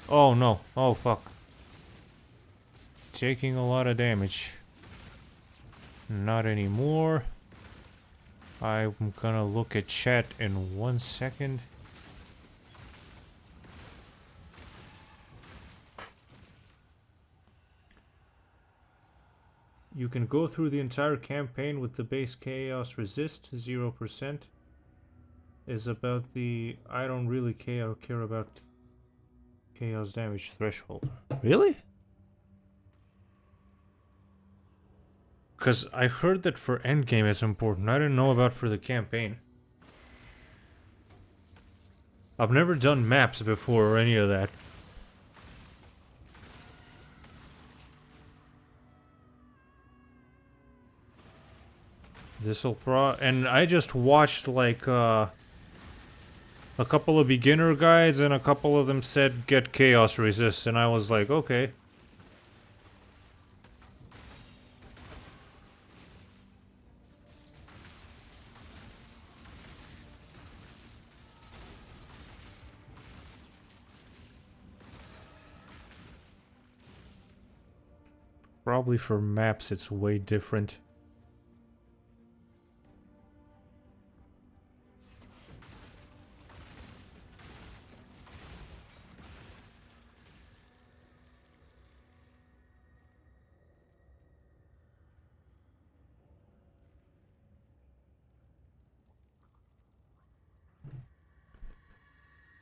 Oh no. Oh fuck. Taking a lot of damage. Not anymore. I'm gonna look at chat in 1 second. You can go through the entire campaign with the base chaos resist 0%. Is about the I don't really care about chaos damage threshold. Really? Because I heard that for endgame it's important. I didn't know about for the campaign. I've never done maps before or any of that. This'll and I just watched like a couple of beginner guides and a couple of them said get chaos resist and I was like, okay. Probably for maps it's way different.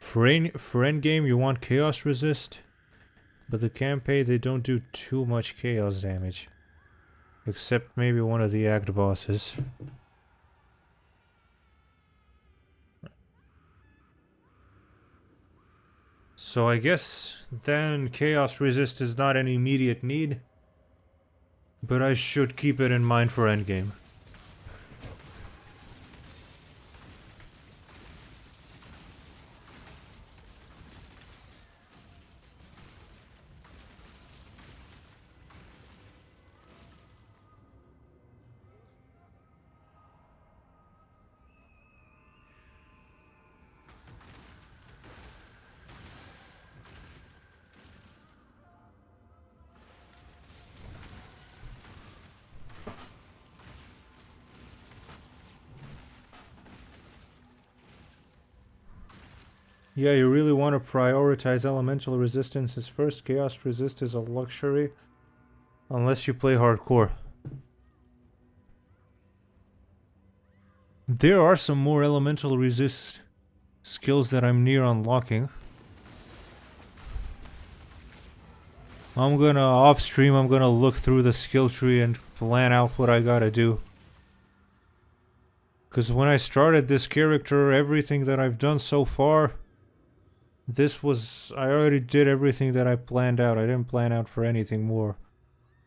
For endgame you want chaos resist, but the campaign they don't do too much chaos damage. Except maybe one of the act bosses. So I guess then chaos resist is not an immediate need, but I should keep it in mind for endgame. Yeah, you really want to prioritize elemental resistances first. Chaos resist is a luxury. Unless you play hardcore. There are some more elemental resist skills that I'm near unlocking. I'm gonna, off stream, I'm gonna look through the skill tree and plan out what I gotta do. Because when I started this character, everything that I've done so far, I already did everything that I planned out. I didn't plan out for anything more.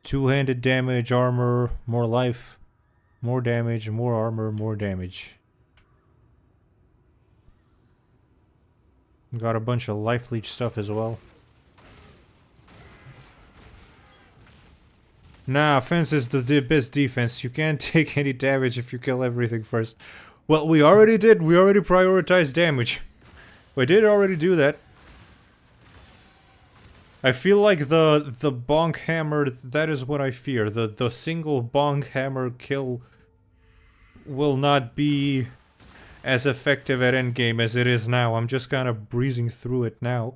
Two-handed damage, armor, more life, more damage, more armor, more damage. Got a bunch of life leech stuff as well. Nah, offense is the best defense. You can't take any damage if you kill everything first. Well, we already did. We already prioritized damage. We did already do that. I feel like the bonk hammer, that is what I fear. The single bonk hammer kill will not be as effective at endgame as it is now. I'm just kind of breezing through it now.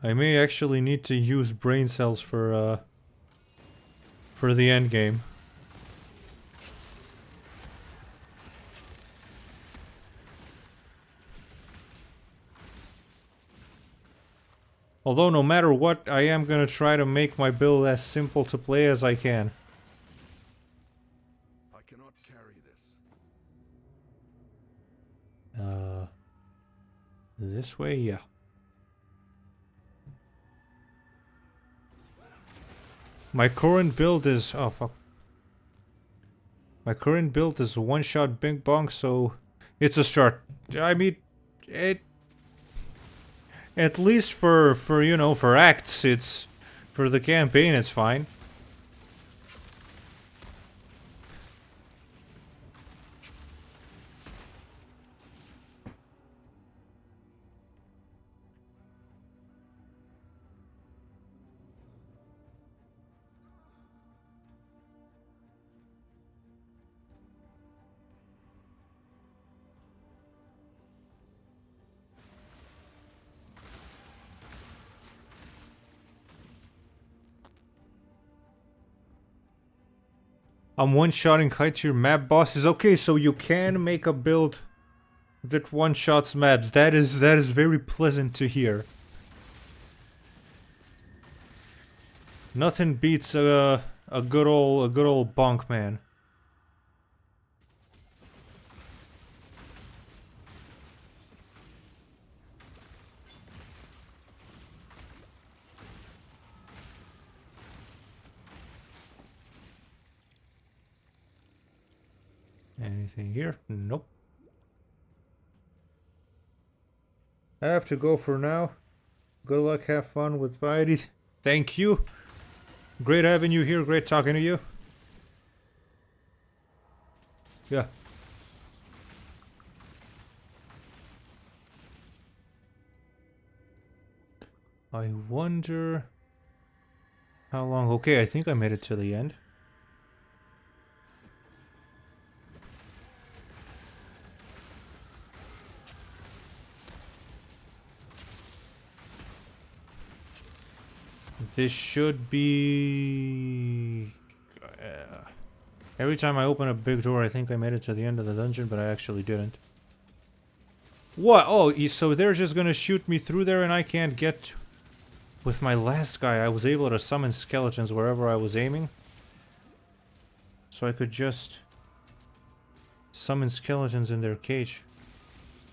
I may actually need to use brain cells for the endgame. Although no matter what, I am gonna try to make my build as simple to play as I can. I cannot carry this. This way, yeah. My current build is... oh, fuck. My current build is one-shot bing bong, so... it's a start. I mean, it... at least for you know, for acts, it's... for the campaign, it's fine. I'm one-shotting high-tier map bosses. Okay, so you can make a build that one-shots maps. That is very pleasant to hear. Nothing beats a good old bonk man. Anything here? Nope. I have to go for now. Good luck, have fun with Piety. Thank you. Great having you here, great talking to you. Yeah. I wonder how long. Okay, I think I made it to the end. This should be... every time I open a big door, I think I made it to the end of the dungeon, but I actually didn't. What? Oh, so they're just gonna shoot me through there and I can't get... with my last guy, I was able to summon skeletons wherever I was aiming. So I could just... summon skeletons in their cage.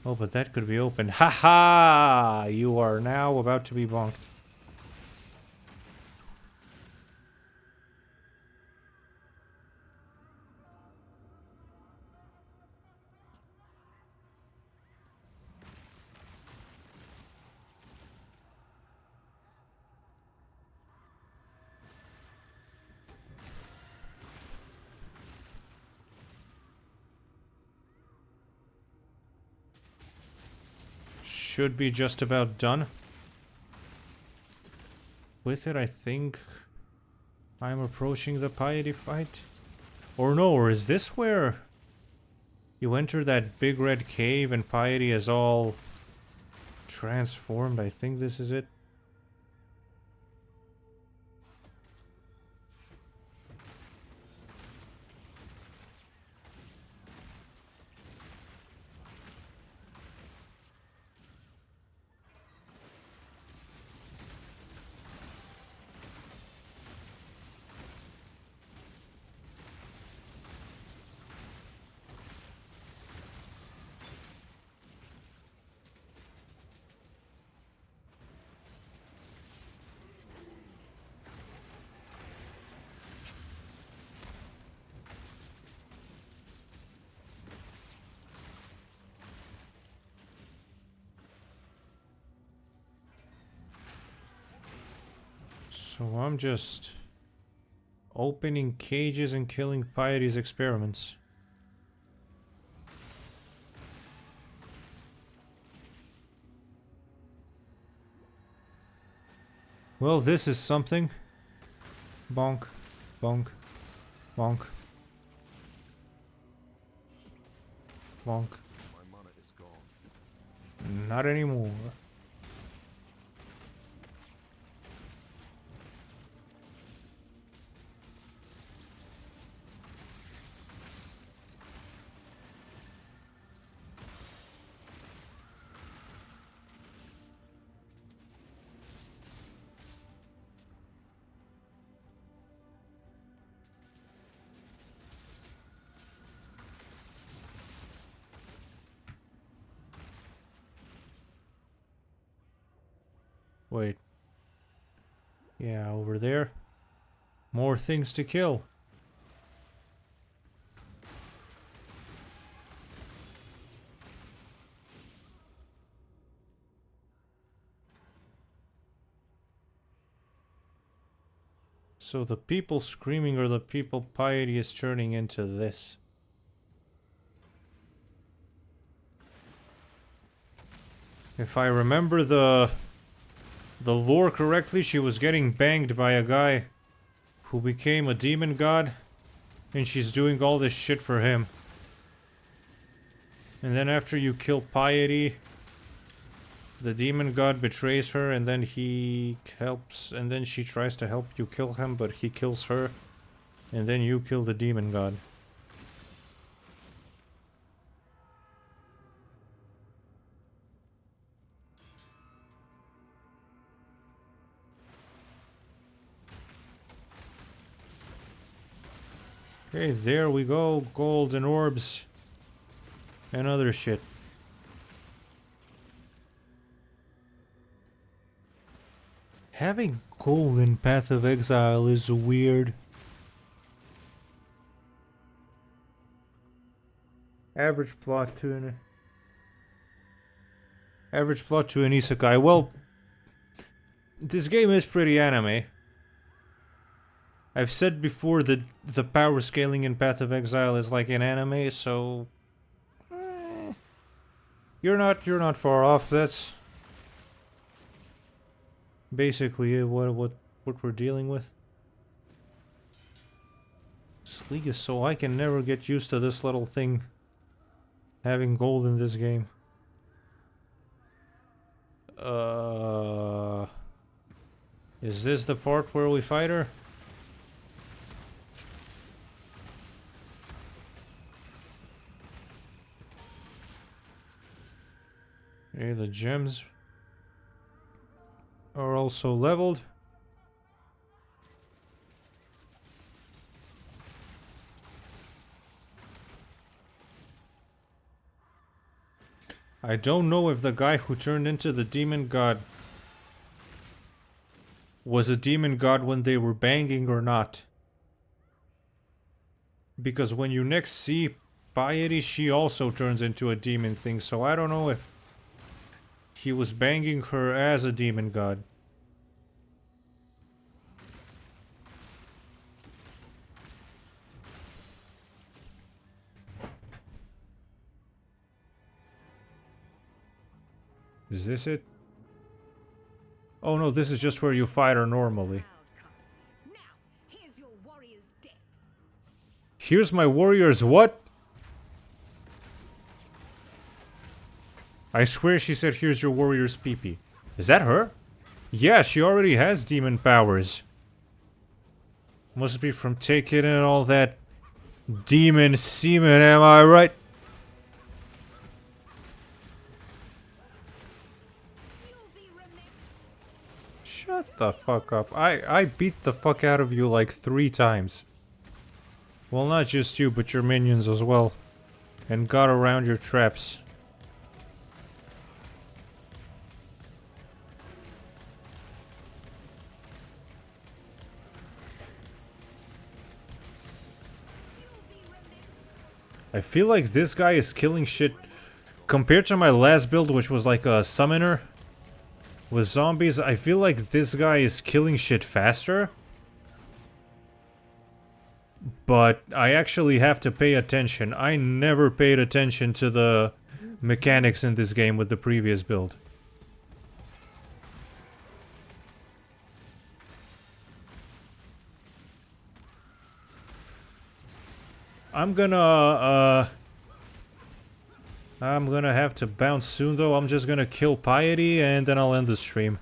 Oh, but that could be open. Haha! You are now about to be bonked. Should be just about done. With it, I think I'm approaching the Piety fight. Or no, or is this where you enter that big red cave and Piety is all transformed? I think this is it. So I'm just opening cages and killing Piety's experiments. Well, this is something. Bonk, bonk, bonk, bonk. My mana is gone. Not anymore. Wait. Yeah, over there. More things to kill. So the people screaming or the people piety is turning into this. If I remember the lore correctly, she was getting banged by a guy who became a demon god, and she's doing all this shit for him. And then after you kill piety, the demon god betrays her, and then he helps, and then she tries to help you kill him, but he kills her, and then you kill the demon god. Okay, there we go. Golden orbs. And other shit. Having gold in Path of Exile is weird. Average plot to an isekai. Well, this game is pretty anime. I've said before that the power scaling in Path of Exile is like an anime, so you're not far off. That's basically what we're dealing with. Sleek is so I can never get used to this little thing having gold in this game. Is this the part where we fight her? Okay, the gems are also leveled. I don't know if the guy who turned into the demon god was a demon god when they were banging or not. Because when you next see Piety, she also turns into a demon thing, so I don't know if he was banging her as a demon god. Is this it? Oh no, this is just where you fight her normally. Now, here's your warrior's death. Here's my warrior's what? I swear she said, here's your warrior's pee-pee. Is that her? Yeah, she already has demon powers. Must be from taking in all that demon semen, am I right? Shut the fuck up. I beat the fuck out of you like 3 times. Well, not just you, but your minions as well. And got around your traps. I feel like this guy is killing shit compared to my last build, which was like a summoner with zombies. I feel like this guy is killing shit faster, but I actually have to pay attention. I never paid attention to the mechanics in this game with the previous build. I'm gonna have to bounce soon though. I'm just gonna kill Piety and then I'll end the stream.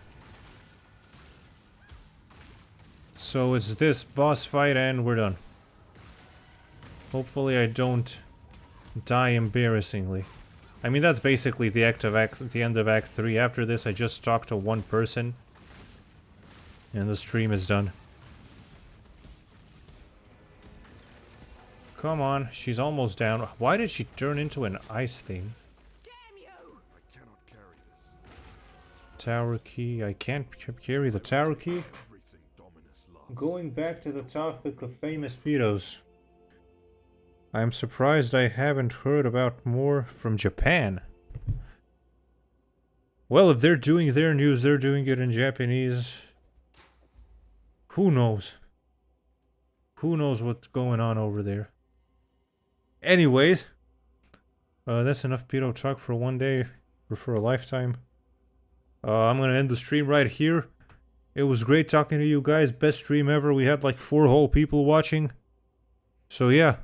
So it's this boss fight and we're done. Hopefully I don't die embarrassingly. I mean, that's basically the end of Act 3. After this, I just talk to one person. And the stream is done. Come on, she's almost down. Why did she turn into an ice thing? Damn you! I cannot carry this. Tower key. I can't carry the tower key. Everything Dominus loves. Going back to the topic of famous pedos. I'm surprised I haven't heard about more from Japan. Well, if they're doing their news, they're doing it in Japanese. Who knows? Who knows what's going on over there? Anyways, that's enough pedo talk for one day or for a lifetime. I'm gonna end the stream right here. It was great talking to you guys. Best stream ever. We had like 4 whole people watching. So yeah.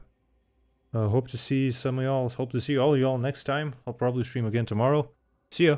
Hope to see some of y'all. Hope to see all of y'all next time. I'll probably stream again tomorrow. See ya.